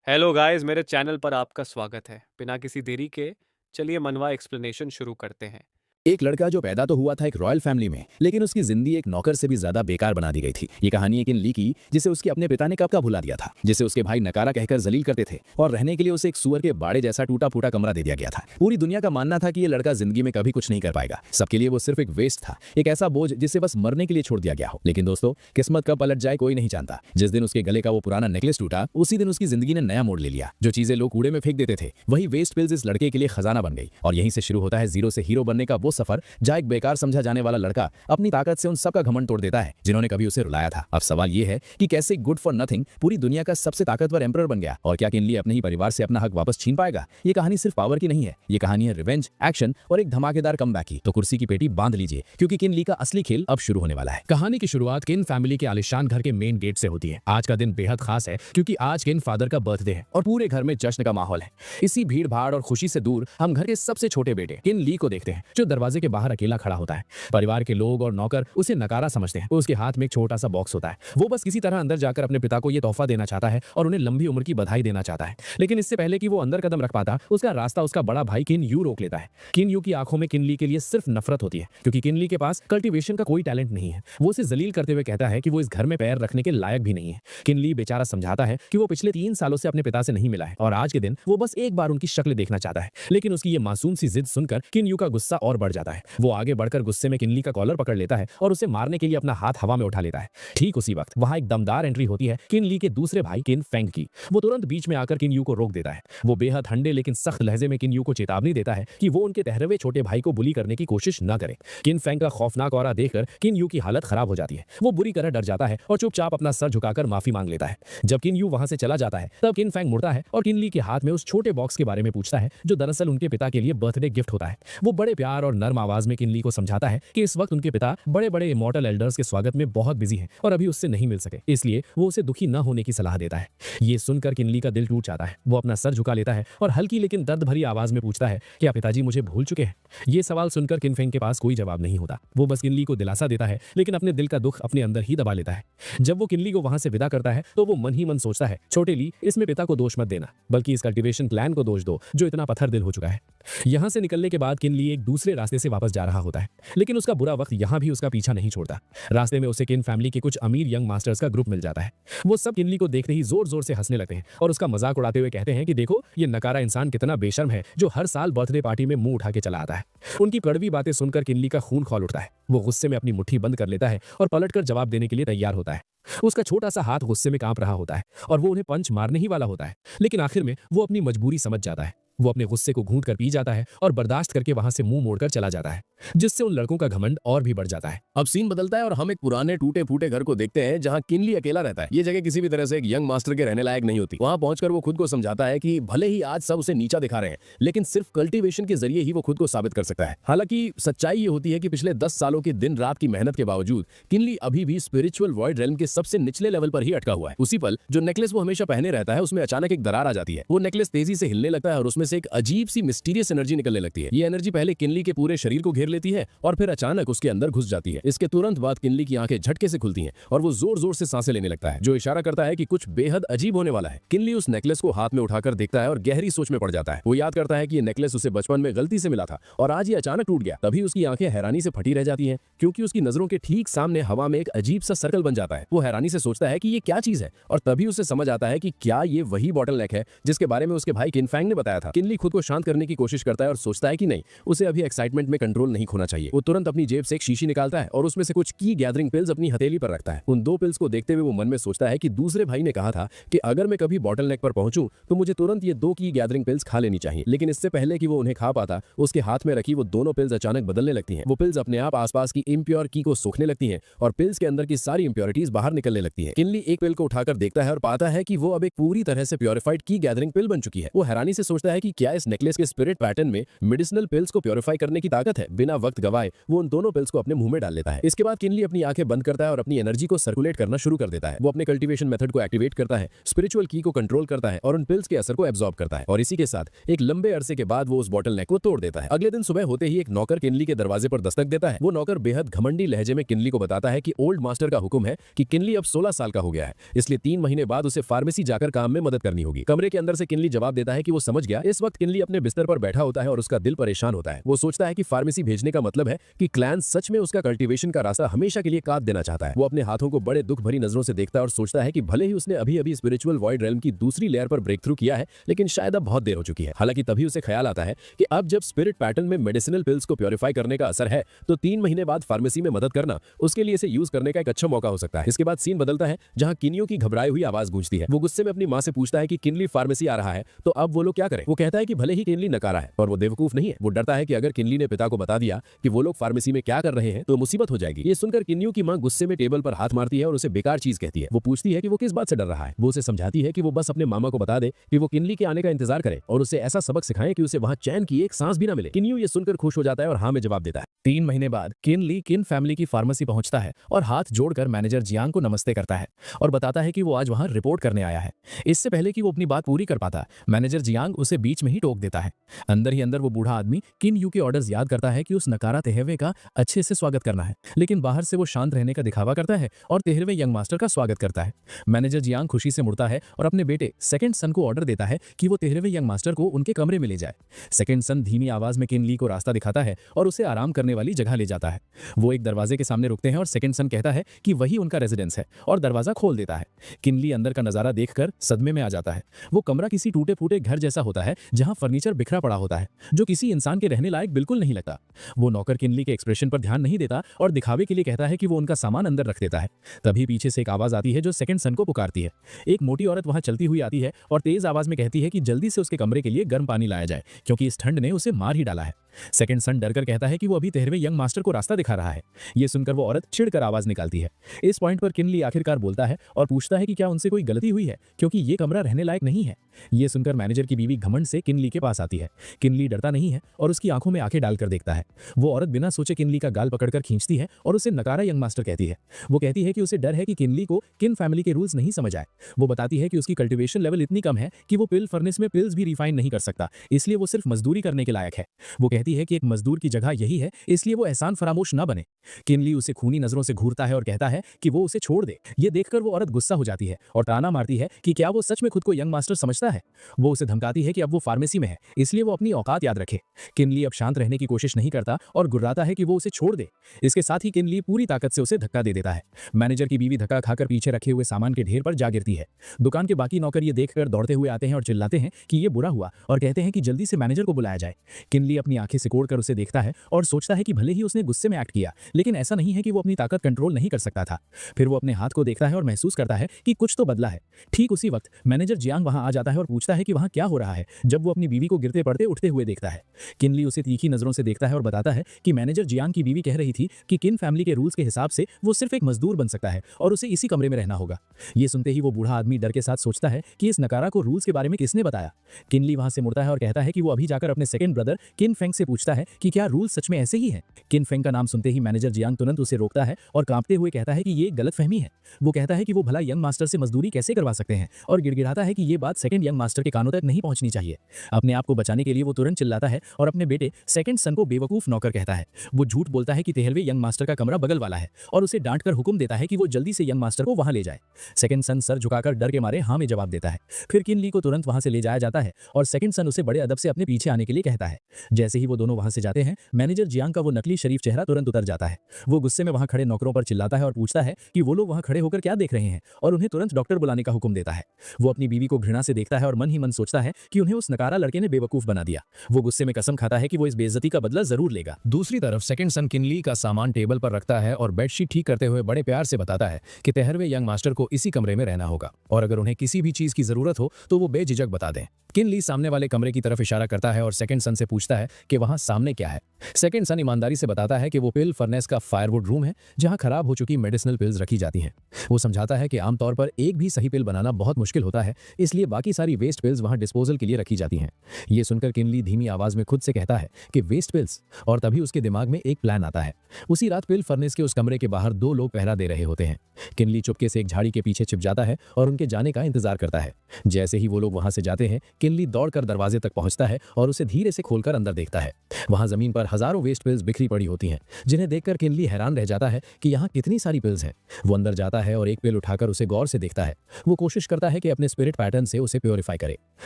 Hello guys, मेरे channel पर आपका स्वागत है। बिना किसी देरी के चलिए मनवा एक्सप्लेनेशन शुरू करते हैं। एक लड़का जो पैदा तो हुआ था एक रॉयल फैमिली में, लेकिन उसकी जिंदगी एक नौकर से भी ज्यादा बेकार बना दी गई थी। ये कहानी एक इन ली की जिसे उसके अपने पिता ने कब का भुला दिया था, जिसे उसके भाई नकारा कहकर जलील करते थे और रहने के लिए उसे एक सुअर के बाड़े जैसा टूटा फूटा कमरा दे दिया गया था। पूरी दुनिया का मानना था कि ये लड़का जिंदगी में कभी कुछ नहीं कर पाएगा। सबके लिए वो सिर्फ एक वेस्ट था, एक ऐसा बोझ जिसे बस मरने के लिए छोड़ दिया गया हो। लेकिन दोस्तों, किस्मत कब पलट जाए कोई नहीं जानता। जिस दिन उसके गले का वो पुराना नेकलेस टूटा, उसी दिन उसकी जिंदगी ने नया मोड़ ले लिया। जो चीजें लोग कूड़े में फेंक देते थे, वही वेस्ट पिल्स इस लड़के के लिए खजाना बन गई। और यहीं से शुरू होता है जीरो से हीरो बनने का वो सफर, जहां एक बेकार समझा जाने वाला लड़का अपनी ताकत से उन सबका घमंड तोड़ देता है जिन्होंने कभी उसे रुलाया था। अब सवाल यह है कि कैसे गुड फॉर नथिंग पूरी दुनिया का सबसे ताकतवर एम्परर बन गया, और क्या किनली अपने ही परिवार से अपना हक वापस छीन पाएगा। ये कहानी सिर्फ पावर की नहीं है, ये कहानी है रिवेंज, एक्शन और एक धमाकेदार कमबैक की। तो कुर्सी की पेटी बांध लीजिए, क्योंकि किनली का असली खेल अब शुरू होने वाला है। कहानी की शुरुआत किन फैमिली के आलिशान घर के मेन गेट से होती है। आज का दिन बेहद खास है क्योंकि आज किन फादर का बर्थडे है और पूरे घर में जश्न का माहौल है। इसी भीड़ भाड़ और खुशी से दूर हम घर के सबसे छोटे बेटे किन ली को देखते हैं, जो दरवाजे के बाहर अकेला खड़ा होता है। परिवार के लोग और नौकर उसे नकारा समझते हैं। उसके हाथ में एक छोटा सा बॉक्स होता है। वो बस किसी तरह अंदर जाकर अपने पिता को यह तोहफा देना चाहता है और उन्हें लंबी उम्र की बधाई देना चाहता है। लेकिन इससे पहले कि वो अंदर कदम रख पाता, उसका रास्ता उसका बड़ा भाई किन यू रोक लेता है। किन यू की आंखों में किनली के लिए सिर्फ नफरत होती है, क्योंकि किनली के पास कल्टीवेशन का कोई टैलेंट नहीं है। वो उसे जलील करते हुए कहता है कि वो इस घर में पैर रखने के लायक भी नहीं है। किनली बेचारा समझाता है कि वो पिछले 3 सालों से अपने पिता से नहीं मिला है और आज के दिन वो बस एक बार उनकी शक्ल देखना चाहता है। लेकिन उसकी ये मासूम सी जिद सुनकर किन यू का गुस्सा और बढ़ जाता है। वो आगे बढ़कर गुस्से में किनली का कॉलर पकड़ लेता है और उसे मारने के लिए अपना हाथ हवा में उठा लेता है। ठीक उसी वक्त वहां एक दमदार एंट्री होती है किन ली के दूसरे भाई किन फेंग की। वो तुरंत बीच में आकर किन यू को रोक देता है। वो बेहद ठंडे लेकिन सख्त लहजे में किन यू को चेतावनी देता है कि वो उनके ठहरे छोटे भाई को बुली करने की कोशिश न करे। किन फेंग का खौफनाक ऑरा देखकर किन यू की हालत खराब हो जाती है। वो बुरी तरह डर जाता है और चुपचाप अपना सर झुकाकर माफी मांग लेता है। जब किन यू वहां से चला जाता है, तब किन फेंग मुड़ता है और किन ली के हाथ में उस छोटे बॉक्स के बारे में पूछता है, जो दरअसल उनके पिता के लिए बर्थडे गिफ्ट होता है। वो बड़े प्यार और नर्म आवाज में किन ली को समझाता है कि इस वक्त उनके पिता बड़े बड़े इमॉर्टल एल्डर्स के स्वागत में बहुत बिजी हैं और अभी उससे नहीं मिल सके, इसलिए वो उसे दुखी न होने की सलाह देता है। ये सुनकर किनली का दिल टूट जाता है। वो अपना सर झुका लेता है और हल्की लेकिन दर्द भरी आवाज में पूछता है, क्या पिताजी मुझे भूल चुके हैं? ये सवाल सुनकर किनफेंग के पास कोई जवाब नहीं होता। वो बस किनली को दिलासा देता है, लेकिन अपने दिल का दुख अपने अंदर ही दबा लेता है। जब वो किनली को वहां से विदा करता है, तो वो मन ही मन सोचता है, छोटे ली, इसमें पिता को दोष मत देना, बल्कि इस कल्टीवेशन प्लान को दोष दो जो इतना पत्थर दिल हो चुका है। यहां से निकलने के बाद किनली एक दूसरे रास्ते से वापस जा रहा होता है, लेकिन उसका बुरा वक्त यहां भी उसका पीछा नहीं छोड़ता। रास्ते में उसे किन फैमिली के कुछ अमीर यंग मास्टर्स का ग्रुप मिल जाता है। वो सब किनली को देखते ही जोर जोर से हंसने लगते हैं और उसका मजाक उड़ाते हुए कहते हैं कि देखो ये नकारा इंसान कितना बेशर्म है, जो हर साल बर्थडे पार्टी में मुंह उठा के चला आता है। उनकी कड़वी बातें सुनकर किनली का खून खौल उठता है। वो गुस्से में अपनी मुट्ठी बंद कर लेता है और पलटकर जवाब देने के लिए तैयार होता है। उसका छोटा सा हाथ गुस्से में कांप रहा होता है और वो उन्हें पंच मारने ही वाला होता है, लेकिन आखिर में वो अपनी मजबूरी समझ जाता है। वो अपने गुस्से को घूंट कर पी जाता है और बर्दाश्त करके वहां से मुंह मोड़कर चला जाता है, जिससे उन लड़कों का घमंड और भी बढ़ जाता है। अब सीन बदलता है और हम एक पुराने टूटे फूटे घर को देखते हैं जहां किनली अकेला रहता है। ये जगह किसी भी तरह से एक यंग मास्टर के रहने लायक नहीं होती। वहां पहुंचकर वो खुद को समझाता है कि भले ही आज सब उसे नीचा दिखा रहे हैं, लेकिन सिर्फ कल्टीवेशन के जरिए ही वो खुद को साबित कर सकता है। हालांकि सच्चाई ये होती है कि पिछले 10 सालों की दिन रात की मेहनत के बावजूद किनली अभी भी स्पिरिचुअल वॉइड रेल्म के सबसे निचले लेवल पर ही अटका हुआ है। उसी पल जो नेकलेस वो हमेशा पहने रहता है, उसमें अचानक एक दरार आ जाती है। वो नेकलेस तेजी से हिलने लगता है और उसमें से एक अजीब सी मिस्टीरियस एनर्जी निकलने लगती है। ये एनर्जी पहले किनली के पूरे शरीर को घेर लेती है और फिर अचानक उसके अंदर घुस जाती है। इसके तुरंत बाद किनली की आंखें झटके से खुलती हैं और वो जोर जोर से सांसें लेने लगता है, जो इशारा करता है कि कुछ बेहद अजीब होने वाला है। किनली उस नेकलेस को हाथ में उठाकर देखता है और गहरी सोच में पड़ जाता है। वो याद करता है कि ये नेकलेस उसे बचपन में गलती से मिला था और आज ये अचानक टूट गया। तभी उसकी आंखें हैरानी से फटी रह जाती हैं, क्योंकि उसकी नजरों के ठीक सामने हवा में एक अजीब सा सर्कल बन जाता है। वो हैरानी से सोचता है कि ये क्या चीज है और तभी उसे समझ आता है कि क्या ये वही बॉटल नेक है जिसके बारे में उसके भाई किनफैंग ने बताया था। किनली खुद को शांत करने की कोशिश करता है और सोचता है कि नहीं, उसे अभी एक्साइटमेंट में कंट्रोल नहीं खोना चाहिए। वो तुरंत अपनी जेब से एक शीशी निकालता है और उसमें से कुछ की गैदरिंग पिल्स अपनी हथेली पर रखता है। उन 2 पिल्स को देखते हुए वो मन में सोचता है कि दूसरे भाई ने कहा था कि अगर मैं कभी बॉटल नेक पर पहुंचूं तो मुझे तुरंत ये 2 की गैदरिंग पिल्स खा लेनी चाहिए। लेकिन इससे पहले कि वो उन्हें खा पाता, उसके हाथ में रखी वो दोनों पिल्स अचानक बदलने लगती हैं। वो पिल्स अपने आप आसपास की इम्प्योर की को सोखने लगती हैं और पिल्स के अंदर की सारी इम्प्योरिटीज बाहर निकलने लगती हैं। किनली एक पिल को उठाकर देखता है और पाता है कि वो अब एक पूरी तरह से प्योरिफाइड की गैदरिंग पिल बन चुकी है। वो हैरानी से सोचता है कि क्या इस नेकलेस के स्पिरिट पैटर्न में मेडिसिनल पिल्स को प्योरीफाई करने की ताकत है। बिना वक्त गवाए वो उन दोनों पिल्स को अपने मुंह में डाल लेता है। इसके बाद किनली अपनी आंखें बंद करता है और अपनी एनर्जी को सर्कुलेट करना शुरू कर देता है। वो अपने कल्टीवेशन मेथड को एक्टिवेट करता है, स्पिरिचुअल की को कंट्रोल करता है और उन पिल्स के असर को एब्जॉर्ब करता है। और इसी के साथ एक लंबे अरसे के बाद वो उस बॉटल नेक को तोड़ देता है। अगले दिन सुबह होते ही एक नौकर किनली के दरवाजे पर दस्तक देता है। वो नौकर बेहद घमंडी लहजे में किनली को बताता है कि ओल्ड मास्टर का हुक्म है कि किनली अब 16 साल का हो गया है, इसलिए 3 महीने बाद उसे फार्मेसी जाकर काम में मदद करनी होगी। कमरे के अंदर से किनली जवाब देता है कि वो समझ गया। इस वक्त किनली अपने बिस्तर पर बैठा होता है और उसका दिल परेशान होता है। वो सोचता है कि फार्मेसी भेजने का मतलब है कि क्लैन सच में उसका कल्टीवेशन का रास्ता हमेशा के लिए काट देना चाहता है। वो अपने हाथों को बड़े दुख भरी नजरों से देखता है और सोचता है कि भले ही उसने अभी अभी स्पिरिचुअल वॉइड रेल्म की दूसरी लेयर पर ब्रेक थ्रू किया है, लेकिन शायद अब बहुत देर हो चुकी है। हालांकि तभी उसे ख्याल आता है कि अब जब स्पिरिट पैटर्न में मेडिसिनल पिल्स को प्योरीफाई करने का असर है, तो 3 महीने बाद फार्मेसी में मदद करना उसके लिए इसे यूज करने का एक अच्छा मौका हो सकता है। इसके बाद सीन बदलता है जहां किनियो की घबराई हुई आवाज गूंजती है। वो गुस्से में अपनी मां से पूछता है कि किनली फार्मेसी आ रहा है, तो अब वो लोग क्या करें। वो कहता है कि भले ही किनली नकारा है और वो बेवकूफ नहीं है। वो डरता है कि अगर किनली ने पिता को बता दिया कि वो लोग फार्मेसी में क्या कर रहे हैं तो मुसीबत हो जाएगी। ये सुनकर किन्यू की मां गुस्से में टेबल पर हाथ मारती है और उसे बेकार चीज कहती है। वो पूछती है कि वो किस बात से डर रहा है। वो उसे समझाती है कि वो बस अपने मामा को बता दे कि वो किनली के आने का इंतजार करे और उसे ऐसा सबक सिखाए कि उसे वहां चैन की एक सांस भी ना मिले। किन्यू ये सुनकर खुश हो जाता है और हाँ में जवाब देता है। 3 महीने बाद किनली किन फैमिली की फार्मेसी पहुंचता है और हाथ जोड़कर मैनेजर जियांग को नमस्ते करता है और बताता है कि वो आज वहां रिपोर्ट करने आया है। इससे पहले कि वो अपनी बात पूरी कर पाता, मैनेजर जियांग उसे बीच में ही टोक देता है। अंदर ही अंदर वो बूढ़ा आदमी किन यू के ऑर्डर्स याद करता है कि उस नकारा तेहवे का अच्छे से स्वागत करना है, लेकिन बाहर से वो शांत रहने का दिखावा करता है और 13वें यंग मास्टर का स्वागत करता है। मैनेजर जियांग खुशी से मुड़ता है और अपने बेटे सेकंड सन को ऑर्डर देता है कि वो 13वें यंग मास्टर को उनके कमरे में ले जाए। सेकंड सन धीमी आवाज में किन ली को रास्ता दिखाता है और उसे आराम करने वाली जगह ले जाता है। वो एक दरवाजे के सामने रुकते हैं और सेकंड सन कहता है कि वही उनका रेजिडेंस है और दरवाजा खोल देता है। किनली अंदर का नजारा देखकर सदमे में आ जाता है। वो कमरा किसी टूटे फूटे घर जैसा होता है जहां फर्नीचर बिखरा पड़ा होता है, जो किसी इंसान के रहने लायक बिल्कुल नहीं लगता। वो नौकर किनली के एक्सप्रेशन पर ध्यान नहीं देता और दिखावे के लिए कहता है कि वो उनका सामान अंदर रख देता है। तभी पीछे से एक आवाज आती है जो सेकंड सन को पुकारती है। एक मोटी औरत वहां चलती हुई आती है और तेज आवाज में कहती है कि जल्दी से उसके कमरे के लिए गर्म पानी लाया जाए, क्योंकि इस ठंड ने उसे मार ही डाला है। सेकंड सन डरकर कहता है कि वो अभी 13वें यंग मास्टर को रास्ता दिखा रहा है। ये सुनकर वो औरत चिढ़कर आवाज निकालती है। इस पॉइंट पर किनली आखिरकार बोलता है और पूछता है कि क्या उनसे कोई गलती हुई है, क्योंकि ये कमरा रहने लायक नहीं है। ये सुनकर मैनेजर की बीवी घमंड से किनली के पास आती है। किनली डरता नहीं है और उसकी आंखों में आंखें डालकर देखता है। वो औरत बिना सोचे किनली का गाल पकड़कर खींचती है और उसे नकारा यंग मास्टर कहती है। वो कहती है कि उसे डर है कि किनली को किन फैमिली के रूल्स नहीं समझ आए। वो बताती है कि उसकी कल्टीवेशन लेवल इतनी कम है कि वो पिल फर्नेस में पिल्स भी रिफाइन नहीं कर सकता, इसलिए वो सिर्फ मजदूरी करने के लायक है। वो कहती है कि एक मजदूर की जगह यही है, इसलिए वो एहसान फरामोश न बने। किनली उसे खूनी नजरों से घूरता है और कहता है कि वो उसे छोड़ दे। ये देखकर वो औरत गुस्सा हो जाती है और ताना मारती है कि क्या वो सच में खुद को यंग मास्टर समझता है। वो उसे धमकाती है कि अब वो फार्मेसी में है, इसलिए वो अपनी औकात याद रखे। किनली अब शांत रहने की कोशिश नहीं करता और गुर्राता है कि वो उसे छोड़ दे। इसके साथ ही किनली पूरी ताकत से उसे धक्का दे देता है। मैनेजर की बीवी धक्का खाकर पीछे रखे हुए सामान के ढेर पर जा गिरती है। दुकान के बाकी नौकर ये देखकर दौड़ते हुए आते हैं और चिल्लाते हैं कि ये बुरा हुआ और कहते हैं कि जल्दी से मैनेजर को बुलाया जाए। किनली अपनी आंखें सिकोड़कर उसे देखता है और सोचता है कि भले ही उसने गुस्से में एक्ट किया, लेकिन ऐसा नहीं है कि वो अपनी ताकत कंट्रोल नहीं कर सकता था। फिर वो अपने हाथ को देखता है और महसूस करता है कि कुछ तो बदला है। ठीक उसी वक्त मैनेजर जियांग वहां आ जाता है और पूछता है कि वहां क्या हो रहा है। जब वो अपनी बीवी को गिरते पड़ते उठते हुए देखता है, किनली उसे तीखी नजरों से देखता है और बताता है कि मैनेजर जियांग की बीवी कह रही थी कि किन फैमिली के रूल्स के हिसाब से वो सिर्फ एक मजदूर बन सकता है और उसे इसी कमरे में रहना होगा। ये सुनते ही वो बूढ़ा आदमी डर के साथ सोचता है कि इस नकारा को रूल्स के बारे में किसने बताया। किनली वहां से मुड़ता है और कहता है कि वो अभी जाकर अपने सेकंड ब्रदर किन फेंग से पूछता है कि क्या रूल्स सच में ऐसे ही हैं। किन फेंग का नाम सुनते ही मैनेजर जियांग तुरंत उसे रोकता है और कांपते हुए कहता है कि ये गलतफहमी है। वो कहता है कि वो भला यंग मास्टर से मजदूरी कैसे करवा सकते हैं और गिड़गिड़ाता है कि ये बात सेकंड यंग मास्टर के कानों तक नहीं पहुंचनी चाहिए। अपने आप को बचाने के लिए वो तुरंत चिल्लाता है और अपने बेटे सेकंड सन को बेवकूफ नौकर कहता है। वो झूठ बोलता है कि 13वें यंग मास्टर का कमरा बगल वाला है और उसे डांटकर हुक्म देता है कि वो जल्दी से यंग मास्टर को वहां ले जाए। सेकंड सन सर झुकाकर डर के मारे हाँ में जवाब देता है। फिर किनली को तुरंत वहां से ले जाया जाता है और सेकंड सन उसे बड़े अदब से अपने पीछे आने के लिए कहता है। जैसे ही वो दोनों वहां से जाते हैं, मैनेजर जियांग का वो नकली शरीफ चेहरा तुरंत उतर जाता है। वो गुस्से में वहां खड़े नौकरों पर चिल्लाता है और पूछता है कि वो लोग वहां खड़े होकर क्या देख रहे हैं और उन्हें तुरंत डॉक्टर बुलाने का हुक्म देता है। वो अपनी बीवी को घृणा से देखता है और मन ही मन सोचता है कि उन्हें उस नकारा लड़के ने बेवकूफ बना दिया। वो गुस्से में कसम खाता है कि वो इस बेइज्जती का बदला जरूर लेगा। दूसरी तरफ सेकंड सन किनली का सामान टेबल पर रखता है और बेडशीट ठीक करते हुए बड़े प्यार से बताता है कि 13वें यंग मास्टर को इसी कमरे में रहना होगा और अगर उन्हें किसी भी चीज की जरूरत हो तो वो बेझिझक बता दें। किनली सामने वाले कमरे की तरफ इशारा करता है और सेकंड सन से पूछता है कि वहां सामने क्या है। सेकंड सन ईमानदारी से बताता है कि वो पिल फर्नेस का फायरवुड रूम है जहां खराब हो चुकी मेडिसिनल पिल्स रखी जाती हैं। वो समझाता है कि आमतौर पर एक भी सही पिल बनाना बहुत मुश्किल होता है, इसलिए बाकी सारी वेस्ट पिल्स वहां डिस्पोजल के लिए रखी जाती हैं। ये सुनकर किनली धीमी आवाज में खुद से कहता है कि वेस्ट पिल्स, और तभी उसके दिमाग में एक प्लान आता है। उसी रात पिल फर्नेस के उस कमरे के बाहर 2 लोग पहरा दे रहे होते हैं। किनली चुपके से एक झाड़ी के पीछे छिप जाता है और उनके जाने का इंतजार करता है। जैसे ही वो लोग वहां से जाते हैं, किनली दौड़कर दरवाजे तक पहुंचता है और उसे धीरे से खोलकर अंदर देखता है। वहां जमीन पर हजारों वेस्ट पिल्स बिखरी पड़ी होती हैं, जिन्हें देखकर किनली हैरान रह जाता है कि यहाँ कितनी सारी पिल्स हैं। वो अंदर जाता है और एक पिल उठाकर उसे गौर से देखता है। वो कोशिश करता है कि अपने स्पिरिट पैटर्न से उसे प्योरीफाई करे।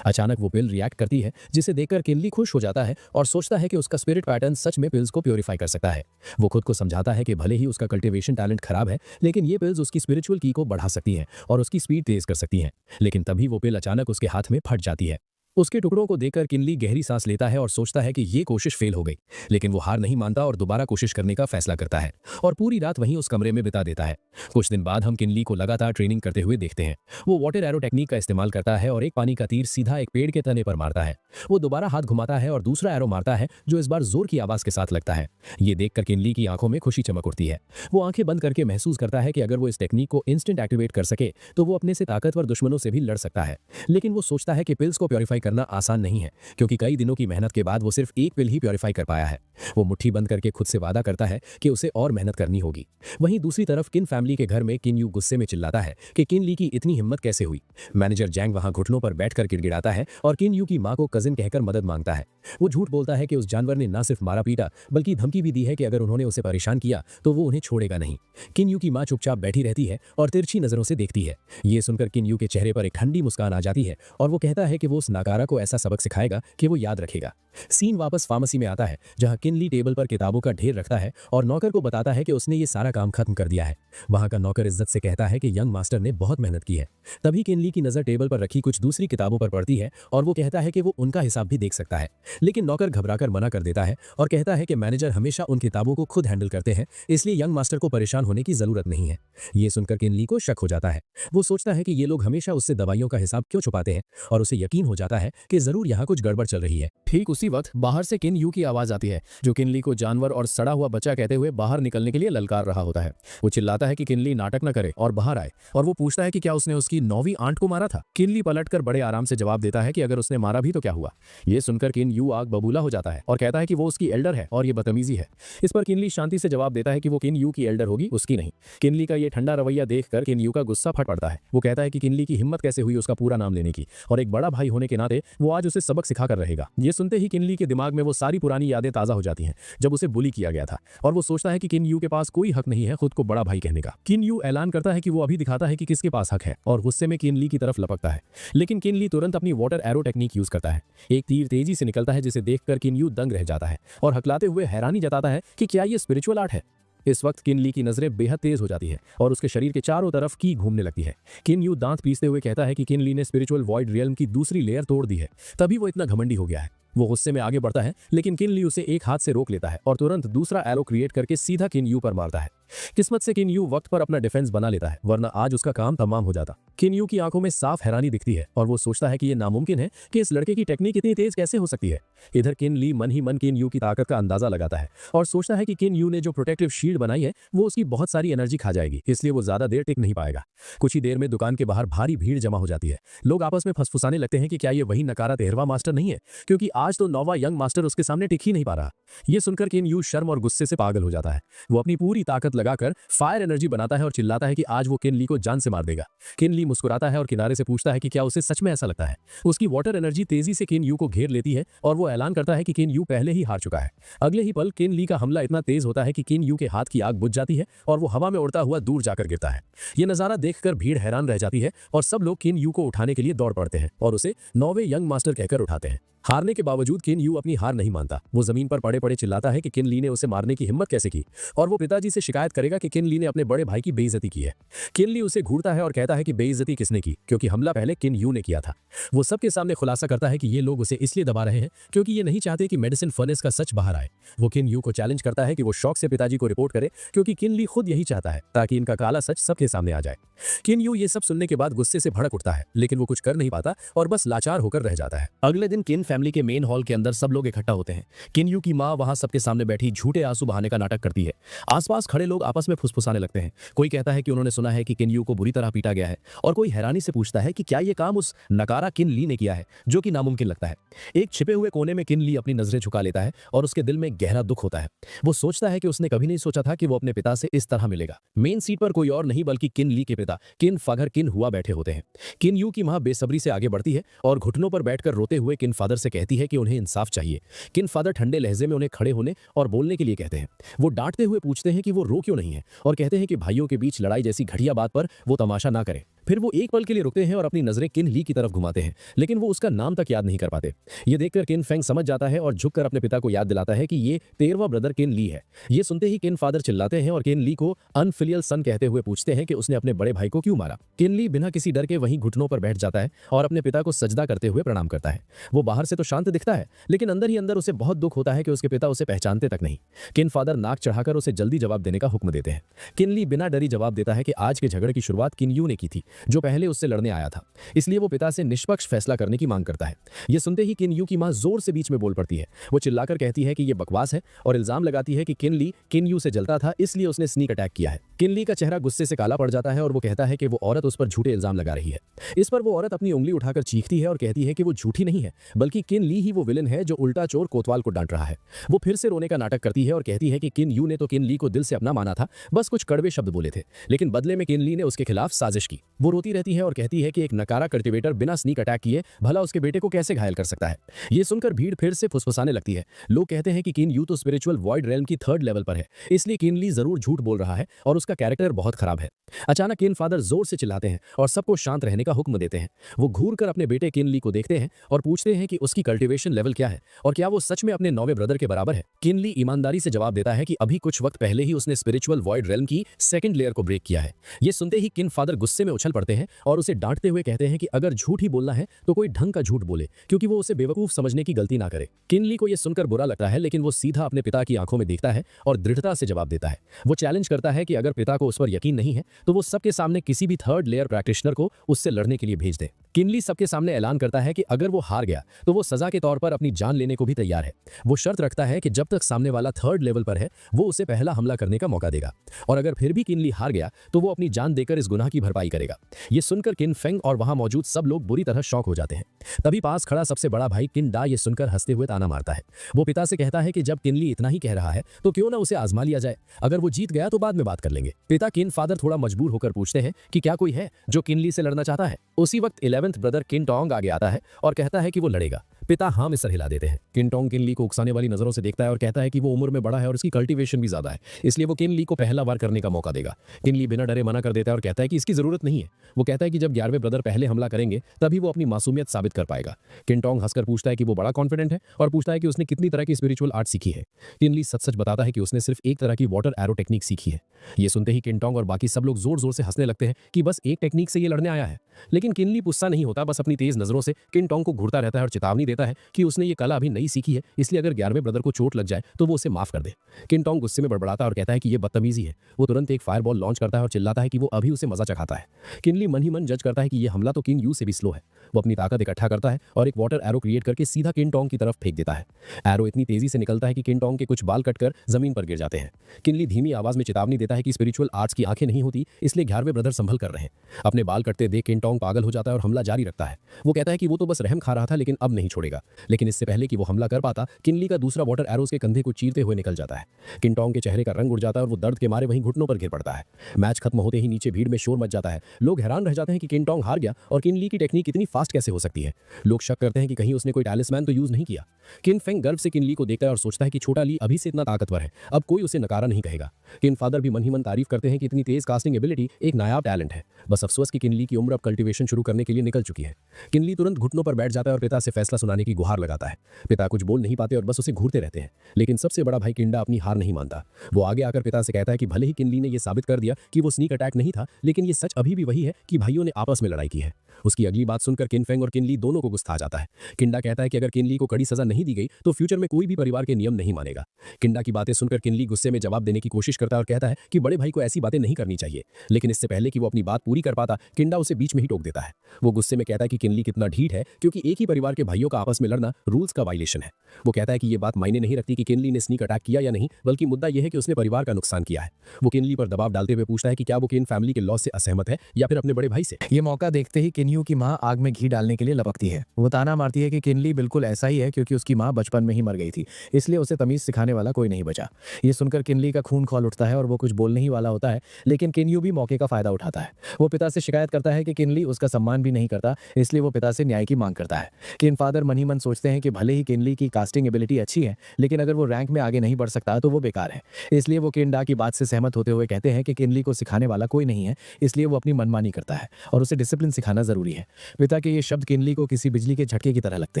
अचानक वो पिल रिएक्ट करती है, जिसे देखकर किनली खुश हो जाता है और सोचता है कि उसका स्पिरिट पैटर्न सच में पिल्स को प्योरीफाई कर सकता है। वो खुद को समझाता है कि भले ही उसका कल्टीवेशन टैलेंट खराब है, लेकिन ये पिल्स उसकी स्पिरिचुअल की को बढ़ा सकती हैं और उसकी स्पीड तेज कर सकती हैं। लेकिन तभी वो पिल अचानक उसके हाथ में फट जाती है। उसके टुकड़ों को देखकर किनली गहरी सांस लेता है और सोचता है कि ये कोशिश फेल हो गई, लेकिन वो हार नहीं मानता और दोबारा कोशिश करने का फैसला करता है और पूरी रात वहीं उस कमरे में बिता देता है। कुछ दिन बाद हम किनली को लगातार ट्रेनिंग करते हुए देखते हैं। वो वाटर एरो टेक्निक का इस्तेमाल करता है और एक पानी का तीर सीधा एक पेड़ के तने पर मारता है। वो दोबारा हाथ घुमाता है और दूसरा एरो मारता है, जो इस बार जोर की आवाज के साथ लगता है। ये देखकर किनली की आंखों में खुशी चमक उठती है। वो आंखें बंद करके महसूस करता है कि अगर वो इस टेक्निक को इंस्टेंट एक्टिवेट कर सके तो वो अपने से ताकतवर दुश्मनों से भी लड़ सकता है। लेकिन वो सोचता है कि पिल्स को प्योरीफाई करना आसान नहीं है, क्योंकि कई दिनों की मेहनत के बाद वो सिर्फ एक पिल ही प्योरीफाई कर पाया है। वो मुट्ठी बंद करके खुद से वादा करता है कि उसे और मेहनत करनी होगी। वहीं दूसरी तरफ किन फैमिली के घर में किन यू गुस्से में चिल्लाता है कि किन ली की इतनी हिम्मत कैसे हुई। मैनेजर जैंग वहां घुटनों पर बैठकर गिड़गिड़ाता है और किन यू की मां को कजिन कहकर मदद मांगता है। वो झूठ बोलता है कि उस जानवर ने न सिर्फ मारा पीटा, बल्कि धमकी भी दी है कि अगर उन्होंने उसे परेशान किया तो वो उन्हें छोड़ेगा नहीं। किन यू की मां चुपचाप बैठी रहती है और तिरछी नजरों से देखती है। ये सुनकर किन यू के चेहरे पर एक ठंडी मुस्कान आ जाती है और वो कहता है कि वो उस नाकारा को ऐसा सबक सिखाएगा कि वो याद रखेगा। सीन वापस फार्मेसी में आता है, जहां किनली टेबल पर किताबों का ढेर रखता है और नौकर को बताता है कि उसने ये सारा काम खत्म कर दिया है। वहां का नौकर इज्जत से कहता है कि यंग मास्टर ने बहुत मेहनत की है। तभी किनली की नजर टेबल पर रखी कुछ दूसरी किताबों पर पड़ती है और वो कहता है कि वो उनका हिसाब भी देख सकता है। लेकिन नौकर घबराकर मना कर देता है और कहता है कि मैनेजर हमेशा उन किताबों को खुद हैंडल करते हैं, इसलिए यंग मास्टर को परेशान होने की जरूरत नहीं है। ये सुनकर किनली को शक हो जाता है। वो सोचता है कि ये लोग हमेशा उससे दवाइयों का हिसाब क्यों छुपाते हैं और उसे यकीन हो जाता है कि जरूर यहाँ कुछ गड़बड़ चल रही है। ठीक उसी वक्त बाहर से किन यू की आवाज आती है, जो किनली को जानवर और सड़ा हुआ बच्चा कहते हुए बाहर निकलने के लिए ललकार रहा होता है। वो चिल्लाता है कि किनली नाटक न करे और बाहर आए, और वो पूछता है कि क्या उसने उसकी 9वीं आंट को मारा था। किनली पलटकर बड़े आराम से जवाब देता है कि अगर उसने मारा भी तो क्या हुआ। ये सुनकर किन यू आग बबूला हो जाता है और कहता है कि वो उसकी एल्डर है और ये बदतमीजी है। इस पर किनली शांति से जवाब देता है कि वो किन यू की एल्डर होगी, उसकी नहीं। किनली का ये ठंडा रवैया देखकर किन यू का गुस्सा फट पड़ता है। वो कहता है कि किनली की हिम्मत कैसे हुई उसका पूरा नाम लेने की, और एक बड़ा भाई होने के नाते वो आज उसे सबक सिखा कर रहेगा। ये सुनते ही किनली के दिमाग में वो सारी पुरानी यादें ताजा हो जाती हैं जब उसे बुली किया गया था, और वो सोचता है कि किन यू के पास कोई हक नहीं है खुद को बड़ा भाई कहने का। किन यू ऐलान करता है कि वो अभी दिखाता है कि किसके पास हक है, और गुस्से में किन ली की तरफ लपकता है। लेकिन किन ली तुरंत अपनी वाटर एरो टेक्निक यूज करता है। एक तीर तेजी से निकलता है जिसे देखकर किन यू दंग रह जाता है और हकलाते हुए हैरानी जताता है कि क्या ये स्पिरिचुअल आर्ट है। इस वक्त किन ली की नजरें बेहद तेज हो जाती है और उसके शरीर के चारों तरफ की घूमने लगती है। किन यू दांत पीसते हुए कहता है कि किन ली ने स्पिरिचुअल वॉइड रियल्म की दूसरी लेयर तोड़ दी है, तभी वो इतना घमंडी हो गया है। वो गुस्से में आगे बढ़ता है, लेकिन किन ली उसे एक हाथ से रोक लेता है और तुरंत दूसरा एरो क्रिएट करके सीधा किन यू पर मारता है। किस्मत से किन यू वक्त पर अपना डिफेंस बना लेता है, वरना आज उसका काम तमाम हो जाता। किन यू की आंखों में साफ हैरानी दिखती है और वो सोचता है कि ये नामुमकिन है कि इस लड़के की टेक्निक इतनी तेज कैसे हो सकती है। इधर किन ली मन ही मन किन यू की ताकत का अंदाजा लगाता है और सोचता है कि किन यू ने जो प्रोटेक्टिव शील्ड बनाई है वो उसकी बहुत सारी एनर्जी खा जाएगी, इसलिए वो ज्यादा देर टिक नहीं पाएगा। कुछ ही देर में दुकान के बाहर भारी भीड़ जमा हो जाती है। लोग आपस में फसफुसाने लगते हैं कि क्या ये वही नकारा 13वां मास्टर नहीं है, क्योंकि आज तो 9वां यंग मास्टर उसके सामने टिक ही नहीं पा रहा। ये सुनकर किन यू शर्म और गुस्से से पागल हो जाता है। वो अपनी पूरी ताकत लगाकर फायर एनर्जी बनाता है और चिल्लाता है कि आज वो किन ली को जान से मार देगा। किन ली मुस्कुराता है और किनारे से पूछता है कि क्या उसे सच में ऐसा लगता है। उसकी वाटर एनर्जी तेजी से किन यू को घेर लेती है और वो ऐलान करता है कि किन यू पहले ही हार चुका है। अगले ही पल किन ली का हमला इतना तेज होता है कि किन यू के हाथ की आग बुझ जाती है और वो हवा में उड़ता हुआ दूर जाकर गिरता है। ये नजारा देखकर भीड़ हैरान रह जाती है और सब लोग किन यू को उठाने के लिए दौड़ पड़ते हैं और उसे 9वें यंग मास्टर कहकर उठाते हैं। हारने के बावजूद किन यू अपनी हार नहीं मानता। वो जमीन पर पड़े पड़े चिल्लाता है कि किन ली ने उसे मारने की हिम्मत कैसे की, और वो पिताजी से शिकायत करेगा कि किन ली ने अपने बड़े भाई की बेइज्जती की है। किन ली उसे घूरता है और कहता है कि बेइज्जती किसने की, क्योंकि हमला पहले किन यू ने किया था। वो सबके सामने खुलासा करता है कि ये लोग उसे इसलिए दबा रहे हैं क्योंकि ये नहीं चाहते कि मेडिसिन फर्नेस का सच बाहर आए। वो किन यू को चैलेंज करता है कि वो शौक से पिताजी को रिपोर्ट करे, क्योंकि किन ली खुद यही चाहता है ताकि इनका काला सच सबके सामने आ जाए। किन यू ये सब सुनने के बाद गुस्से से भड़क उठता है, लेकिन वो कुछ कर नहीं पाता और बस लाचार होकर रह जाता है। अगले दिन किन फैमिली के मेन हॉल के अंदर सब लोग इकट्ठा होते हैं। किन यू की माँ वहां सबके सामने बैठी झूठे आंसू बहाने का नाटक करती है। आसपास खड़े लोग आपस में फुसफुसाने लगते हैं। कोई कहता है कि उन्होंने सुना है कि किन यू को बुरी तरह पीटा गया है, और कोई हैरानी से पूछता है कि क्या ये काम उस नकारा किन ली ने किया है, जो कि नामुमकिन लगता है। एक छिपे हुए कोने में किन ली अपनी नजरें झुका लेता है और उसके दिल में गहरा दुख होता है। वो सोचता है कि उसने कभी नहीं सोचा था कि वो अपने पिता से इस तरह मिलेगा। मेन सीट पर कोई और नहीं बल्कि किन ली के पिता किन फादर किन हुआ बैठे होते हैं। किन यू की मां बेसब्री से आगे बढ़ती है और घुटनों पर बैठकर रोते हुए किन फादर से कहती है कि उन्हें इंसाफ चाहिए। किन फादर ठंडे लहजे में उन्हें खड़े होने और बोलने के लिए कहते हैं। वो डांटते हुए पूछते हैं कि वो रो क्यों नहीं है, और कहते हैं कि भाइयों के बीच लड़ाई जैसी घटिया बात पर वो तमाशा ना करे। फिर वो एक पल के लिए रुकते हैं और अपनी नजरें किन ली की तरफ घुमाते हैं, लेकिन वो उसका नाम तक याद नहीं कर पाते। ये देखकर किन फेंग समझ जाता है और झुककर अपने पिता को याद दिलाता है कि ये 13वां ब्रदर किन ली है। ये सुनते ही किन फादर चिल्लाते हैं और किन ली को अनफिलियल सन कहते हुए पूछते हैं कि उसने अपने बड़े भाई को क्यों मारा। किन ली बिना किसी डर के वहीं घुटनों पर बैठ जाता है और अपने पिता को सजदा करते हुए प्रणाम करता है। वो बाहर से तो शांत दिखता है, लेकिन अंदर ही अंदर उसे बहुत दुख होता है कि उसके पिता उसे पहचानते तक नहीं। किन फादर नाक चढ़ाकर उसे जल्दी जवाब देने का हुक्म देते हैं। किन ली बिना डरी जवाब देता है कि आज के झगड़े की शुरुआत किन यू ने की थी, जो पहले उससे लड़ने आया था, इसलिए वो पिता से निष्पक्ष फैसला करने की मांग करता है। ये सुनते ही किन यू की मां जोर से बीच में बोल पड़ती है। वो चिल्लाकर कहती है कि ये बकवास है और इल्जाम लगाती है कि किन ली किन यू से जलता था, इसलिए उसने स्नीक अटैक किया है। किन ली का चेहरा गुस्से से काला पड़ जाता है और वो कहता है कि वो औरत उस पर झूठे इल्जाम लगा रही है। इस पर वो औरत अपनी उंगली उठाकर चीखती है और कहती है कि वो झूठी नहीं है, बल्कि किन ली ही वो विलन है जो उल्टा चोर कोतवाल को डांट रहा है। वो फिर से रोने का नाटक करती है और कहती है कि किन यू ने तो किन ली को दिल से अपना माना था, बस कुछ कड़वे शब्द बोले थे, लेकिन बदले में किन ली ने उसके खिलाफ साजिश की। वो रोती रहती है और कहती है कि एक नकारा कल्टीवेटर बिना स्नीक अटैक किए भला उसके बेटे को कैसे घायल कर सकता है। ये सुनकर भीड़ फिर से फुसफुसाने लगती है। लोग कहते हैं कि किन यू तो स्पिरिचुअल वॉइड रेल्म की 3rd लेवल पर है, इसलिए किन ली जरूर झूठ बोल रहा है और उसका कैरेक्टर बहुत खराब है। अचानक किन फादर जोर से चिल्लाते हैं और सबको शांत रहने का हुक्म देते हैं। वो घूरकर अपने बेटे किन ली को देखते हैं और पूछते हैं कि उसकी कल्टीवेशन लेवल क्या है और क्या वो सच में अपने 9वें ब्रदर के बराबर है। किन ली ईमानदारी से जवाब देता है कि अभी कुछ वक्त पहले ही उसने स्पिरिचुअल वॉइड रेल्म की 2nd लेयर को ब्रेक किया है। ये सुनते ही किन फादर गुस्से में उछल पड़ते हैं और उसे डांटते हुए कहते हैं कि अगर झूठ ही बोलना है तो कोई ढंग का झूठ बोले, क्योंकि वो उसे बेवकूफ समझने की गलती ना करे। किन ली को यह सुनकर बुरा लगता है, लेकिन वो सीधा अपने पिता की आंखों में देखता है और दृढ़ता से जवाब देता है। वो चैलेंज करता है कि अगर पिता को उस पर यकीन नहीं है तो वो सबके सामने किसी भी 3rd लेयर प्रैक्टिशनर को उससे लड़ने के लिए भेज दे। किन ली सबके सामने ऐलान करता है कि अगर वो हार गया तो वो सजा के तौर पर अपनी जान लेने को भी तैयार है। वो शर्त रखता है कि जब तक सामने वाला 3rd लेवल पर है वो उसे पहला हमला करने का मौका देगा, और अगर फिर भी किन ली हार गया तो वो अपनी जान देकर इस गुनाह की भरपाई करेगा। ये सुनकर किन फेंग और वहां मौजूद सब लोग बुरी तरह शॉक हो जाते हैं। तभी पास खड़ा सबसे बड़ा भाई किन डा ये सुनकर हंसते हुए ताना मारता है। वो पिता से कहता है कि जब किन ली इतना ही कह रहा है तो क्यों ना उसे आजमा लिया जाए, अगर वो जीत गया तो बाद में बात कर लेंगे। पिता किन फादर थोड़ा मजबूर होकर पूछते हैं कि क्या कोई है जो किन ली से लड़ना चाहता है। उसी वक्त 11th ब्रदर किन टोंग आगे आता है और कहता है कि वो लड़ेगा। पिता हाँ में सर हिला देते हैं। किन टोंग किन ली को उकसाने वाली नजरों से देखता है और कहता है कि वो उम्र में बड़ा है और उसकी कल्टीवेशन भी ज्यादा है, इसलिए वो किन ली को पहला बार करने का मौका देगा। किन ली बिना डरे मना कर देता है और कहता है कि इसकी जरूरत नहीं है। वो कहता है कि जब 11वें ब्रदर पहले हमला करेंगे तभी वो अपनी मासूमियत साबित कर पाएगा। किन टोंग हंसकर पूछता है कि वो बड़ा कॉन्फिडेंट है और पूछता है कि उसने कितनी तरह की स्पिरिचुअल आर्ट सीखी है। किन ली सच सच बताता है कि उसने सिर्फ एक तरह की वाटर एरो टेक्निक सीखी है। ये सुनते ही किन टोंग और बाकी सब लोग जोर जोर से हंसने लगते हैं कि बस एक टेक्निक से ये लड़ने आया है। लेकिन किन ली गुस्सा नहीं होता, बस अपनी तेज नजरों से किन टोंग को घूरता रहता है और चेतावनी देता है कि उसने ये कला अभी नई सीखी है, इसलिए अगर 11वें ब्रदर को चोट लग जाए तो वो उसे माफ कर दे। किन टोंग गुस्से में बड़बड़ाता है और कहता है कि ये बदतमीजी है। वो तुरंत एक फायरबॉल लॉन्च करता है और चिल्लाता है कि वो अभी उसे मजा चखाता है। किन ली मन ही मन जज करता है कि ये हमला तो किन यू से भी स्लो है। वो अपनी ताकत इकट्ठा करता है और एक वाटर एरो क्रिएट करके सीधा किन टोंग की तरफ फेंक देता है। एरो इतनी तेजी से निकलता है कि किन टोंग के कुछ बाल कटकर जमीन पर गिर जाते हैं। किन ली धीमी आवाज में चेतावनी देता है कि स्पिरिचुअल आर्ट्स की आंखें नहीं होती, इसलिए 11वें ब्रदर संभल कर रहे। अपने बाल कटते देख किन टोंग पागल हो जाता है और हमला जारी रखता है। वो कहता है कि वो तो बस रहम खा रहा था, लेकिन अब नहीं छोड़ेगा। लेकिन इससे पहले कि वो हमला कर पाता, किन ली का दूसरा वाटर एरो उसके कंधे को चीरते हुए निकल जाता है। किन टोंग के चेहरे का रंग उड़ जाता है और वो दर्द के मारे वहीं घुटनों पर गिर पड़ता है। मैच खत्म होते ही नीचे भीड़ में शोर मच जाता है। लोग हैरान रह जाते हैं कि किन टोंग हार गया और किन ली की टेक्निक इतनी फास्ट कैसे हो सकती है। लोग शक करते हैं कि कहीं उसने कोई टैलिस्मैन तो यूज नहीं किया। किन फेंग गर्व से किन ली को देखता है और सोचता है कि छोटा ली अभी से इतना ताकतवर है, अब कोई उसे नकारा नहीं कहेगा। किन फादर भी मन ही मन तारीफ करते हैं कि इतनी तेज कास्टिंग एबिलिटी एक नायाब टैलेंट है। बस अफसोस कि किन ली की उम्र अब कल्टीवेशन शुरू करने के लिए निकल चुकी है। किन ली तुरंत घुटनों पर बैठ जाता है और पिता से फैसला सुनाने की गुहार लगाता है। पिता कुछ बोल नहीं पाते और बस उसे घूरते रहते हैं, लेकिन सबसे बड़ा भाई किंडा अपनी हार नहीं मानता। वो आगे आकर पिता से कहता है कि भले ही किन ली ने यह साबित कर दिया कि वो स्नीक अटैक नहीं था, लेकिन ये सच अभी भी वही है कि भाइयों ने आपस में लड़ाई की है। उसकी अगली बात सुनकर किन फेंग और किन ली दोनों को गुस्सा आ जाता है। किंडा कहता है कि अगर किन ली को कड़ी सजा नहीं दी गई तो फ्यूचर में कोई भी परिवार के नियम नहीं मानेगा। किंडा की बातें सुनकर किन ली गुस्से में जवाब देने की कोशिश करता है और कहता है कि बड़े भाई को ऐसी बातें नहीं करनी चाहिए, लेकिन इससे पहले कि वो अपनी बात पूरी कर पाता किंडा उसे बीच में ही टोक देता है। वो गुस्से में कहता है कि किन ली कितना ढीठ है, क्योंकि एक ही परिवार के भाइयों का आपस में लड़ना रूल्स का वायलेशन है। वो कहता है कि ये बात मायने नहीं रखती कि किन ली ने स्नीक अटैक किया या नहीं, बल्कि मुद्दा यह है कि उसने परिवार का नुकसान किया है। वो किन ली पर दबाव डालते हुए पूछता है कि क्या वो किन फैमिली के लॉ से असहमत है या फिर अपने बड़े भाई से। ये मौका देखते ही किन्यू की मां आग में घी डालने के लिए लपकती है। वो ताना मारती है कि किनली बिल्कुल ऐसा ही है, क्योंकि उसकी मां बचपन में ही मर गई थी, इसलिए उसे तमीज सिखाने वाला कोई नहीं बचा। ये सुनकर किनली का खून खौल उठता है और वो कुछ बोलने ही वाला होता है, लेकिन किन्यू भी मौके का फायदा उठाता है। वो पिता से शिकायत करता है कि किनली उसका सम्मान भी नहीं करता, इसलिए वो पिता से न्याय की मांग करता है। किन फादर मन ही मन सोचते हैं कि भले ही किनली की कास्टिंग एबिलिटी अच्छी है, लेकिन अगर वो रैंक में आगे नहीं बढ़ सकता तो वो बेकार है। इसलिए वो किंडा की बात से सहमत होते हुए कहते हैं कि किनली को सिखाने वाला कोई नहीं है, इसलिए वो अपनी मनमानी करता है और उसे डिसिप्लिन सिखाना जरूरी है। पिता के ये शब्द किनली को किसी बिजली के झटके की तरह लगते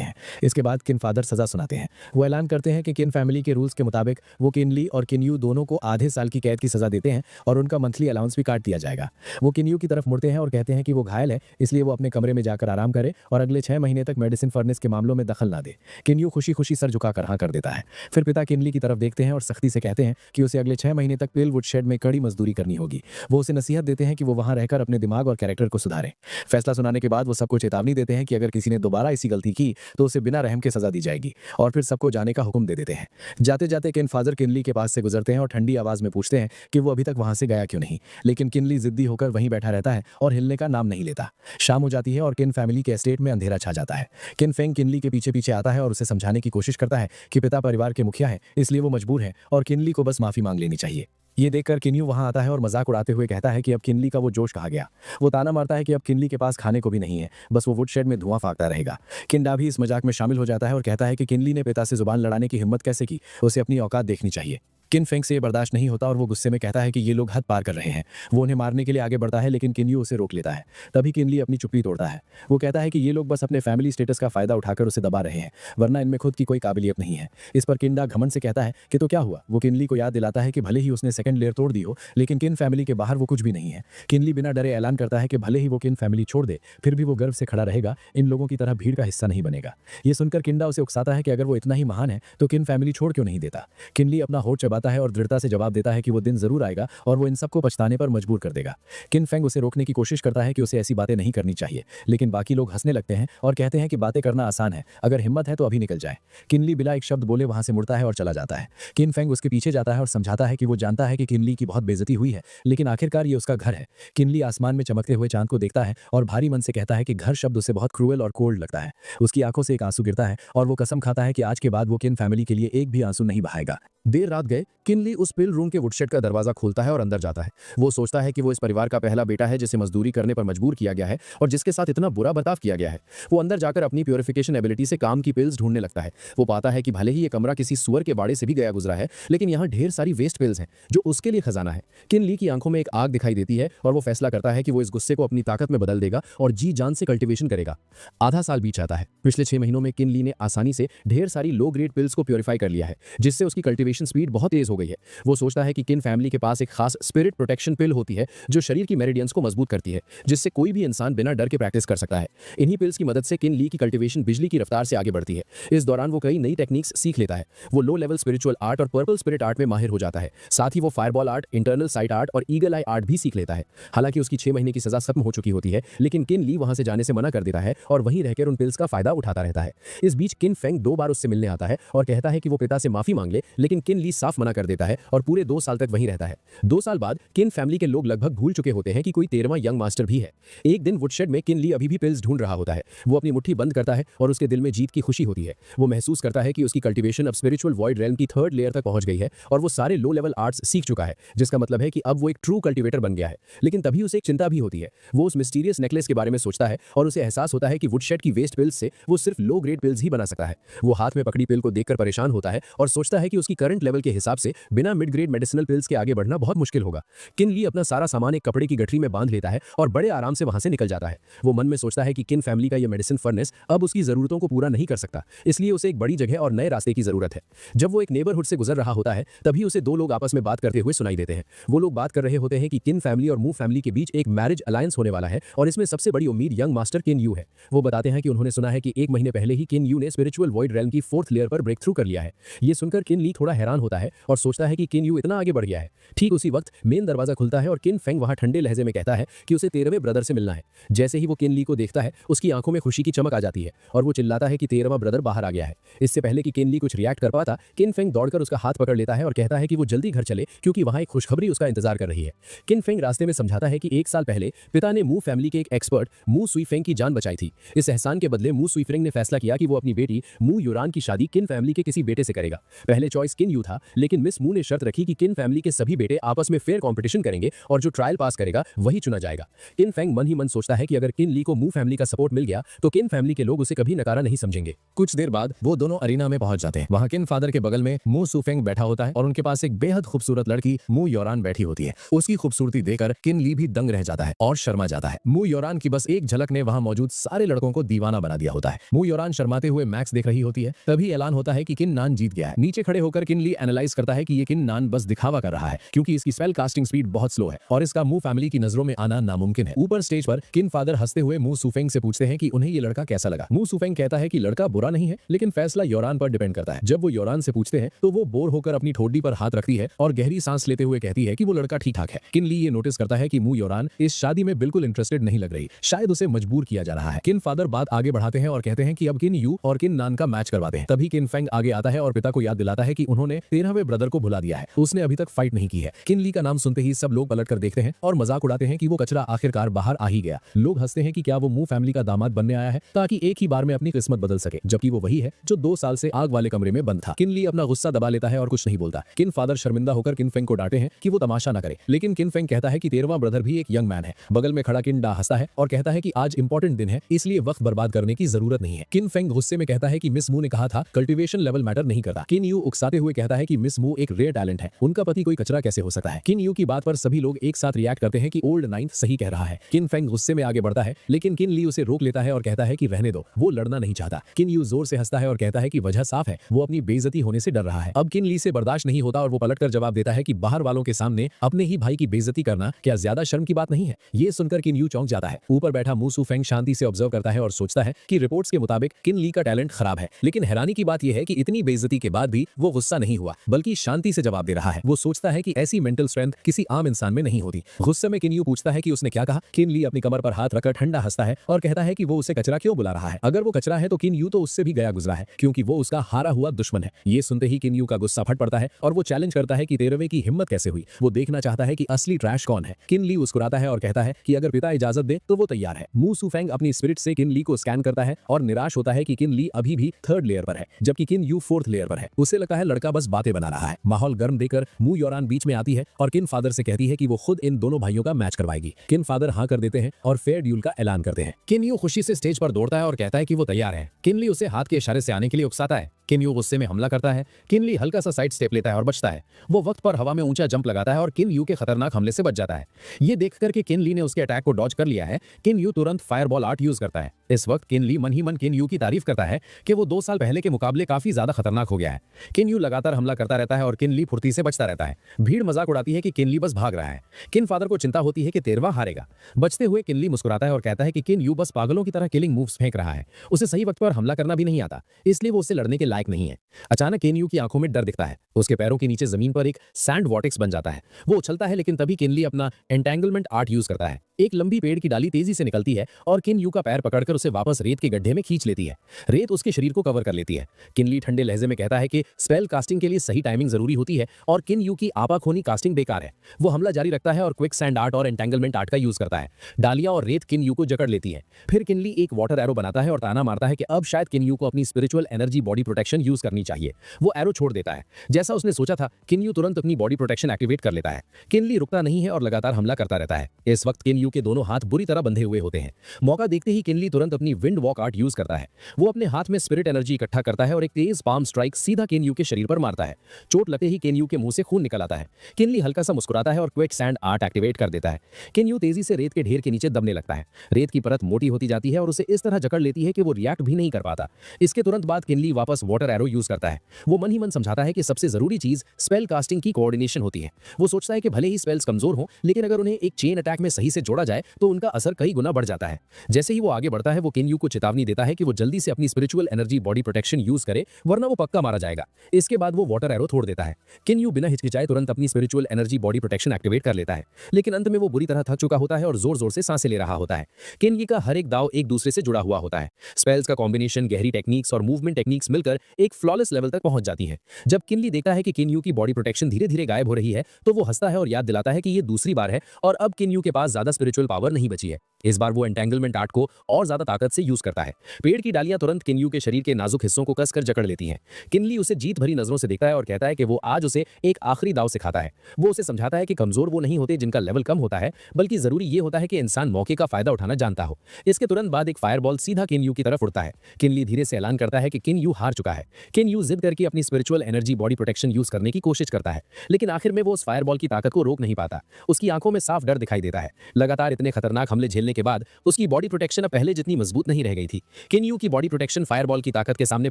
हैं। इसके बाद किन फादर सजा सुनाते हैं। वो ऐलान करते हैं कि किन फैमिली के रूल्स के मुताबिक वो किनली और किन्यू दोनों को आधे साल की कैद की सजा देते हैं और उनका मंथली अलाउंस भी काट दिया जाएगा। वो किन्यू की तरफ मुड़ते हैं और कहते हैं कि वो घायल है, इसलिए वो अपने कमरे में जाकर आराम करे और अगले 6 महीने तक मेडिसिन फर्नेस के मामलों में दखल ना दे। किन्यू खुशी खुशी सर झुकाकर हाँ कर देता है। फिर पिता किनली की तरफ देखते हैं और सख्ती से कहते हैं कि उसे अगले 6 महीने तक पेलवुड शेड में कड़ी मजदूरी करनी होगी। वो उसे नसीहत देते हैं कि वो वहां रहकर अपने दिमाग और कैरेक्टर को सुधारे। फैसला सुनाने के बाद वो सबको चेतावनी देते हैं कि अगर किसी ने दोबारा ऐसी गलती की तो उसे बिना रहम के सजा दी जाएगी, और फिर सबको जाने का हुक्म दे देते हैं। जाते जाते किन फादर किनली के पास से गुजरते हैं और ठंडी आवाज में पूछते हैं कि वो अभी तक वहां से गया क्यों नहीं, लेकिन किनली जिद्दी होकर वहीं बैठा रहता है और हिलने का नाम नहीं लेता। शाम हो जाती है और किन फैमिली के एस्टेट में अंधेरा छा जाता है। किन फेंग किनली के पीछे पीछे आता है और उसे समझाने की कोशिश करता है कि पिता परिवार के मुखिया है, इसलिए वो मजबूर है और किनली को बस माफी मांग लेनी चाहिए। ये देखकर किन्यू वहां आता है और मजाक उड़ाते हुए कहता है कि अब किनली का वो जोश कहा गया। वो ताना मारता है कि अब किनली के पास खाने को भी नहीं है, बस वो वुडशेड में धुआं फाकता रहेगा। किंडा भी इस मजाक में शामिल हो जाता है और कहता है कि किनली ने पिता से जुबान लड़ाने की हिम्मत कैसे की, उसे अपनी औकात देखनी चाहिए। किन फेंग से ये बर्दाश्त नहीं होता और वो गुस्से में कहता है कि ये लोग हद पार कर रहे हैं। वो उन्हें मारने के लिए आगे बढ़ता है, लेकिन किन्यू उसे रोक लेता है। तभी किनली अपनी चुप्पी तोड़ता है। वो कहता है कि ये लोग बस अपने फैमिली स्टेटस का फायदा उठाकर उसे दबा रहे हैं, वरना इनमें खुद की कोई काबिलियत नहीं है। इस पर किंडा घमंड से कहता है कि तो क्या हुआ। वो किनली को याद दिलाता है कि भले ही उसने सेकंड लेयर तोड़ दी हो, लेकिन किन फैमिली के बाहर वो कुछ भी नहीं है। किनली बिना डरे ऐलान करता है कि भले ही वो किन फैमिली छोड़ दे, फिर भी वो गर्व से खड़ा रहेगा, इन लोगों की तरह भीड़ का हिस्सा नहीं बनेगा। ये सुनकर किंडा उसे उकसाता है कि अगर वो इतना ही महान है तो किन फैमिली छोड़ क्यों नहीं देता। किनली अपना होठ चबाता है और दृढ़ता से जवाब देता है कि वो दिन जरूर आएगा और वो इन सबको पछताने पर मजबूर कर देगा। किन फेंग उसे रोकने की कोशिश करता है कि उसे ऐसी बातें नहीं करनी चाहिए, लेकिन बाकी लोग हंसने लगते हैं और कहते हैं कि बातें करना आसान है, अगर हिम्मत है तो अभी निकल जाए। किनली बिना एक शब्द बोले वहां से मुड़ता है और चला जाता है। किन फेंग उसके पीछे जाता है और समझाता है कि वो जानता है कि किनली की बहुत बेइज्जती हुई है, लेकिन आखिरकार ये उसका घर है। किनली आसमान में चमकते हुए चांद को देखता है और भारी मन से कहता है कि घर शब्द उसे बहुत क्रूएल और कोल्ड लगता है। उसकी आंखों से एक आंसू गिरता है और वो कसम खाता है कि आज के बाद वो किन फैमिली के लिए एक भी आंसू नहीं बहाएगा। देर रात गए किनली उस पिल रूम के वुडशेड का दरवाजा खोलता है और अंदर जाता है। वो सोचता है कि वो इस परिवार का पहला बेटा है जिसे मजदूरी करने पर मजबूर किया गया है और जिसके साथ इतना बुरा बर्ताव किया गया है। वो अंदर जाकर अपनी प्योरिफिकेशन एबिलिटी से काम की पिल्स ढूंढने लगता है। वो पाता है कि भले ही ये कमरा किसी सुअर के बाड़े से भी गया गुजरा है, लेकिन यहाँ ढेर सारी वेस्ट पिल्स हैं जो उसके लिए खजाना है। किनली की आंखों में एक आग दिखाई देती है और वो फैसला करता है कि वो इस गुस्से को अपनी ताकत में बदल देगा और जी जान से कल्टिवेशन करेगा। आधा साल बीत जाता है। पिछले 6 महीनों में किनली ने आसानी से ढेर सारी लो ग्रेड पिल्स को प्योरीफाई कर लिया है, जिससे उसकी कल्टिवेशन स्पीड बहुत तेज हो गई है। वो सोचता है कि किन फैमिली के पास एक खास स्पिरिट प्रोटेक्शन पिल होती है जो शरीर की मेरिडियंस को मजबूत करती है, जिससे कोई भी इंसान बिना डर के प्रैक्टिस कर सकता है। इन्हीं पिल्स की मदद से किन ली की कल्टिवेशन बिजली की रफ्तार से आगे बढ़ती है। इस दौरान वो कई नई टेक्निक्स सीख लेता है। वो लो लेवल स्पिरिचुअल आर्ट और पर्पल स्पिरिट आर्ट में माहिर हो जाता है। साथ ही वो fireball art, internal site art और ईगल आई आर्ट भी सीख लेता है। हालांकि उसकी 6 महीने की सजा खत्म हो चुकी होती है, लेकिन किन ली वहां से जाने से मना कर देता है और वहीं रहकर उन पिल्स का फायदा उठाता रहता है। इस बीच किन फेंग 2 बार उससे मिलने आता है और कहता है कि वो पिता से माफी मांग ले, लेकिन किन ली साफ मना कर देता है और पूरे 2 साल तक वहीं रहता है। 2 साल बाद किन फैमिली के लोग लगभग भूल चुके होते हैं कि कोई 13वां यंग मास्टर भी है। एक दिन वुडशेड में किन ली अभी भी पिल्स ढूंढ रहा होता है। वो अपनी मुट्ठी बंद करता है और उसके दिल में जीत की खुशी होती है। वो महसूस करता है कि उसकी कल्टीवेशन अब स्पिरिचुअल वॉइड रेल्म की 3rd लेयर तक पहुंच गई है और वो सारे लो लेवल आर्ट्स सीख चुका है, जिसका मतलब है कि अब वो एक ट्रू कल्टीवेटर बन गया है। लेकिन तभी उसे एक चिंता भी होती है। वो उस मिस्टीरियस नेकलेस के बारे में सोचता है और उसे एहसास होता है कि वुडशेड की वेस्ट पिल्स से वो सिर्फ लो ग्रेड पिल्स ही बना सकता है। वो हाथ में पकड़ी पिल को देखकर परेशान होता है और सोचता है कि उसकी करंट करंट लेवल के हिसाब से बिना मिड ग्रेड मेडिसिनल पिल्स के आगे बढ़ना बहुत मुश्किल होगा। किन ली अपना सारा सामान एक कपड़े की गठरी में बांध लेता है और बड़े आराम से वहां से निकल जाता है। वो मन में सोचता है कि किन फैमिली का यह मेडिसिन फर्नेस अब उसकी जरूरतों को पूरा नहीं कर सकता, इसलिए उसे एक बड़ी जगह और नए रास्ते की जरूरत है। जब वो एक नेबरहुड से गुजर रहा होता है तभी उसे दो लोग आपस में बात करते हुए सुनाई देते हैं। वो लोग बात कर रहे होते हैं कि किन फैमिली और मू फैमिली के बीच एक मैरिज अलायंस होने वाला है और इसमें सबसे बड़ी उम्मीद यंग मास्टर किन यू है। वो बताते हैं कि उन्होंने सुना है कि 1 महीने पहले ही किन यू ने स्पिरिचुअल वॉइड रेल्म की 4th लेयर पर ब्रेक थ्रू कर लिया है। ये सुनकर किन ली थोड़ा हैरान होता है और सोचता है कि किन यू इतना आगे बढ़ गया है। ठीक उसी वक्त मेन दरवाजा खुलता है और किन फेंग वहां ठंडे लहजे में कहता है कि उसे 13वें ब्रदर से मिलना है। जैसे ही वो किन ली को देखता है उसकी आंखों में खुशी की चमक आ जाती है और वो चिल्लाता है कि 13वां ब्रदर बाहर आ गया है। इससे पहले कि किन ली कुछ रिएक्ट कर पाता, किन फेंग दौड़कर उसका हाथ पकड़ लेता है और कहता है कि वो जल्दी घर चले क्योंकि वहां एक खुशखबरी उसका इंतजार कर रही है। किन फेंग रास्ते में समझाता है कि 1 साल पहले पिता ने मू फैमिली के एक एक्सपर्ट मू सुई फेंग की जान बचाई थी। इस एहसान के बदले मू सुई फेंग ने फैसला किया कि वो अपनी बेटी मू यूरान की शादी किन फैमिली के किसी बेटे से करेगा। पहले चॉइस किन यू था, लेकिन मिस मू ने शर्त रखी कि किन फैमिली के सभी बेटे आपस में फेयर कंपटीशन करेंगे और जो ट्रायल पास करेगा वही चुना जाएगा। किन फेंग मन ही मन सोचता है कि अगर किन ली को मू फैमिली का सपोर्ट मिल गया तो किन फैमिली के लोग उसे कभी नकारा नहीं समझेंगे। कुछ देर बाद वो दोनों अरीना में पहुंच जाते हैं। वहां किन फादर के बगल में मू सुफेंग बैठा होता है और उनके पास एक बेहद खूबसूरत लड़की मू योरान बैठी होती है। उसकी खूबसूरती देखकर किन ली भी दंग रह जाता है और शर्मा जाता है। मू योरान की बस एक झलक ने वहां मौजूद सारे लड़कों को दीवाना बना दिया होता है। मू योरान शर्माते हुए मैक्स देख रही होती है। तभी ऐलान होता है कि किन नान जीत गया है। नीचे खड़े होकर किन ली एनालाइज करता है कि ये किन नान बस दिखावा कर रहा है क्योंकि इसकी स्पेल कास्टिंग स्पीड बहुत स्लो है और इसका मू फैमिली की नजरों में आना नामुमकिन है। ऊपर स्टेज पर किन फादर हंसते हुए मू सुफेंग से पूछते हैं कि उन्हें ये लड़का कैसा लगा। मू सुफेंग कहता है कि लड़का बुरा नहीं है, लेकिन फैसला योरान पर डिपेंड करता है। जब वो योरान से पूछते हैं तो वो बोर होकर अपनी ठोडी पर हाथ रखती है और गहरी सांस लेते हुए कहती है कि वो लड़का ठीक ठाक है। किन ली ये नोटिस करता है कि मू योरान इस शादी में बिल्कुल इंटरेस्टेड नहीं लग रही, शायद उसे मजबूर किया जा रहा है। किन फादर बात आगे बढ़ाते हैं और कहते हैं कि अब किन यू और किन नान का मैच करवाते हैं। तभी किन फेंग आगे आता है और पिता को याद दिलाता है कि उन्होंने 13वें ब्रदर को भुला दिया है, उसने अभी तक फाइट नहीं की है। किन ली का नाम सुनते ही सब लोग पलट कर देखते हैं और मजाक उड़ाते हैं कि वो कचरा आखिरकार बाहर आ ही गया। लोग हंसते हैं कि क्या वो मू फैमिली का दामाद बनने आया है ताकि एक ही बार में अपनी किस्मत बदल सके, जबकि वो वही है जो 2 साल से आग वाले कमरे में बंद था। किन ली अपना गुस्सा दबा लेता है और कुछ नहीं बोलता। किन फादर शर्मिंदा होकर किन फेंग को डांटे हैं कि वो तमाशा न करे, लेकिन किन फेंग कहता है कि 13वां ब्रदर भी एक यंग मैन है। बगल में खड़ा किन डा हंसता है और कहता है कि आज इंपॉर्टेंट दिन है, इसलिए वक्त बर्बाद करने की जरूरत नहीं है। किन फेंग गुस्से में कहता है कि मिस मू ने कहा था कल्टीवेशन लेवल मैटर नहीं करता। किन यू उकसाते हुए कहता है कि मिस मू एक रेयर टैलेंट है, उनका पति कोई कचरा कैसे हो सकता है। किन यू की बात पर सभी लोग एक साथ रिएक्ट करते हैं कि ओल्ड नाइन्थ सही कह रहा है। किन फेंग गुस्से में आगे बढ़ता है, लेकिन किन ली उसे रोक लेता है और कहता है कि रहने दो, वो लड़ना नहीं चाहता। किन यू जोर से हंसता है और कहता है कि वजह साफ है, वो अपनी बेइज्जती होने से डर रहा है। अब किन ली से बर्दाश्त नहीं होता और वो पलटकर जवाब देता है कि बाहर वालों के सामने अपने ही भाई की बेइज्जती करना क्या ज्यादा शर्म की बात नहीं है। ये सुनकर किन यू चौंक जाता है। ऊपर बैठा मू सू फेंग शांति से ऑब्जर्व करता है और सोचता है कि रिपोर्ट्स के मुताबिक किन ली का टैलेंट खराब है, लेकिन हैरानी की बात यह है कि इतनी बेइज्जती के बाद भी वो गुस्सा नहीं हुआ, बल्कि शांति से जवाब दे रहा है। वो सोचता है कि ऐसी मेंटल स्ट्रेंथ किसी आम इंसान में नहीं होती। गुस्से में किन यू पूछता है कि उसने क्या कहा। किन ली अपनी कमर पर हाथ रखकर ठंडा हंसता है और कहता है कि वो उसे कचरा क्यों बुला रहा है। अगर वो कचरा है तो किन यू तो उससे भी गया गुजरा है, क्योंकि वो उसका हारा हुआ दुश्मन है। ये सुनते ही किन यू का गुस्सा फट पड़ता है और वो चैलेंज करता है कि 13वें की हिम्मत कैसे हुई। वो देखना चाहता है कि असली ट्रैश कौन है। किन ली मुस्कुराता है और कहता है कि अगर पिता इजाजत दे तो वो तैयार है। मू सू फेंग अपनी स्पिरिट से किन ली को स्कैन करता है और निराश होता है कि किन ली अभी भी 3rd लेयर पर है, जबकि किन यू 4th लेयर पर है। उसे लगता है लड़का बस बातें बना रहा है। माहौल गर्म देकर मू योरान बीच में आती है और किन फादर से कहती है कि वो खुद इन दोनों भाइयों का मैच करवाएगी। किन फादर हाँ कर देते हैं और फेयर ड्यूल का ऐलान करते हैं। किन यू खुशी से स्टेज पर दौड़ता है और कहता है कि वो तैयार है। किन ली उसे हाथ के इशारे से आने के लिए उकसाता है। किन यू गुस्से में हमला करता है। किन ली हल्का सा साइड स्टेप लेता है और बचता है। वो वक्त पर हवा में ऊंचा जंप लगाता है और किन यू के खतरनाक हमले से बच जाता है। ये देखकर कि किन ली ने उसके अटैक को डॉज कर लिया है, किन यू तुरंत फायरबॉल आर्ट यूज करता है। इस वक्त किन ली मन ही मन किन यू की तारीफ करता है कि वो 2 साल पहले के मुकाबले काफी ज्यादा खतरनाक हो गया है। किन यू लगातार हमला करता रहता है और किन ली फुर्ती से बचता रहता है। भीड़ मजाक उड़ाती है कि किन ली बस भाग रहा है। किन फादर को चिंता होती है कि 13वां हारेगा। बचते हुए किन ली मुस्कुराता है और कहता है कि किन यू बस पागलों की तरह किलिंग मूव्स फेंक रहा है, उसे सही वक्त पर हमला करना भी नहीं आता, इसलिए वो उससे लड़ने के लायक नहीं है। अचानक किन यू की आंखों में डर दिखता है। उसके पैरों के नीचे जमीन पर एक सैंड वॉर्टेक्स बन जाता है। वो उछलता है, लेकिन तभी किन ली अपना एंटेंगलमेंट आर्ट यूज करता है। एक लंबी पेड़ की डाली तेजी से निकलती है और किन यू का पैर पकड़कर उसे वापस रेत के गड्ढे में खींच लेती है। रेत उसके शरीर को कवर कर लेती है। किन ली ठंडे लहजे में कहता है कि स्पेल कास्टिंग के लिए सही टाइमिंग जरूरी होती है और किन यू की आपाखोनी कास्टिंग बेकार है। वो हमला जारी रखता है और क्विक सैंड आर्ट और एंटेंगलमेंट आर्ट का यूज करता है। डालियां और रेत किन यू को जकड़ लेती है। फिर किन ली एक वाटर एरो बनाता है और ताना मारता है कि अब शायद किन यू को अपनी spiritual energy body protection protection use करनी चाहिए। वो एरो छोड़ देता है। जैसा उसने सोचा था, किनयू तुरंत अपनी बॉडी प्रोटेक्शन एक्टिवेट कर लेता है। किनली रुकता नहीं है और लगातार हमला करता रहता है। इस वक्त किनयू के दोनों हाथ बुरी तरह बंधे हुए होते हैं। मौका देखते ही किनली तुरंत अपनी विंड वॉक आर्ट यूज करता है। वो अपने हाथ में स्पिरिट एनर्जी इकट्ठा करता है और एक तेज पाम स्ट्राइक सीधा किनयू के शरीर पर मारता है। चोट लगते ही किनयू के मुंह से खून निकल आता है। किनली हल्का सा मुस्कुराता है और क्विक सैंड आर्ट एक्टिवेट कर देता है। किनयू तेजी से रेत के ढेर के नीचे दबने लगता है। रेत की परत मोटी होती जाती है और उसे इस तरह जकड़ लेती है कि वो रिएक्ट भी नहीं कर पाता। इसके तुरंत बाद किनली वापस वाटर एरो यूज करता है। वो मन ही मन समझाता है कि सबसे जरूरी चीज स्पेल कास्टिंग की कोऑर्डिनेशन होती है। वो सोचता है कि भले ही स्पेल्स कमजोर हों, लेकिन अगर उन्हें एक चेन अटैक में सही से जोड़ा जाए तो उनका असर कई गुना बढ़ जाता है। जैसे ही वो आगे बढ़ता है, वो किनयू को चेतावनी देता है कि वो जल्दी से अपनी spiritual energy body protection use करे, वरना वो पक्का मारा जाएगा। इसके बाद वो वाटर एरो छोड़ देता है। किनयू बिना हिचकिचाए तुरंत अपनी spiritual energy body protection activate कर लेता है, लेकिन अंत में वो बुरी तरह थक चुका होता है और जोर जोर से सांसें ले रहा होता है। किनली का हर एक दाव एक दूसरे से जुड़ा हुआ होता है। स्पेल्स का कॉम्बिनेशन, गहरी टेक्निक्स और मूवमेंट टेक्निक्स मिलकर एक फ्लॉलेस लेवल तक पहुंच जाती है। जब किनली देखता है कि किनयू की बॉडी प्रोटेक्शन धीरे धीरे गायब हो रही है, तो वो हंसता है और याद दिलाता है कि ये दूसरी बार है और अब किनयू के पास ज्यादा स्पिरिचुअल पावर नहीं बची है। इस बार वो एंटेंगलमेंट आर्ट को और ज्यादा ताकत से यूज करता है। पेड़ की डालियां तुरंत किनयू के शरीर के नाजुक हिस्सों को कसकर जकड़ लेती हैं। किनली उसे जीत भरी नजरों से देखता है और कहता है कि वो आज उसे एक आखिरी दाव सिखाता है। वो उसे समझाता है कि कमजोर वो नहीं होते जिनका लेवल कम होता है, बल्कि जरूरी ये होता है कि इंसान मौके का फायदा उठाना जानता हो। इसके तुरंत बाद एक फायरबॉल सीधा किनयू की तरफ उड़ता है। किनली धीरे से ऐलान करता है कि किनयू हार चुका है। किनयू जिद करके अपनी spiritual energy body protection use करने की कोशिश करता है, लेकिन आखिर में वो उस फायरबॉल की ताकत को रोक नहीं पाता। उसकी आंखों में साफ डर दिखाई देता है। लगातार इतने खतरनाक हमले झेलने के बाद उसकी बॉडी प्रोटेक्शन अब पहले जितनी मजबूत नहीं रह गई थी। किनयू की बॉडी प्रोटेक्शन फायरबॉल की ताकत के सामने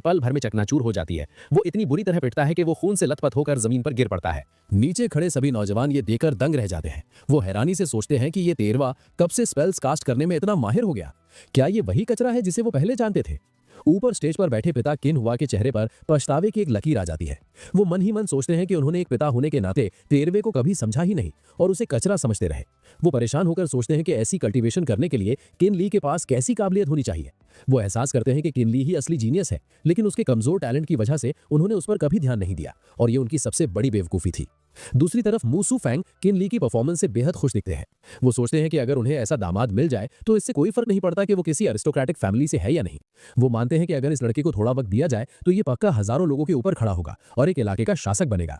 पल भर में चकनाचूर हो जाती है। वो इतनी बुरी तरह पिटता है कि वो खून से लथपथ होकर जमीन पर गिर पड़ता है। नीचे खड़े सभी नौजवान ये देखकर दंग रह जाते हैं। वो हैरानी से सोचते हैं कि ये तेरवा कब से स्पेल्स कास्ट करने में इतना माहिर हो गया। क्या ये वही कचरा है जिसे वो पहले जानते थे? ऊपर स्टेज पर बैठे पिता किन हुआ के चेहरे पर पछतावे की एक लकीर आ जाती है। वो मन ही मन सोचते हैं कि उन्होंने एक पिता होने के नाते तेरवे को कभी समझा ही नहीं और उसे कचरा समझते रहे। वो परेशान होकर सोचते हैं कि ऐसी कल्टीवेशन करने के लिए किन ली के पास कैसी काबिलियत होनी चाहिए। वो एहसास करते हैं कि किन ली ही असली जीनियस है, लेकिन उसके कमजोर टैलेंट की वजह से उन्होंने उस पर कभी ध्यान नहीं दिया और ये उनकी सबसे बड़ी बेवकूफी थी। दूसरी तरफ मू सू फैंग किन ली की परफॉर्मेंस से बेहद खुश दिखते हैं। वो सोचते हैं कि अगर उन्हें ऐसा दामाद मिल जाए तो इससे कोई फर्क नहीं पड़ता कि वो किसी अरिस्टोक्रेटिक फैमिली से है या नहीं। वो मानते हैं कि अगर इस लड़के को थोड़ा वक्त दिया जाए तो ये पक्का हजारों लोगों के ऊपर खड़ा होगा और एक इलाके का शासक बनेगा।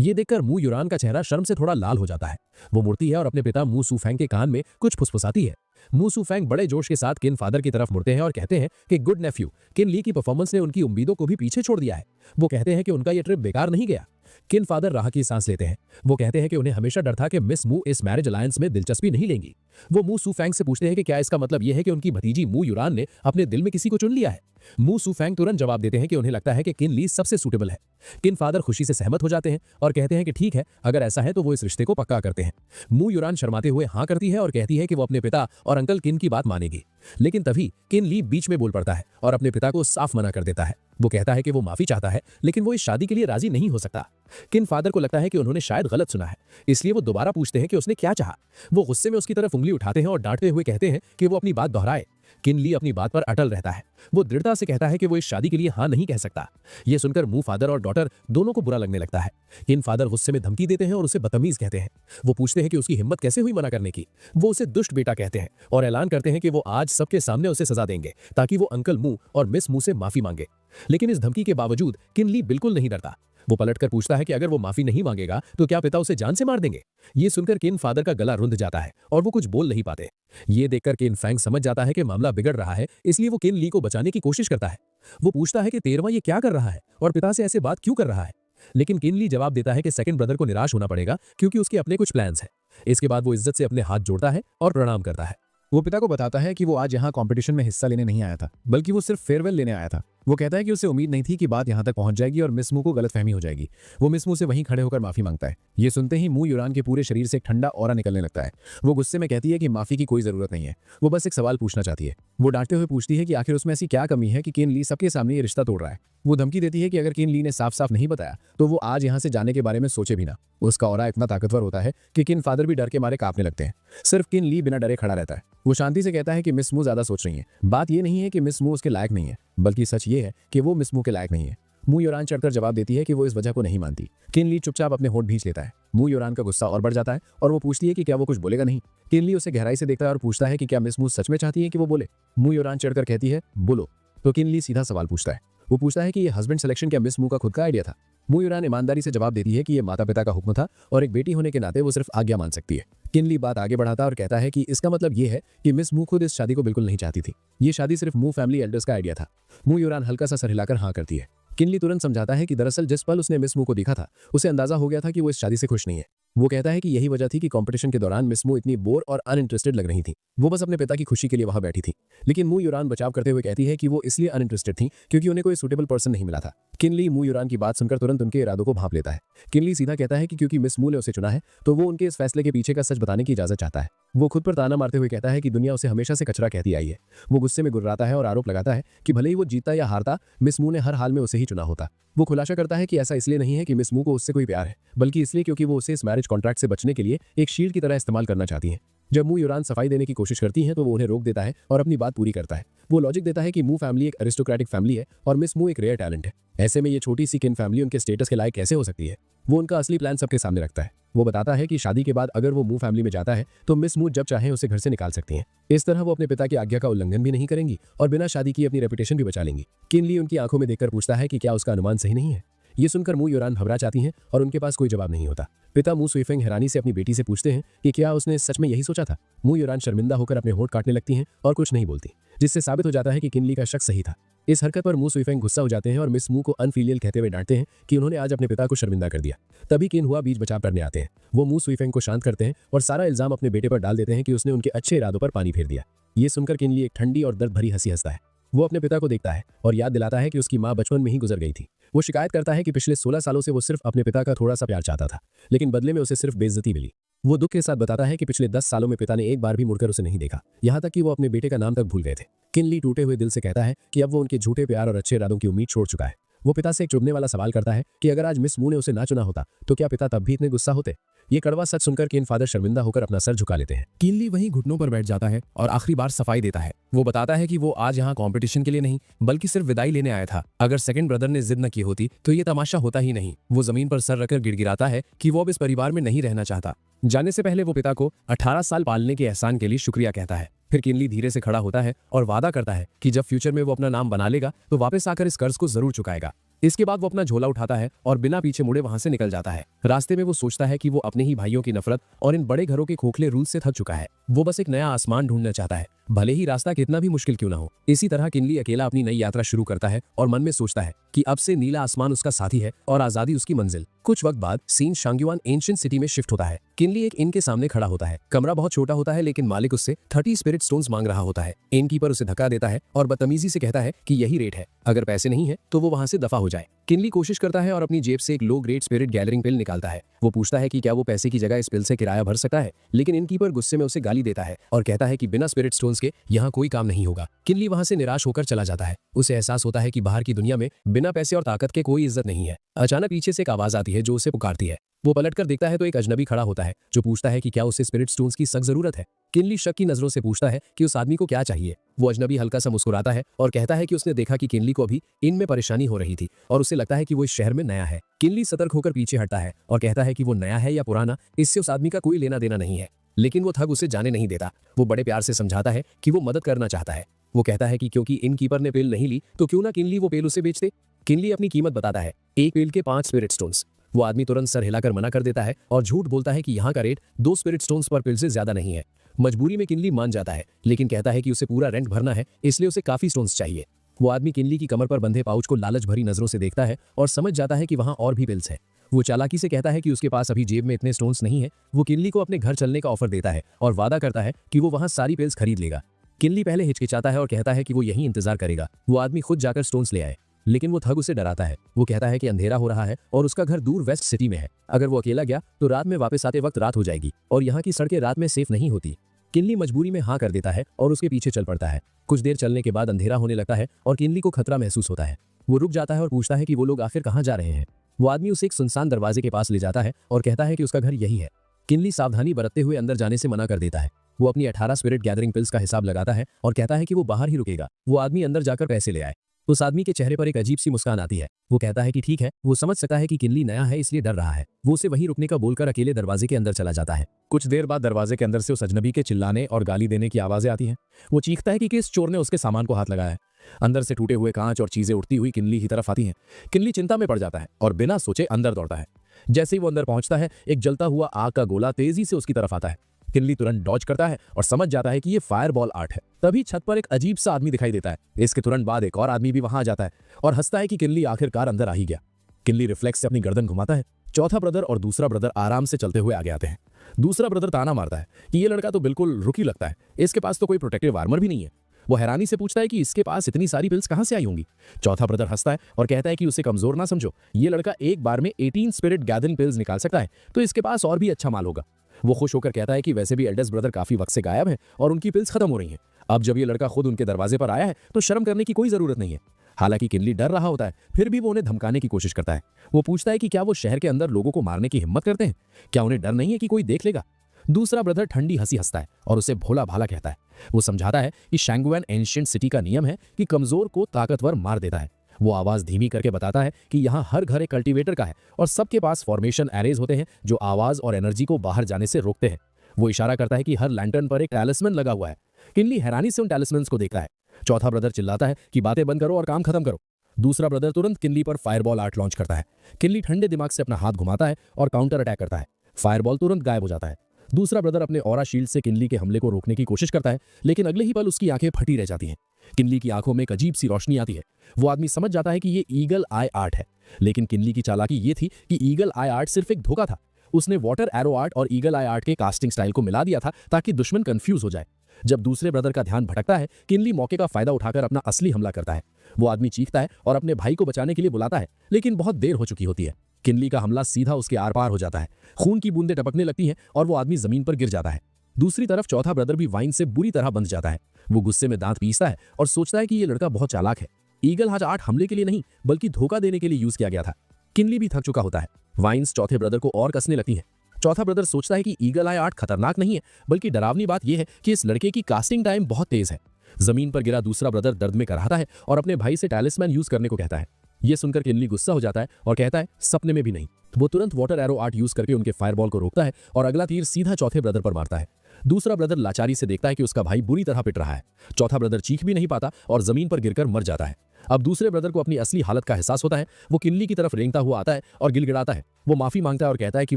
ये देखकर मू युरान का चेहरा शर्म से थोड़ा लाल हो जाता है। वो मुड़ती है और अपने पिता मू सू फैंग के कान में कुछ फुसफुसाती है। मू सू फैंग बड़े जोश के साथ किन फादर की तरफ मुड़ते हैं और कहते हैं कि गुड नेफ्यू, किन ली की परफॉर्मेंस ने उनकी उम्मीदों को भी पीछे छोड़ दिया है। वो कहते हैं कि उनका ये ट्रिप बेकार नहीं गया। किन फादर राह की सांस लेते हैं। वो कहते हैं कि उन्हें हमेशा डर था कि मिस मू इस मैरिज अलायंस में दिलचस्पी नहीं लेंगी। वो मू सू फैंग से पूछते हैं कि क्या इसका मतलब यह है कि उनकी भतीजी मू युरान ने अपने दिल में किसी को चुन लिया है। मू सू फैंग तुरंत जवाब देते हैं कि उन्हें लगता है कि किन ली सबसे सूटेबल है। किन फादर खुशी से सहमत हो जाते हैं और कहते हैं कि ठीक है, अगर ऐसा है तो वो इस रिश्ते को पक्का करते हैं। मू युरान शर्माते हुए हाँ करती है और कहती है कि वो अपने पिता और अंकल किन की बात मानेगी। लेकिन तभी किन ली बीच में बोल पड़ता है और अपने पिता को साफ मना कर देता है। वो कहता है कि वो माफी चाहता है, लेकिन वो इस शादी के लिए राजी नहीं हो सकता। किन फादर को लगता है कि उन्होंने शायद गलत सुना है, इसलिए वो दोबारा पूछते हैं कि उसने क्या चाहा। वो गुस्से में उसकी तरफ उंगली उठाते हैं और डांटते हुए कहते हैं कि वो अपनी बात दोहराए। किन ली अपनी बात पर अटल रहता है। वो दृढ़ता से कहता है कि वो इस शादी के लिए हाँ नहीं कह सकता। ये सुनकर मू फादर और डॉटर दोनों को बुरा लगने लगता है। किन फादर गुस्से में धमकी देते हैं और उसे बदतमीज कहते हैं। वो पूछते हैं कि उसकी हिम्मत कैसे हुई मना करने की। वो उसे दुष्ट बेटा कहते हैं और ऐलान करते हैं कि वो आज सबके सामने उसे सजा देंगे ताकि वो अंकल मू और मिस मू से माफी मांगे। लेकिन इस धमकी के बावजूद किन ली बिल्कुल नहीं डरता। वो पलटकर पूछता है कि अगर वो माफी नहीं मांगेगा तो क्या पिता उसे जान से मार देंगे। ये सुनकर किन फादर का गला रुंध जाता है और वो कुछ बोल नहीं पाते। ये देखकर किन फैंग समझ जाता है कि मामला बिगड़ रहा है, इसलिए वो किन ली को बचाने की कोशिश करता है। वो पूछता है कि तेरवा ये क्या कर रहा है और पिता से ऐसे बात क्यों कर रहा है। लेकिन किन ली जवाब देता है कि सेकंड ब्रदर को निराश होना पड़ेगा क्योंकि उसके अपने कुछ प्लान्स हैं। इसके बाद वो इज्जत से अपने हाथ जोड़ता है और प्रणाम करता है। वो पिता को बताता है कि वो आज यहाँ कंपटीशन में हिस्सा लेने नहीं आया था, बल्कि वो सिर्फ फेयरवेल लेने आया था। वो कहता है कि उसे उम्मीद नहीं थी कि बात यहाँ तक पहुंच जाएगी और मिस मू को गलतफहमी हो जाएगी। वो मिस मू से वहीं खड़े होकर माफी मांगता है। ये सुनते ही मू युरान के पूरे शरीर से एक ठंडा ऑरा निकलने लगता है। वो गुस्से में कहती है कि माफी की कोई जरूरत नहीं है, वो बस एक सवाल पूछना चाहती है। वो डांटते हुए पूछती है कि आखिर उसमें ऐसी क्या कमी है कि किन ली सबके सामने ये रिश्ता तोड़ रहा है। वो धमकी देती है कि अगर किन ली ने साफ साफ नहीं बताया तो वो आज यहाँ से जाने के बारे में सोचे भी ना। उसका ऑरा इतना ताकतवर होता है कि किन फादर भी डर के मारे कांपने लगते हैं। सिर्फ किन ली बिना डरे खड़ा रहता है। वो शांति से कहता है कि मिस मू ज्यादा सोच रही है। बात ये नहीं है कि मिस मू उसके लायक नहीं है, बल्कि सच ये है कि वो मिस मू के लायक नहीं है। मू योरान चढ़कर जवाब देती है कि वो इस वजह को नहीं मानती। किन ली चुपचाप अपने होंठ भींच लेता है। मू योरान का गुस्सा और बढ़ जाता है और वो पूछती है कि क्या वो कुछ बोलेगा नहीं। किन ली उसे गहराई से देखता है और पूछता है कि क्या मिस मू सच में चाहती है कि वो बोले। मू योरान चढ़कर कहती है बोलो। तो किन ली सीधा सवाल पूछता है, वो पूछता है कि ये हस्बैंड सिलेक्शन क्या मिस मू का खुद का आइडिया था। मू यूरान ईमानदारी से जवाब देती है कि ये माता पिता का हुक्म था और एक बेटी होने के नाते वो सिर्फ आज्ञा मान सकती है। किनली बात आगे बढ़ाता और कहता है कि इसका मतलब ये है कि मिस मू खुद इस शादी को बिल्कुल नहीं चाहती थी। ये शादी सिर्फ मू फैमिली एल्डर्स का आइडिया था। मू यूरान हल्का सा सर हिलाकर हाँ करती है। किनली तुरंत समझाता है कि दरअसल जिस पल उसने मिस मू को देखा था उसे अंदाजा हो गया था कि वो इस शादी से खुश नहीं है। वो कहता है कि यही वजह थी कि कंपटीशन के दौरान मिस मू इतनी बोर और अनइंटरेस्टेड लग रही थी। वो बस अपने पिता की खुशी के लिए वहां बैठी थी। लेकिन मू यूरान बचाव करते हुए कहती है कि वो इसलिए अनइंटरेस्टेड थी क्योंकि उन्हें कोई सूटेबल पर्सन नहीं मिला था। किनली मू यूरान की बात सुनकर तुरंत उनके इरादों को भांप लेता है। किनली सीधा कहता है कि क्योंकि मिस मू ने उसे चुना है तो वो उनके इस फैसले के पीछे का सच बताने की इजाजत चाहता है। वो खुद पर ताना मारते हुए कहता है कि दुनिया उसे हमेशा से कचरा कहती आई है। वो गुस्से में गुर्राता है और आरोप लगाता है कि भले ही वो जीतता या हारता, मिस मू ने हर हाल में उसे ही चुना होता। वो खुलासा करता है कि ऐसा इसलिए नहीं है कि मिस मू को उससे कोई प्यार है, बल्कि इसलिए क्योंकि वो उसे इस मैरिज कॉन्ट्रैक्ट से बचने के लिए एक शील्ड की तरह इस्तेमाल करना चाहती हैं। जब मू यूरान सफाई देने की कोशिश करती हैं तो वो उन्हें रोक देता है और अपनी बात पूरी करता है। वो लॉजिक देता है कि मू फैमिली एक अरिस्टोक्रेटिक फैमिली है और मिस मू एक रेयर टैलेंट है। ऐसे में ये छोटी सी किन फैमिली उनके स्टेटस के लायक कैसे हो सकती है। वो उनका असली प्लान सबके सामने रखता है। वो बताता है कि शादी के बाद अगर वो मू फैमिली में जाता है तो मिस मू जब चाहे उसे घर से निकाल सकती हैं। इस तरह वो अपने पिता की आज्ञा का उल्लंघन भी नहीं करेंगी और बिना शादी की अपनी रेपुटेशन भी बचा लेंगी। किनली उनकी आंखों में देखकर पूछता है कि क्या उसका अनुमान सही नहीं है। ये सुनकर मू यूरान घबरा जाती हैं और उनके पास कोई जवाब नहीं होता। पिता मू सुइफेंग हैरानी से अपनी बेटी से पूछते हैं कि क्या उसने सच में यही सोचा था। मू यूरान शर्मिंदा होकर अपने होंठ काटने लगती हैं और कुछ नहीं बोलती, जिससे साबित हो जाता है कि किनली का शक सही था। इस हरकत पर मू सुइफेंग गुस्सा हो जाते हैं और मिस मू को अनफिलियल कहते हुए डांटते हैं कि उन्होंने आज अपने पिता को शर्मिंदा कर दिया। तभी किन हुआ बीच बचाव करने आते हैं। वो मू सुइफेंग को शांत करते हैं और सारा इल्जाम अपने बेटे पर डाल देते हैं कि उसने उनके अच्छे इरादों पर पानी फेर दिया। ये सुनकर किनली एक ठंडी और दर्द भरी हंसी हंसता है। वो अपने पिता को देखता है और याद दिलाता है कि उसकी माँ बचपन में ही गुजर गई थी। वो शिकायत करता है कि पिछले 16 सालों से वो सिर्फ अपने पिता का थोड़ा सा प्यार चाहता था, लेकिन बदले में उसे सिर्फ बेइज्जती मिली। वो दुख के साथ बताता है कि पिछले 10 सालों में पिता ने एक बार भी मुड़कर उसे नहीं देखा, यहाँ तक कि वो अपने बेटे का नाम तक भूल गए थे। किनली टूटे हुए दिल से कहता है कि अब वो उनके झूठे प्यार और अच्छे इरादों की उम्मीद छोड़ चुका है। वो पिता से एक चुभने वाला सवाल करता है कि अगर आज मिस मू ने उसे ना चुना होता तो क्या पिता तब भी इतने गुस्सा होते। ये कड़वा सच सुनकर किन फादर शर्मिंदा होकर अपना सर झुका लेते हैं। किनली वहीं घुटनों पर बैठ जाता है और आखिरी बार सफाई देता है। वो बताता है कि वो आज यहाँ कंपटीशन के लिए नहीं बल्कि सिर्फ विदाई लेने आया था। अगर सेकंड ब्रदर ने जिद न की होती तो ये तमाशा होता ही नहीं। वो जमीन पर सर रखकर गिड़गिड़ाता है कि वो अब इस परिवार में नहीं रहना चाहता। जाने से पहले वो पिता को 18 साल पालने के एहसान के लिए शुक्रिया कहता है। फिर किनली धीरे से खड़ा होता है और वादा करता है कि जब फ्यूचर में वो अपना नाम बना लेगा तो वापस आकर इस कर्ज को जरूर चुकाएगा। इसके बाद वो अपना झोला उठाता है और बिना पीछे मुड़े वहां से निकल जाता है। रास्ते में वो सोचता है कि वो अपने ही भाइयों की नफरत और इन बड़े घरों के खोखले रूल से थक चुका है। वो बस एक नया आसमान ढूंढना चाहता है, भले ही रास्ता कितना भी मुश्किल क्यों ना हो। इसी तरह किनली अकेला अपनी नई यात्रा शुरू करता है और मन में सोचता है कि अब से नीला आसमान उसका साथी है और आजादी उसकी मंजिल। कुछ वक्त बाद सीन शांग्युआन एंशिएंट सिटी में शिफ्ट होता है। किनली एक इन के सामने खड़ा होता है। कमरा बहुत छोटा होता है लेकिन मालिक उससे 30 स्पिरिट स्टोन्स मांग रहा होता है। इनकीपर उसे धक्का देता है और बदतमीजी से कहता है कि यही रेट है, अगर पैसे नहीं है तो वो वहां से दफा हो जाए। किनली कोशिश करता है और अपनी जेब से एक लो ग्रेड स्पिरिट गैदरिंग पिल निकालता है। वो पूछता है कि क्या वो पैसे की जगह इस पिल से किराया भर सकता है, लेकिन इनकीपर गुस्से में उसे गाली देता है और कहता है कि बिना स्पिरिट स्टोन्स के यहाँ कोई काम नहीं होगा। किनली वहां से निराश होकर चला जाता है। उसे एहसास होता है कि बाहर की दुनिया में बिना पैसे और ताकत के कोई इज्जत नहीं है। अचानक पीछे से एक आवाज आती है जो उसे पुकारती है। वो पलटकर देखता है तो एक अजनबी खड़ा होता है जो पूछता है कि क्या उसे स्पिरिट स्टोन्स की सख्त जरूरत है। किनली शक की नजरों से पूछता है कि उस आदमी को क्या चाहिए। वो अजनबी हल्का सा मुस्कुराता है और कहता है कि उसने देखा कि किनली को अभी इनमें परेशानी हो रही थी और उसे लगता है कि वो इस शहर में नया है। किनली सतर्क होकर पीछे हटता है और कहता है कि वो नया है या पुराना, इससे उस आदमी का कोई लेना देना नहीं है। लेकिन वो ठग उसे जाने नहीं देता। वो बड़े प्यार से समझाता है कि वो मदद करना चाहता है। वो कहता है कि क्योंकि इनकीपर ने पेल नहीं ली तो क्यों ना किनली वो पेल उसे बेच दे। किनली अपनी कीमत बताता है, एक पेल के 5 स्पिरिट स्टोन्स। वो आदमी तुरंत सर हिलाकर मना कर देता है और झूठ बोलता है कि यहाँ का रेट 2 स्पिरिट स्टोन्स पर पेल से ज्यादा नहीं है। मजबूरी में किनली मान जाता है, लेकिन कहता है कि उसे पूरा रेंट भरना है, इसलिए उसे काफी स्टोन्स चाहिए। वो आदमी किनली की कमर पर बंधे पाउच को लालच भरी नजरों से देखता है और समझ जाता है कि वहां और भी पिल्स है। वो चालाकी से कहता है कि उसके पास अभी जेब में इतने स्टोन्स नहीं है। वो किनली को अपने घर चलने का ऑफर देता है और वादा करता है कि वो वहां सारी पिल्स खरीद लेगा। किनली पहले हिचकिचाता है और कहता है कि वो यहीं इंतजार करेगा। वो आदमी खुद जाकर स्टोन्स ले आए, लेकिन वो ठग उसे डराता है। वो कहता है कि अंधेरा हो रहा है और उसका घर दूर वेस्ट सिटी में है। अगर वो अकेला गया तो रात में वापस आते वक्त रात हो जाएगी और यहाँ की सड़कें रात में सेफ नहीं होती। किनली मजबूरी में हाँ कर देता है और उसके पीछे चल पड़ता है। कुछ देर चलने के बाद अंधेरा होने लगता है और किनली को खतरा महसूस होता है। वो रुक जाता है और पूछता है कि वो लोग आखिर कहाँ जा रहे हैं। वो आदमी उसे एक सुनसान दरवाजे के पास ले जाता है और कहता है कि उसका घर यही है। किनली सावधानी बरतते हुए अंदर जाने से मना कर देता है। वो अपनी 18 स्पिरिट गैदरिंग पिल्स का हिसाब लगाता है और कहता है कि वो बाहर ही रुकेगा। वो आदमी अंदर जाकर पैसे ले आए। उस आदमी के चेहरे पर एक अजीब सी मुस्कान आती है। वो कहता है कि ठीक है। वो समझ सकता है कि किनली नया है इसलिए डर रहा है। वो उसे वहीं रुकने का बोलकर अकेले दरवाजे के अंदर चला जाता है। कुछ देर बाद दरवाजे के अंदर से उस अजनबी के चिल्लाने और गाली देने की आवाजें आती हैं। वो चीखता है कि किस चोर ने उसके सामान को हाथ लगाया है। अंदर से टूटे हुए कांच और चीजें उड़ती हुई किनली की तरफ आती हैं। किनली चिंता में पड़ जाता है और बिना सोचे अंदर दौड़ता है। जैसे ही वो अंदर पहुंचता है, एक जलता हुआ आग का गोला तेजी से उसकी तरफ आता है। किनली तुरंत डॉज करता है और समझ जाता है कि ये फायरबॉल आर्ट है। तभी छत पर एक अजीब सा आदमी दिखाई देता है। इसके तुरंत बाद एक और आदमी भी वहां आ जाता है और हंसता है कि किनली आखिरकार अंदर आ ही गया। किनली रिफ्लेक्स से अपनी गर्दन घुमाता है। चौथा ब्रदर और दूसरा ब्रदर आराम से चलते हुए आगे आते हैं। दूसरा ब्रदर ताना मारता है कि ये लड़का तो बिल्कुल रुकी लगता है, इसके पास तो कोई प्रोटेक्टिव आर्मर भी नहीं है। वो हैरानी से पूछता है कि इसके पास इतनी सारी पिल्स कहां से आई होंगी। चौथा ब्रदर हंसता है और कहता है कि उसे कमजोर ना समझो, ये लड़का एक बार में 18 स्पिरिट गैदरिंग पिल्स निकाल सकता है, तो इसके पास और भी अच्छा माल होगा। वो खुश होकर कहता है कि वैसे भी एल्डेस्ट ब्रदर काफी वक्त से गायब है और उनकी पिल्स खत्म हो रही हैं। अब जब ये लड़का खुद उनके दरवाजे पर आया है तो शर्म करने की कोई जरूरत नहीं है। हालांकि किनली डर रहा होता है, फिर भी वो उन्हें धमकाने की कोशिश करता है। वो पूछता है कि क्या वो शहर के अंदर लोगों को मारने की हिम्मत करते हैं, क्या उन्हें डर नहीं है कि कोई देख लेगा। दूसरा ब्रदर ठंडी हंसी हंसता है और उसे भोला भाला कहता है। वो समझाता है कि शैंगुएन एंशिएंट सिटी का नियम है कि कमजोर को ताकतवर मार देता है। वो आवाज धीमी करके बताता है कि यहाँ हर घर एक कल्टीवेटर का है और सबके पास फॉर्मेशन एरेज होते हैं जो आवाज और एनर्जी को बाहर जाने से रोकते हैं। वो इशारा करता है कि हर लैंटर्न पर एक टैलिस्मैन लगा हुआ है। किनली हैरानी से उन टैलिस्मैन्स को देखता है। चौथा ब्रदर चिल्लाता है कि बातें बंद करो और काम खत्म करो। दूसरा ब्रदर तुरंत किनली पर फायरबॉल आर्ट लॉन्च करता है। किनली ठंडे दिमाग से अपना हाथ घुमाता है और काउंटर अटैक करता है। फायरबॉल तुरंत गायब हो जाता है। दूसरा ब्रदर अपने ऑरा शील्ड से किनली के हमले को रोकने की कोशिश करता है, लेकिन अगले ही पल उसकी आंखें फटी रह जाती हैं। किनली की आंखों में एक अजीब सी रोशनी आती है। वो आदमी समझ जाता है कि ये ईगल आई आर्ट है, लेकिन किनली की चालाकी ये थी कि ईगल आई आर्ट सिर्फ एक धोखा था। उसने वाटर एरो आर्ट और ईगल आई आर्ट के कास्टिंग स्टाइल को मिला दिया था ताकि दुश्मन कंफ्यूज हो जाए। जब दूसरे ब्रदर का ध्यान भटकता है, किनली मौके का फायदा उठाकर अपना असली हमला करता है। वो आदमी चीखता है और अपने भाई को बचाने के लिए बुलाता है, लेकिन बहुत देर हो चुकी होती है। किनली का हमला सीधा उसके आर पार हो जाता है। खून की बूंदें टपकने लगती हैं और वो आदमी जमीन पर गिर जाता है। दूसरी तरफ चौथा ब्रदर भी वाइन से बुरी तरह बंध जाता है। वो गुस्से में दांत पीसता है और सोचता है कि ये लड़का बहुत चालाक है। ईगल आज आर्ट हमले के लिए नहीं बल्कि धोखा देने के लिए यूज किया गया था। किनली भी थक चुका होता है। वाइन्स चौथे ब्रदर को और कसने लगती है। चौथा ब्रदर सोचता है कि ईगल आई आर्ट खतरनाक नहीं है, बल्कि डरावनी बात यह है कि इस लड़के की कास्टिंग टाइम बहुत तेज है। जमीन पर गिरा दूसरा ब्रदर दर्द में कराहता है और अपने भाई से टैलिस्मैन यूज करने को कहता है। ये सुनकर किनली गुस्सा हो जाता है और कहता है सपने में भी नहीं। वो तुरंत वाटर एरो आर्ट यूज करके उनके फायरबॉल को रोकता है और अगला तीर सीधा चौथे ब्रदर पर मारता है। दूसरा ब्रदर लाचारी से देखता है कि उसका भाई बुरी तरह पिट रहा है। चौथा ब्रदर चीख भी नहीं पाता और जमीन पर गिरकर मर जाता है। अब दूसरे ब्रदर को अपनी असली हालत का एहसास होता है। वो किनली की तरफ रेंगता हुआ आता है और गिड़गिड़ाता है। वो माफी मांगता है और कहता है कि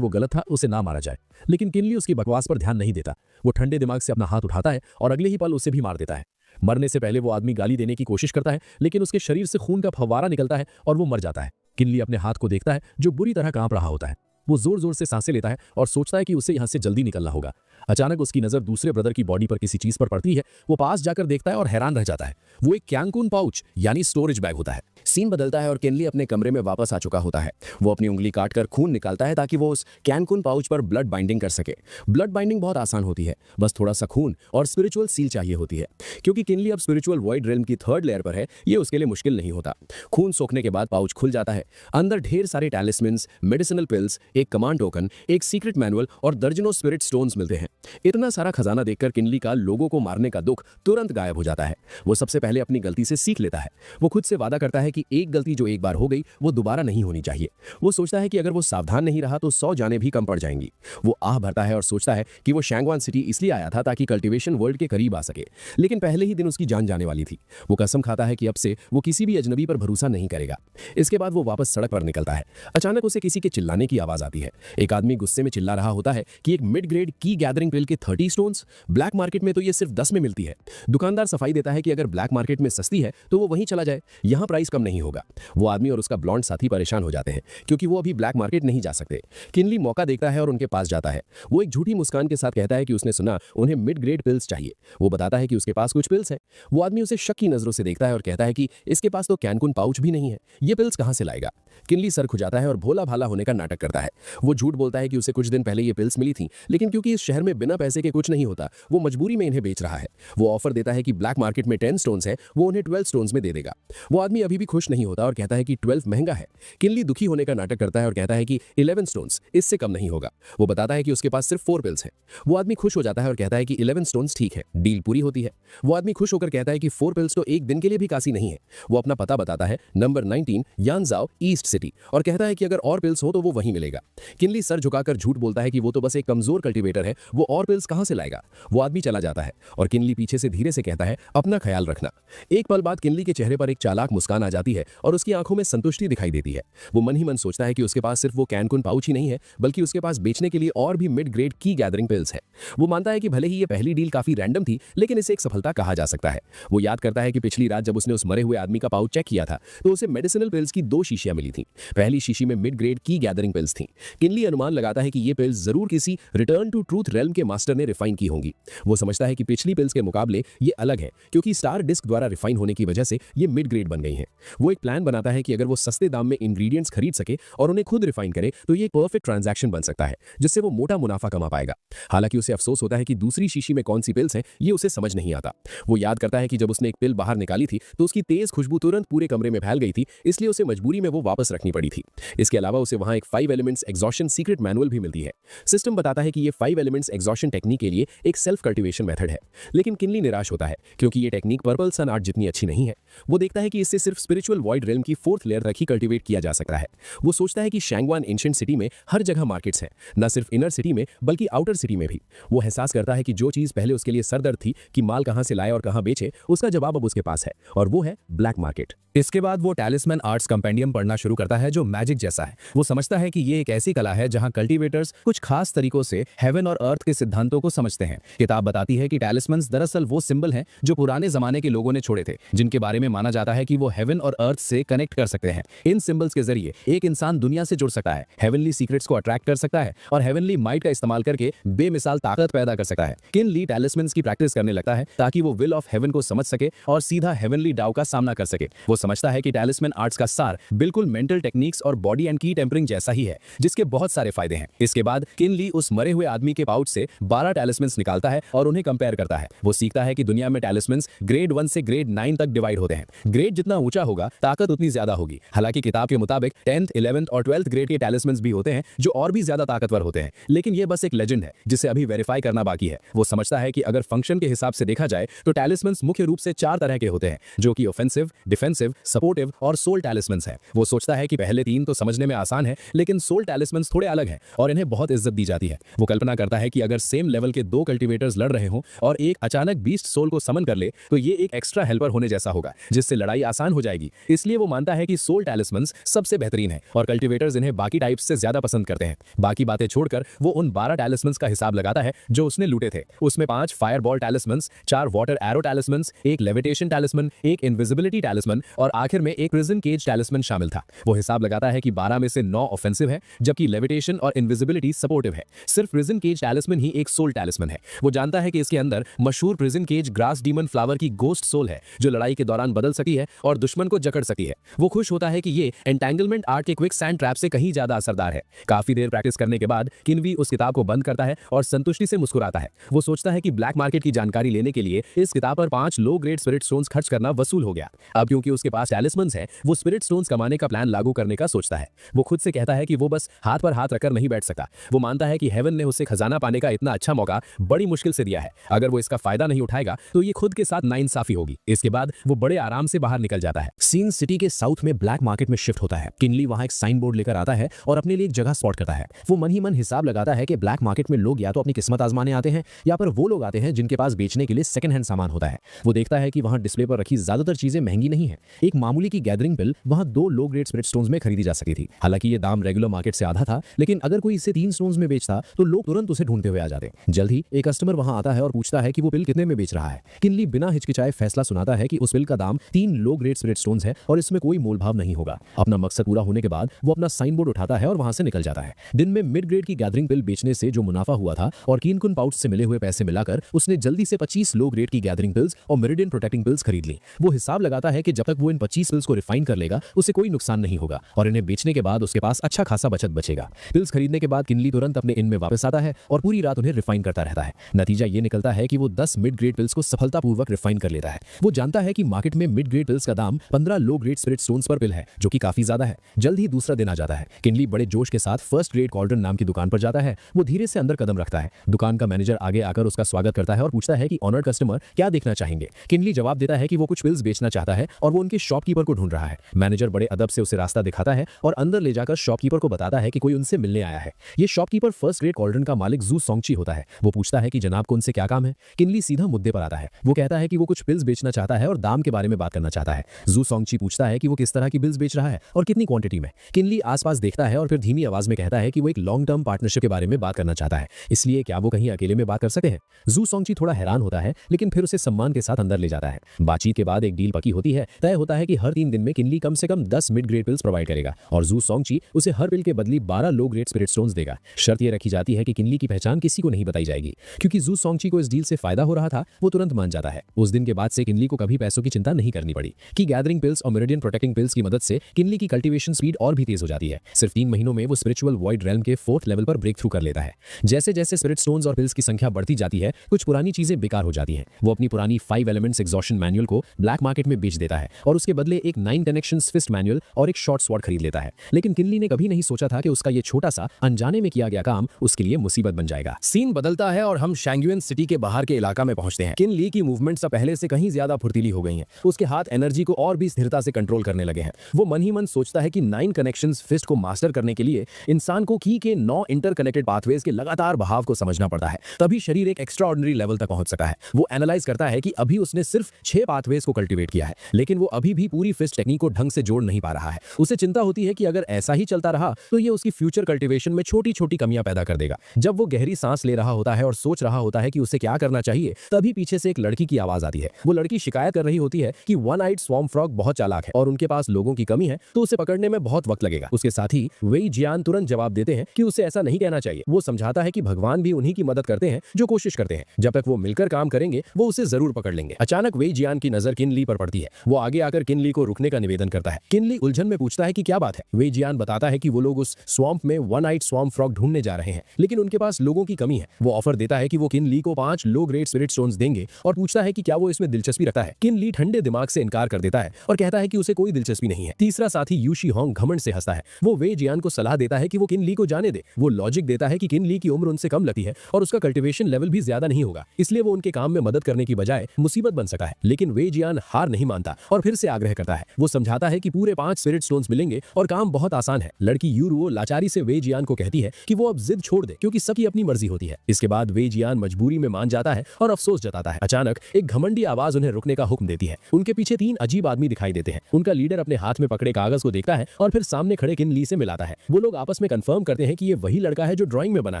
वो गलत था, उसे ना मारा जाए, लेकिन किनली उसकी बकवास पर ध्यान नहीं देता। वो ठंडे दिमाग से अपना हाथ उठाता है और अगले ही पल उसे भी मार देता है। मरने से पहले वो आदमी गाली देने की कोशिश करता है, लेकिन उसके शरीर से खून का फव्वारा निकलता है और वो मर जाता है। किनली अपने हाथ को देखता है जो बुरी तरह कांप रहा होता है। वो जोर जोर से सांसें लेता है और सोचता है कि उसे यहाँ से जल्दी निकलना होगा। अचानक उसकी नजर दूसरे ब्रदर की बॉडी पर किसी चीज पर पड़ती है। वो पास जाकर देखता है और हैरान रह जाता है। वो एक कैंकून पाउच यानी स्टोरेज बैग होता है। सीन बदलता है और किनली अपने कमरे में वापस आ चुका होता है। वो अपनी उंगली काटकर खून निकालता है ताकि वो उस कैंकून पाउच पर ब्लड बाइंडिंग कर सके। ब्लड बाइंडिंग बहुत आसान होती है, बस थोड़ा सा खून और स्पिरिचुअल सील चाहिए होती है। क्योंकि किनली अब स्पिरिचुअल वॉइड रेल्म की 3rd लेयर पर है, ये उसके लिए मुश्किल नहीं होता। खून सोखने के बाद पाउच खुल जाता है। अंदर ढेर सारे टैलिस्मैन्स, मेडिसिनल पिल्स, एक कमांड टोकन, एक सीक्रेट मैनुअल और दर्जनों स्पिरिट स्टोन्स मिलते हैं। इतना सारा खजाना देखकर किनली का लोगों को मारने का दुख तुरंत गायब हो जाता है। वो सबसे पहले अपनी गलती से सीख लेता है। वो खुद से वादा करता है कि एक गलती जो एक बार हो गई वो दोबारा नहीं होनी चाहिए। वो सोचता है कि अगर वो सावधान नहीं रहा तो 100 जानें भी कम पड़ जाएंगी। वो आह भरता है और सोचता है कि वो शैंगवान सिटी इसलिए आया था ताकि कल्टीवेशन वर्ल्ड के करीब आ सके, लेकिन पहले ही दिन उसकी जान जाने वाली थी। वो कसम खाता है कि अब से वो किसी भी अजनबी पर भरोसा नहीं करेगा। इसके बाद वो वापस सड़क पर निकलता है। अचानक उसे किसी के चिल्लाने की आवाज आती है। एक आदमी गुस्से में चिल्ला रहा होता है कि एक मिड ग्रेड की गैदरिंग पिल के 30 स्टोन्स, ब्लैक मार्केट में तो ये सिर्फ 10 में मिलती है। दुकानदार सफाई देता है कि अगर ब्लैक मार्केट में सस्ती है तो वो वहीं चला जाए, यहाँ प्राइस कम नहीं होगा। वो आदमी और उसका ब्लॉन्ड साथी परेशान हो जाते हैं क्योंकि वो अभी ब्लैक मार्केट नहीं जा सकते। किनली मौका देखता है और उनके पास जाता है। वो एक झूठी मुस्कान के साथ कहता है कि उसने सुना उन्हें मिड ग्रेड पिल्स चाहिए। वो बताता है कि उसके पास कुछ पिल्स हैं। वो आदमी उसे शक की नजरों से देखता है और कहता है कि इसके पास तो कैनकुन पाउच भी नहीं है, ये पिल्स कहां से लाएगा। किनली सर खुजाता है और भोला भाला होने का नाटक करता है। वो झूठ बोलता है कि उसे कुछ दिन पहले ये पिल्स मिली थी, लेकिन क्योंकि इस शहर में बिना पैसे के कुछ नहीं होता, वो मजबूरी में इन्हें बेच रहा है। वो ऑफर देता है कि ब्लैक मार्केट में 10 स्टोन्स है, वो उन्हें 12 स्टोन्स में दे देगा। वो आदमी अभी भी खुश नहीं होता और कहता है कि 12 महंगा है। किनली दुखी होने का नाटक करता है और कहता है कि 11 स्टोन्स, इससे कम नहीं होगा। वो बताता है कि उसके पास सिर्फ 4 पिल्स हैं। वो आदमी खुश हो जाता है और कहता है कि 11 स्टोन्स ठीक है। डील पूरी होती है। वो आदमी खुश होकर कहता है कि 4 पिल्स तो एक दिन के लिए भी काफी नहीं है। वो अपना पता बताता है, नंबर 19 यानजाओ ईस्ट सिटी, और कहता है कि अगर और पिल्स हो तो वो वहीं मिलेगा। किनली सर झुकाकर झूठ बोलता है कि वो तो बस एक कमजोर कल्टीवेटर है, वो और पिल्स कहां से लाएगा। वो आदमी चला जाता है और किनली पीछे से धीरे से कहता है, अपना ख्याल रखना। एक पल बाद किनली के चेहरे पर एक चालाक मुस्कान आ जाती है और उसकी आंखों में संतुष्टि दिखाई देती है। वो मन ही मन सोचता है कि उसके पास सिर्फ वो कैनकुन पाउच ही नहीं है, बल्कि उसके पास बेचने के लिए और भी मिड ग्रेड की गैदरिंग पिल्स है। वो मानता है कि भले ही ये पहली डील काफी रैंडम थी, लेकिन इसे एक सफलता कहा जा सकता है। वो याद करता है कि पिछली रात जब उसने उस मरे हुए आदमी का पाउच चेक किया था तो उसे मेडिसिनल पिल्स की 2 शीशियां मिली थीं। पहली शीशी में मिड ग्रेड की गैदरिंग पिल्स थीं। किनली अनुमान लगाता है कि ये पिल्स जरूर किसी रिटर्न टू ट्रूथ रेल्म के मास्टर ने रिफाइन की होंगी। वो समझता है कि पिछली पिल्स के मुकाबले ये अलग है, क्योंकि स्टार डिस्क द्वारा रिफाइन होने की वजह से ये मिड ग्रेड बन गई हैं। वो एक प्लान बनाता है कि अगर वो सस्ते दाम में इंग्रेडिएंट्स खरीद सके और उन्हें खुद रिफाइन करे तो ये परफेक्ट ट्रांजैक्शन बन सकता है, जिससे वो मोटा मुनाफा कमा पाएगा। हालांकि उसे अफसोस होता है कि दूसरी शीशी में कौन सी पिल्स हैं ये उसे समझ नहीं आता। वो याद करता है कि जब उसने एक पिल बाहर निकाली थी तो उसकी तेज खुशबू तुरंत पूरे कमरे में फैल गई थी, इसलिए उसे मजबूरी में वो वापस रखनी पड़ी थी। इसके अलावा उसे वहां एक 5 एलिमेंट्स एग्जॉशन सीक्रेट मैनुअल भी मिलती है। सिस्टम बताता है कि ये 5 एलिमेंट्स एग्जॉशन टेक्निक के लिए एक सेल्फ कल्टीवेशन मेथड है, लेकिन किनली निराश होता है क्योंकि ये टेक्निक पर्पल सन आर्ट जितनी अच्छी नहीं है। वो देखता है कि इससे सिर्फ स्पिरिचुअल वॉइड रेल्म की 4th लेयर तक ही कल्टीवेट किया जा सकता है। वो सोचता है कि शैंगवान एंशिएंट सिटी में हर जगह मार्केट्स हैं, न सिर्फ इनर सिटी में बल्कि आउटर सिटी में भी। वो एहसास करता है कि जो चीज पहले उसके लिए सरदर्द थी कि माल कहां से लाए और कहां बेचे, उसका जवाब अब उसके पास है, और वो है ब्लैक मार्केट। इसके बाद वो टैलिस्मैन आर्ट्स कंपेंडियम पढ़ना शुरू करता है, जो मैजिक जैसा है। वो समझता है कि ये एक ऐसी कला है जहां कल्टीवेटर्स कुछ खास तरीकों से हेवन और अर्थ के सिद्धांतों को समझते हैं। किताब बताती है कि टैलिस्मन्स दरअसल वो सिंबल हैं जो पुराने जमाने के लोगों ने छोड़े थे, जिनके बारे में माना जाता है कि वो हेवन और अर्थ से कनेक्ट कर सकते हैं। इन सिंबल्स के जरिए एक इंसान दुनिया से जुड़ सकता है, हेवनली सीक्रेट्स को अट्रैक्ट कर सकता है और हेवनली माइट का इस्तेमाल करके बेमिसाल ताकत पैदा कर सकता है। किनली टैलिस्मन्स की प्रैक्टिस करने लगता है ताकि वो विल ऑफ हेवन को समझ सके और सीधा हेवनली डाउ का सामना कर सके। वो समझता है कि टैलिस्मैन आर्ट्स का सार बिल्कुल मेंटल टेक्निक्स और बॉडी एंड की टेम्परिंग जैसा ही है, जिसके बहुत सारे फायदे हैं। इसके बाद किनली उस मरे हुए आदमी के पाउच से 12 टैलिस्मन्स निकालता है और उन्हें कंपेयर करता है। वो सीखता है कि दुनिया में टैलिस्मन्स ग्रेड 1 से ग्रेड 9 तक डिवाइड होते हैं। ग्रेड जितना ऊंचा होगा ताकत उतनी ज्यादा होगी। हालांकि किताब के मुताबिक 10th, 11th और 12th ग्रेड के टैलिस्मन्स भी होते हैं जो और भी ज्यादा ताकतवर होते हैं, लेकिन ये बस एक लेजेंड है जिसे अभी वेरीफाई करना बाकी है। वो समझता है कि अगर फंक्शन के हिसाब से देखा जाए तो टैलिस्मन्स मुख्य रूप से 4 तरह के होते हैं, जो कि ऑफेंसिव, डिफेंसिव, सपोर्टिव और सोल टैलिस्मन्स हैं। वो सोचता है कि पहले 3 तो समझने में आसान है, लेकिन सोल टैलिस्मन्स थोड़े अलग हैं और इन्हें बहुत इज्जत दी जाती है। वो कल्पना करता है कि अगर सेम लेवल के 2 कल्टीवेटर्स लड़ रहे हों और एक अचानक बीस्ट सोल को समन कर ले तो ये एक एक्स्ट्रा हेल्पर होने जैसा होगा, जिससे लड़ाई आसान हो जाएगी। इसलिए वो मानता है कि सोल टैलिस्मन्स सबसे बेहतरीन है और कल्टीवेटर्स इन्हें बाकी टाइप्स से ज्यादा पसंद करते हैं। बाकी बातें छोड़कर वो उन 12 टैलिस्मन्स का हिसाब लगाता है जो उसने लूटे थे। उसमें 5 fire ball talismans, 4 water arrow talismans, 1 levitation talisman, 1 invisibility talisman और आखिर में 1 प्रिजन केज टैलिस्मन शामिल था। वो हिसाब लगाता है कि 12 में से 9 ऑफेंसिव है, जबकि लेविटेशन और इनविजिबिलिटी सपोर्टिव है। सिर्फ प्रिजन केज टैलिस्मन ही एक सोल टैलिस्मन है। वो जानता है कि इसके अंदर मशहूर prison cage grass demon flower की गोस्ट सोल है, जो लड़ाई के दौरान बदल सकती है और दुश्मन को जकड़ सकती है। वो खुश होता है कि ये एंटेंगलमेंट आर्ट के क्विक सैंड ट्रैप से कहीं ज्यादा असरदार है। काफी देर प्रैक्टिस करने के बाद किनवी उस किताब को बंद करता है और संतुष्टि से मुस्कुराता है। वो सोचता है कि ब्लैक मार्केट की जानकारी लेने के लिए इस किताब पर 5 लो ग्रेड स्पिरिट स्टोन्स खर्च करना वसूल हो गया। अब क्योंकि उसके पास टैलिस्मन्स है, वो स्पिरिट स्टोन्स कमाने का प्लान लागू करने का सोचता है। वो खुद से कहता है कि वो बस हाथ पर हाथ रखकर नहीं बैठ सकता। वो मानता है कि हेवन ने उसे खजाना पाने का इतना अच्छा मौका बड़ी मुश्किल से दिया है। अगर वो इसका फायदा नहीं उठाएगा तो ये खुद के साथ नाइंसाफी होगी। इसके बाद वो बड़े आराम से बाहर निकल जाता है। सीन सिटी के साउथ में ब्लैक मार्केट में शिफ्ट होता है। किनली वहां एक साइन बोर्ड लेकर आता है और अपने लिए एक जगह स्पॉट करता है। वो मन ही मन हिसाब लगाता है कि ब्लैक मार्केट में लोग या तो अपनी किस्मत आजमाने आते हैं या पर वो लोग आते हैं जिनके पास बेचने के लिए सेकंड हैंड सामान होता है। वो देखता है कि वहां डिस्प्ले पर रखी ज्यादातर चीजें महंगी नहीं है। एक मामूली की गैदरिंग पिल वहां 2 लो ग्रेड स्पिरिट स्टोन्स में खरीदी जा सकती थी। हालांकि ये दाम रेगुलर मार्केट से आधा था, लेकिन अगर कोई इसे 3 स्टोन्स में बेचता तो लोग तुरंत उसे ढूंढते हुए आ जाते। जल्द ही एक कस्टमर वहां आता है और पूछता है कि वो पिल कितने में बेच रहा है। किनली बिना हिचकिचाए फैसला सुनाता है कि उस पिल का दाम 3 लो ग्रेड स्पिरिट स्टोन्स है और इसमें कोई मोलभाव नहीं होगा। अपना मकसद पूरा होने के बाद वो अपना साइन बोर्ड उठाता है और वहां से निकल जाता है। दिन में मिड ग्रेड की गैदरिंग पिल बेचने से जो मुनाफा हुआ था और कीनकुन पाउच से मिले हुए पैसे मिलाकर उसने जल्दी से 25 लो ग्रेड की गैदरिंग पिल्स और मेरिडियन प्रोटेक्टिंग पिल्स खरीद ली। वो हिसाब लगाता है कि जब तक वो वो इन 25 पिल्स को रिफाइन कर लेगा उसे कोई नुकसान नहीं होगा और इन्हें बेचने के बाद उसके पास अच्छा खासा बचत बचेगा। पिल्स खरीदने के बाद किनली तुरंत अपने इन में वापस आता है और पूरी रात उन्हें रिफाइन करता रहता है। नतीजा ये निकलता है कि वो 10 मिड ग्रेड पिल्स को सफलतापूर्वक रिफाइन कर लेता है। वो जानता है कि मार्केट में मिड ग्रेड पिल्स का दाम 15 लो ग्रेड स्पिरिट स्टोन्स पर पिल है, जो कि काफी ज्यादा है। जल्द ही दूसरा दिन आ जाता है। किनली बड़े जोश के साथ फर्स्ट ग्रेड कॉल्ड्रन नाम की दुकान पर जाता है। वो धीरे से अंदर कदम रखता है। दुकान का मैनेजर आगे आकर उसका स्वागत करता है और पूछता है कि ऑनर्ड कस्टमर क्या देखना चाहेंगे। किनली जवाब देता है कि वो कुछ पिल्स बेचना चाहता है और वो उनके शॉपकीपर को ढूंढ रहा है। मैनेजर बड़े अदब से उसे रास्ता दिखाता है और अंदर ले जाकर शॉपकीपर को बताता है कि कोई उनसे मिलने आया है। ये शॉपकीपर फर्स्ट ग्रेड कॉल्ड्रन का मालिक जू सोंगची होता है। वो पूछता है कि जनाब को उनसे क्या काम है। किनली सीधा मुद्दे पर आता है। वो कहता है कि वो कुछ पिल्स बेचना चाहता है और दाम के बारे में बात करना चाहता है। जू सोंगची पूछता है कि वो किस तरह की पिल्स बेच रहा है और कितनी क्वांटिटी में। किनली आसपास देखता है और फिर धीमी आवाज में कहता है कि वो एक लॉन्ग टर्म पार्टनरशिप के बारे में बात करना चाहता है, इसलिए क्या वो कहीं अकेले में बात कर सकते हैं। जू सोंगची थोड़ा हैरान होता है लेकिन फिर उसे सम्मान के साथ अंदर ले जाता है। बातचीत के बाद एक डील पकी होती है। तय होता है कि हर 3 दिन में किनली कम से कम 10 मिड ग्रेड पिल्स प्रोवाइड करेगा और जू सोंगची उसे हर पिल के बदले 12 लो ग्रेड स्पिरिट स्टोन्स देगा। शर्त यह रखी जाती है कि किनली की पहचान किसी को नहीं बताई जाएगी। क्योंकि जू सोंगची को इस डील से फायदा हो रहा था, वो तुरंत मान जाता है। उस दिन के बाद से किनली को कभी पैसों की चिंता नहीं करनी पड़ी कि गैदरिंग पिल्स और मेरिडियन प्रोटेक्टिंग पिल्स की मदद से किनली की कल्टीवेशन स्पीड और भी तेज हो जाती है। सिर्फ 3 महीनों में वो स्पिरिचुअल वॉइड रेल्म के 4th लेवल पर ब्रेक थ्रू कर लेता है। जैसे जैसे स्पिरिट स्टोन्स और पिल्स की संख्या बढ़ती जाती है, कुछ पुरानी चीजें बेकार हो जाती हैं। वो अपनी पुरानी 5 एलिमेंट्स एग्जॉशन मैनुअल को ब्लैक मार्केट में बेच देता है और उसके बदले एक 9 कनेक्शंस फिस्ट मैनुअल और एक शॉर्ट स्वॉर्ड खरीद लेता है। लेकिन किनली ने कभी नहीं सोचा था कि उसका ये छोटा सा अनजाने में किया गया काम उसके लिए मुसीबत बन जाएगा। सीन बदलता है और हम शैंगुएन सिटी के बाहर के इलाका में पहुंचते हैं। किनली की मूवमेंट्स अब पहले से कहीं ज्यादा फुर्तीली हो गई हैं। उसके हाथ एनर्जी को और भी स्थिरता से कंट्रोल करने लगे हैं। वो मन ही मन सोचता है कि 9 कनेक्शंस फिस्ट को मास्टर करने के लिए इंसान को की के 9 इंटरकनेक्टेड पाथवेज के लगातार बहाव को समझना पड़ता है, तभी शरीर एक एक्स्ट्राऑर्डिनरी लेवल तक पहुंच सका है। वो एनालाइज करता है कि अभी उसने सिर्फ 6 पाथवेज को कल्टीवेट किया है, लेकिन वो अभी भी पूरी फिस्ट टेक्निक को ढंग से जोड़ नहीं पा रहा है। उसे चिंता होती है कि अगर ऐसा ही चलता रहा तो ये उसकी फ्यूचर कल्टीवेशन में छोटी छोटी कमियां पैदा कर देगा। जब वो गहरी सांस ले रहा होता है और सोच रहा होता है कि उसे क्या करना चाहिए, तभी पीछे से एक लड़की की आवाज आती है। वो लड़की शिकायत कर रही होती है कि वन आइड स्वॉर्म फ्रॉग बहुत चालाक है और उनके पास लोगों की कमी है, तो उसे पकड़ने में बहुत वक्त लगेगा। उसके साथ ही वेई जियान तुरंत जवाब देते हैं कि उसे ऐसा नहीं कहना चाहिए। वो समझाता है कि भगवान भी उन्हीं की मदद करते हैं जो कोशिश करते हैं। जब तक वो मिलकर काम करेंगे वो उसे जरूर पकड़ लेंगे। अचानक वेई जियान की नजर किनली पर पड़ती है। वो आगे आकर किनली को रुकने का निवेदन करता है। किनली उलझन में पूछता है कि क्या बात है। वेई जियान बताता है कि वो लोग उस स्वॉम्प में वन आइड स्वॉर्म फ्रॉग ढूंढने जा रहे हैं, लेकिन उनके पास लोगों की कमी है। वो ऑफर देता है कि वो किनली को 5 लो ग्रेड स्पिरिट स्टोन्स देंगे और पूछता है कि क्या वो इसमें दिलचस्पी रखता है। किनली ठंडे दिमाग से इनकार कर देता है और कहता है कि उसे कोई दिलचस्पी नहीं है। तीसरा साथी यूशी होंग घमंड से हंसता है। वो वेई जियान को सलाह देता है कि वो किनली को जाने दे। वो लॉजिक देता है कि किनली की उम्र उनसे कम लगती है और उसका कल्टीवेशन लेवल भी ज्यादा नहीं होगा, इसलिए वो उनके काम में मदद करने की बजाय मुसीबत बन सकता है। लेकिन वेई जियान हार नहीं मानता और फिर से आग्रह करता है। वो समझाता है कि पूरे 5 स्पिरिट स्टोन्स मिलेंगे और काम बहुत आसान है। लड़की यूरुओ लाचारी से वेई जियान को कहती है कि वो अब जिद छोड़ दे, क्योंकि सबकी अपनी मर्जी होती है। इसके बाद वेई जियान मजबूरी में मान जाता है और अफसोस जताता है। अचानक एक घमंडी आवाज उन्हें रुकने का हुक्म देती है। उनके पीछे 3 अजीब आदमी दिखाई देते हैं। उनका लीडर अपने हाथ में पकड़े कागज को देखता है और फिर सामने खड़े किनली से मिलाता है। वो लोग आपस में कंफर्म करते हैं कि ये वही लड़का है जो ड्राइंग में बना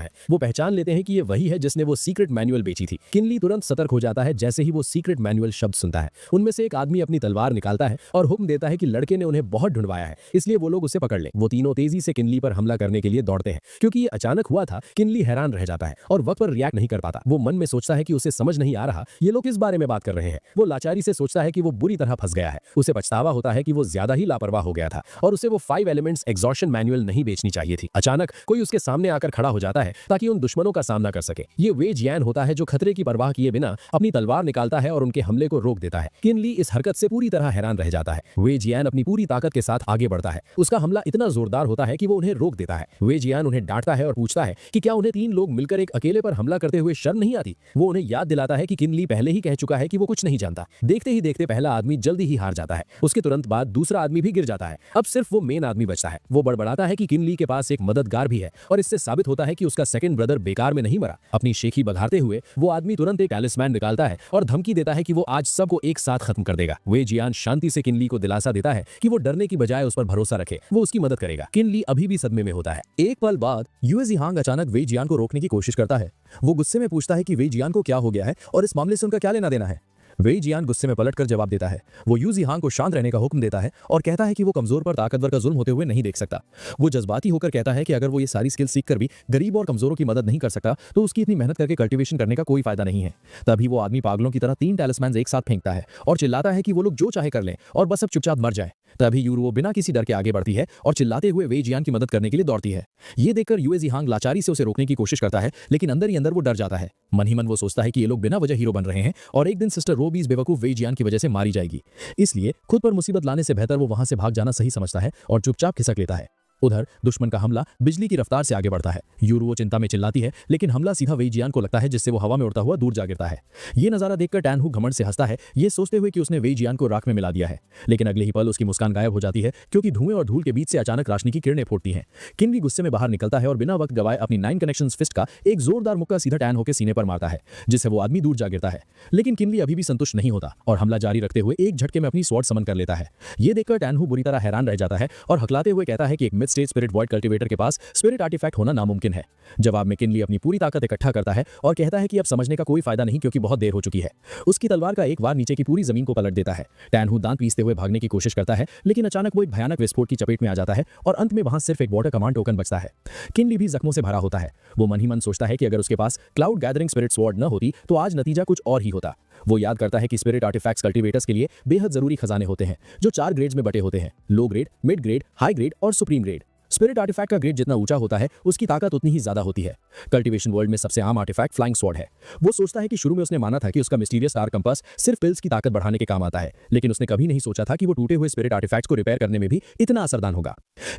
है। वो पहचान लेते हैं कि ये वही है जिसने वो सीक्रेट मैनुअल बेची थी। किनली तुरंत सतर्क हो जाता है जैसे ही वो सीक्रेट मैनुअल शब्द सुनता है। उनमें से एक आदमी अपनी तलवार निकालता है और हुक्म देता है कि लड़के ने उन्हें बहुत ढूंढवाया है, इसलिए वो लोग उसे पकड़ लें। वो तीनों तेजी से किनली पर हमला करने के लिए दौड़ते हैं। क्योंकि ये अचानक हुआ था, किनली हैरान रह जाता है और वक्त पर रिएक्ट नहीं कर पाता। वो मन में सोचता है कि उसे समझ नहीं आ रहा ये लोग किस बारे में बात कर रहे हैं। वो लाचारी से सोचता है कि वो बुरी तरह फंस गया है। उसे पछतावा होता है कि वो ज्यादा ही लापरवाह हो गया था और उसे वो 5 एलिमेंट्स एग्जॉशन मैनुअल नहीं बेचनी चाहिए थी। अचानक कोई उसके सामने आकर खड़ा हो जाता है ताकि उन दुश्मनों का सामना कर सके। ये वेई जियान होता है जो खतरे की परवाह किए बिना अपनी तलवार निकालता है और उनके हमले को रोक देता है। किनली इस हरकत से पूरी तरह हैरान रह जाता है। वेई जियान अपनी पूरी ताकत के साथ आगे बढ़ता है। उसका हमला इतना जोरदार होता है कि वो उन्हें रोक देता है। वेई जियान उन्हें डांटता है और पूछता है कि क्या उन्हें 3 लोग मिलकर एक अकेले पर हमला करते हुए शर्म नहीं आती। वो उन्हें याद दिलाता है कि किनली पहले ही कह चुका है कि वो कुछ नहीं जानता। देखते ही देखते पहला आदमी जल्दी ही हार जाता है। उसके तुरंत बाद दूसरा आदमी भी गिर जाता है। अब सिर्फ वो मेन आदमी बचता है। वो बड़बड़ाता है कि किनली के पास एक मददगार भी है और इससे साबित होता है कि उसका सेकंड ब्रदर बेकार में नहीं मरा। अपनी शेखी बघारते हुए वो आदमी तुरंत एक टैलिस्मैन निकालता है और धमकी देता है कि वो आज सबको एक साथ खत्म कर देगा। वेई जियान शांति से किनली को दिलासा देता है कि वो डरने की बजाय उस पर भरोसा रखे, वो उसकी मदद करेगा। किनली अभी भी सदमे में होता है। एक पल बाद यूए जिहांग अचानक वेई जियान को रोकने की कोशिश करता है। वो गुस्से में पूछता है कि वेई जियान को क्या हो गया है और इस मामले से उनका क्या लेना देना है। वेई जियान गुस्से में पलटकर जवाब देता है। वो यू जिहांग को शांत रहने का हुक्म देता है और कहता है कि वो कमजोर पर ताकतवर का जुल्म होते हुए नहीं देख सकता। वो जज्बाती होकर कहता है कि अगर वो ये सारी स्किल सीखकर भी गरीब और कमजोरों की मदद नहीं कर सकता तो उसकी इतनी मेहनत करके कल्टीवेशन करने का कोई फायदा नहीं है। तभी वो आदमी पागलों की तरह 3 टैलिस्मैन्स एक साथ फेंकता है और चिल्लाता है कि वो लोग जो चाहे कर लें और बस अब चुपचाप मर जाए। तभी यूरो बिना किसी डर के आगे बढ़ती है और चिल्लाते हुए वेई जियान की मदद करने के लिए दौड़ती है। ये देखकर यूए जिहांग लाचारी से उसे रोकने की कोशिश करता है, लेकिन अंदर ही अंदर वो डर जाता है। मन ही मन वो सोचता है कि ये लोग बिना वजह हीरो बन रहे हैं और एक दिन सिस्टर रो भी इस बेवकूफ वेई जियान की वजह से मारी जाएगी। इसलिए खुद पर मुसीबत लाने से बेहतर वो वहां से भाग जाना सही समझता है और चुपचाप खिसक लेता है। उधर दुश्मन का हमला बिजली की रफ्तार से आगे बढ़ता है। यूरो चिंता में चिल्लाती है, लेकिन हमला सीधा वेई जियान को लगता है, जिससे वो हवा में उड़ता हुआ दूर जा गिरता है। ये नजारा देखकर टैन हु घमंड से हंसता है, ये सोचते हुए कि उसने वेई जियान को राख में मिला दिया है। लेकिन अगले ही पल उसकी मुस्कान गायब हो जाती है, क्योंकि धुएं और धूल के बीच से अचानक रोशनी की किरणें फूटती हैं। किनली गुस्से में बाहर निकलता है और बिना वक्त गवाए अपनी 9 कनेक्शंस फिस्ट का एक जोरदार मुक्का सीधा टैन हो के सीने पर मारता है, जिससे वो आदमी दूर जा गिरता है। लेकिन किनली अभी भी संतुष्ट नहीं होता और हमला जारी रखते हुए एक झटके में अपनी स्वॉर्ड समन कर लेता है। ये देखकर टैन हु बुरी तरह हैरान रह जाता है और हकलाते हुए कहता है कि एक mid stage spirit void cultivator के पास स्पिरिट आर्टिफैक्ट होना नामुमकिन है। जवाब में किनली अपनी पूरी ताकत इकट्ठा करता है और कहता है कि अब समझने का कोई फायदा नहीं, क्योंकि बहुत देर हो चुकी है। उसकी तलवार का एक वार नीचे की पूरी जमीन को पलट देता है। टैन हु दांत पीसते हुए भागने की कोशिश करता है, लेकिन अचानक वो एक भयानक विस्फोट की चपेट में आ जाता है और अंत में वहां सिर्फ एक वाटर कमांड टोकन बचता है। किनली भी जख्मों से भरा होता है। वो मन ही मन सोचता है कि अगर उसके पास क्लाउड गैदरिंग स्पिरिट स्वॉर्ड न होती तो आज नतीजा कुछ और ही होता। वो याद करता है कि स्पिरिट आर्टिफैक्ट्स कल्टीवेटर्स के लिए बेहद जरूरी खजाने होते हैं, जो 4 ग्रेड्स में बटे होते हैं: low grade, mid grade, high grade और सुप्रीम ग्रेड। स्पिरिट आर्टिफैक्ट का ग्रेड जितना ऊंचा होता है, उसकी ताकत उतनी ही ज्यादा होती है। कल्टीवेशन वर्ल्ड में सबसे आम आर्टिफैक्ट फ्लाइंग स्वॉर्ड है। वो सोचता है कि शुरू में उसने माना था कि उसका मिस्टीरियस स्टार कंपास सिर्फ पिल्स की ताकत बढ़ाने के काम आता है, लेकिन उसने कभी नहीं सोचा था कि वो टूटे हुए स्पिरिट आर्टिफैक्ट्स को रिपेयर करने में भी इतना असरदार होगा।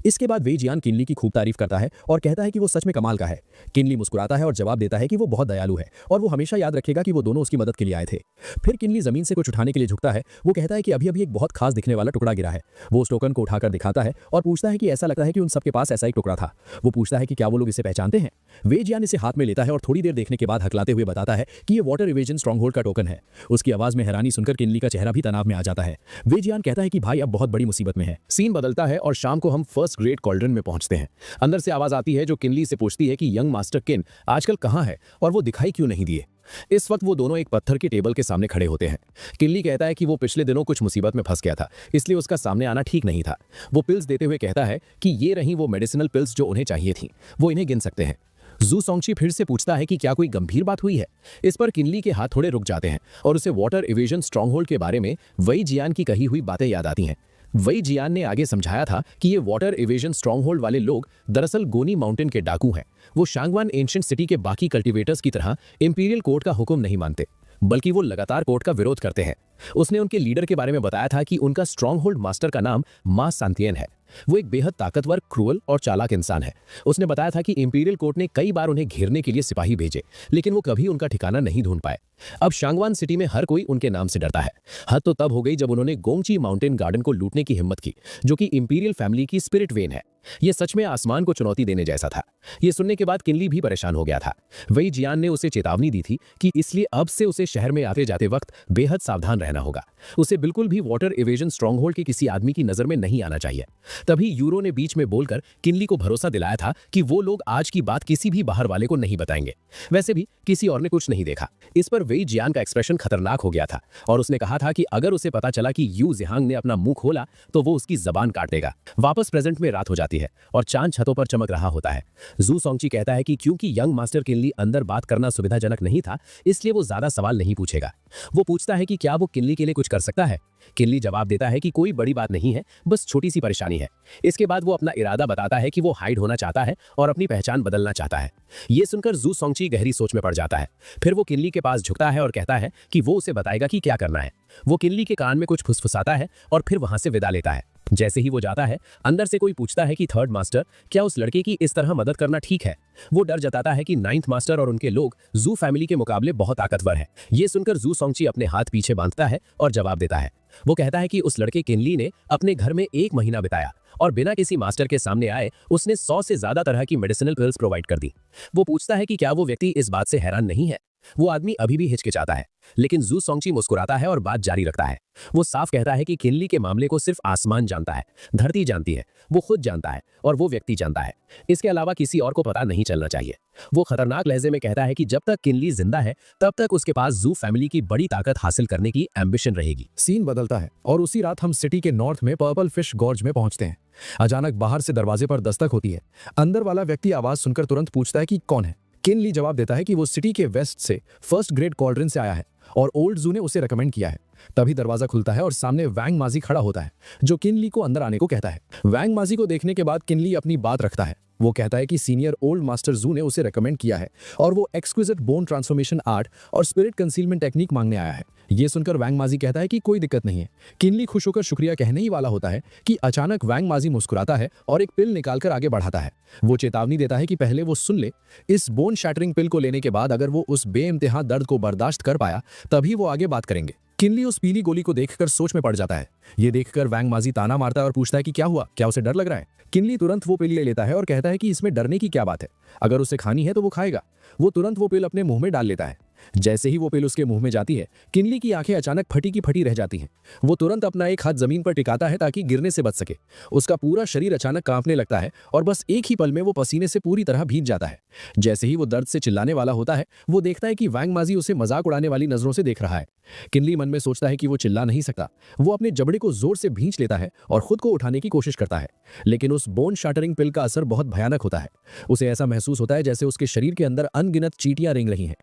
इसके बाद वेई जियान किनली की खूब तारीफ करता है और कहता है कि वो सच में कमाल का है। किनली मुस्कुराता है और जवाब देता है कि वो बहुत दयालु है और वो हमेशा याद रखेगा कि वो दोनों उसकी मदद के लिए आए थे। फिर किनली जमीन से कुछ उठाने के लिए झुकता है। वो कहता है कि अभी अभी एक बहुत खास दिखने वाला टुकड़ा गिरा है। वो उस टोकन को उठाकर दिखाता है और पूछता है कि ऐसा लगता है कि उन सबके पास ऐसा एक टुकड़ा था। वो पूछता है कि क्या वो लोग इसे पहचानते हैं। वेई जियान इसे हाथ में लेता है और थोड़ी देर देखने के बाद हकलाते हुए बताता है कि ये वाटर इवेजन स्ट्रॉन्गहोल्ड का टोकन है। उसकी आवाज में हैरानी सुनकर किनली का चेहरा भी तनाव में आ जाता है। वेई जियान कहता है कि भाई अब बहुत बड़ी मुसीबत में है। सीन बदलता है और शाम को हम फर्स्ट ग्रेड कॉल्ड्रन में पहुंचते हैं। अंदर से आवाज आती है जो किनली से पूछती है कि यंग मास्टर किन आजकल कहाँ है और वो दिखाई क्यों नहीं दिए। इस वक्त वो दोनों एक पत्थर के टेबल के सामने खड़े होते हैं। किनली कहता है कि वो पिछले दिनों कुछ मुसीबत में फंस गया था, इसलिए उसका सामने आना ठीक नहीं था। वो पिल्स देते हुए कहता है कि ये रही वो मेडिसिनल पिल्स जो उन्हें चाहिए थी, वो इन्हें गिन सकते हैं। जू सोंगची फिर से पूछता है कि क्या कोई गंभीर बात हुई है। इस पर किनली के हाथ थोड़े रुक जाते हैं और उसे वाटर इवेजन स्ट्रॉन्गहोल्ड के बारे में वेई जियान की कही हुई बातें याद आती हैं। वेई जियान ने आगे समझाया था कि ये वाटर इवेजन स्ट्रॉन्गहोल्ड वाले लोग दरअसल गोनी माउंटेन के डाकू हैं। वो शांगवान एंशिएंट सिटी के बाकी कल्टीवेटर्स की तरह इंपीरियल कोर्ट का हुक्म नहीं मानते, बल्कि वो लगातार कोर्ट का विरोध करते हैं। उसने उनके लीडर के बारे में बताया था कि उनका स्ट्रॉन्गहोल्ड मास्टर का नाम मा सांतियन है। वो एक बेहद ताकतवर, क्रूअल और चालाक इंसान है। उसने बताया था कि इंपीरियल कोर्ट ने कई बार उन्हें घेरने के लिए सिपाही भेजे, लेकिन वो कभी उनका ठिकाना नहीं ढूंढ पाए। अब शांगवान सिटी में हर कोई उनके नाम से डरता है। हद तो तब हो गई जब उन्होंने गोंगची माउंटेन गार्डन को लूटने की हिम्मत की, जो कि इंपीरियल फैमिली की स्पिरिट वेन है। ये सच में आसमान को चुनौती देने जैसा था। ये सुनने के बाद किनली भी परेशान हो गया था। वेई जियान ने उसे चेतावनी दी थी कि इसलिए अब से उसे शहर में आते जाते वक्त बेहद सावधान रहना होगा। उसे बिल्कुल भी वाटर इवेजन स्ट्रॉन्गहोल्ड के किसी आदमी की नजर में नहीं आना चाहिए। तभी यूरो ने बीच में बोलकर किनली को भरोसा दिलाया था कि वो लोग आज की बात किसी भी बाहर वाले को नहीं बताएंगे। वैसे भी किसी और ने कुछ नहीं देखा। इस पर वेई जियान का एक्सप्रेशन खतरनाक हो गया था और उसने कहा था कि अगर उसे पता चला कि यू जिहांग ने अपना मुंह खोला तो वो उसकी जबान काट देगा। वापस प्रेजेंट में रात हो जाती है और चांद छतों पर चमक रहा होता है। जू सोंगची कहता है कि क्योंकि यंग मास्टर किनली अंदर बात करना सुविधाजनक नहीं था, इसलिए वो ज्यादा सवाल नहीं पूछेगा। वो पूछता है कि क्या वो किनली के लिए कुछ कर सकता है। किनली जवाब देता है कि कोई बड़ी बात नहीं है, बस छोटी सी परेशानी है। इसके बाद वो अपना इरादा बताता है कि वो हाइड होना चाहता है और अपनी पहचान बदलना चाहता है। ये सुनकर जू सोंगची गहरी सोच में पड़ जाता है। फिर वो किनली के पास झुकता है और कहता है कि वो उसे बताएगा कि क्या करना है। वो किनली के कान में कुछ फुसफुसाता है और फिर वहां से विदा लेता है। जैसे ही वो जाता है, अंदर से कोई पूछता है कि थर्ड मास्टर, क्या उस लड़के की इस तरह मदद करना ठीक है। वो डर जताता है कि 9th मास्टर और उनके लोग जू फैमिली के मुकाबले बहुत ताकतवर हैं। ये सुनकर जू सोंगची अपने हाथ पीछे बांधता है और जवाब देता है। वो कहता है कि उस लड़के किनली ने अपने घर में 1 महीना बिताया और बिना किसी मास्टर के सामने आए उसने 100 से ज्यादा तरह की मेडिसिनल पिल्स प्रोवाइड कर दी। वो पूछता है कि क्या वो व्यक्ति इस बात से हैरान नहीं है। वो आदमी अभी भी हिचकिचाता है। लेकिन जू सोंगची मुस्कुराता है और बात जारी रखता है। वो साफ कहता है कि किनली के मामले को सिर्फ आसमान जानता है, धरती जानती है, वो खुद जानता है और वो व्यक्ति जानता है। इसके अलावा किसी और को पता नहीं चलना चाहिए। वो खतरनाक लहजे में कहता है कि जब तक किनली जिंदा है तब तक उसके पास जू फैमिली की बड़ी ताकत हासिल करने की एम्बिशन रहेगी। सीन बदलता है और उसी रात हम सिटी के नॉर्थ में पर्पल फिश गॉर्ज में पहुंचते हैं। अचानक बाहर से दरवाजे पर दस्तक होती है। अंदर वाला व्यक्ति आवाज सुनकर तुरंत पूछता है कि कौन है। किनली जवाब देता है कि वो सिटी के वेस्ट से फर्स्ट ग्रेड कॉल्ड्रिन से आया है और ओल्ड जू ने उसे रेकमेंड किया है। तभी दरवाजा खुलता है और सामने वैंग माजी खड़ा होता है, जो किनली को अंदर आने को कहता है। वैंग माजी को देखने के बाद किनली अपनी बात रखता है। वो कहता है कि सीनियर ओल्ड मास्टर जू ने उसे रेकमेंड किया है और वो एक्सक्विजिट बोन ट्रांसफॉर्मेशन आर्ट और स्पिरिट कंसीलमेंट टेक्निक मांगने आया है। ये सुनकर वैंग माजी कहता है कि कोई दिक्कत नहीं है। किनली खुश होकर शुक्रिया कहने ही वाला होता है कि अचानक वैंग माजी मुस्कुराता है और एक पिल निकालकर आगे बढ़ाता है। वो चेतावनी देता है कि पहले वो सुन ले। इस बोन शैटरिंग पिल को लेने के बाद अगर वो उस बेइंतहा दर्द को बर्दाश्त कर पाया तभी वो आगे बात करेंगे। किनली उस पीली गोली को देखकर सोच में पड़ जाता है। ये देखकर वैंग माजी ताना मारता है और पूछता है कि क्या हुआ, क्या उसे डर लग रहा है। किनली तुरंत वो पिल ले लेता है और कहता है कि इसमें डरने की क्या बात है, अगर उसे खानी है तो वो खाएगा। वो तुरंत वो पिल अपने मुंह में डाल लेता है। जैसे ही वो पिल उसके मुंह में जाती है, किनली की आंखें अचानक फटी की फटी रह जाती हैं। वो तुरंत अपना एक हाथ जमीन पर टिकाता है ताकि गिरने से बच सके। उसका पूरा शरीर अचानक कांपने लगता है और बस एक ही पल में वो पसीने से पूरी तरह भीग जाता है। जैसे ही वो दर्द से चिल्लाने वाला होता है, वो देखता है कि वैंग माजी उसे मजाक उड़ाने वाली नजरों से देख रहा है। किनली मन में सोचता है कि वो चिल्ला नहीं सकता। वो अपने जबड़े को जोर से भींच लेता है और खुद को उठाने की कोशिश करता है, लेकिन उस बोन शाटरिंग पिल का असर बहुत भयानक होता है। उसे ऐसा महसूस होता है जैसे उसके शरीर के अंदर अनगिनत चींटियां रेंग रही हैं।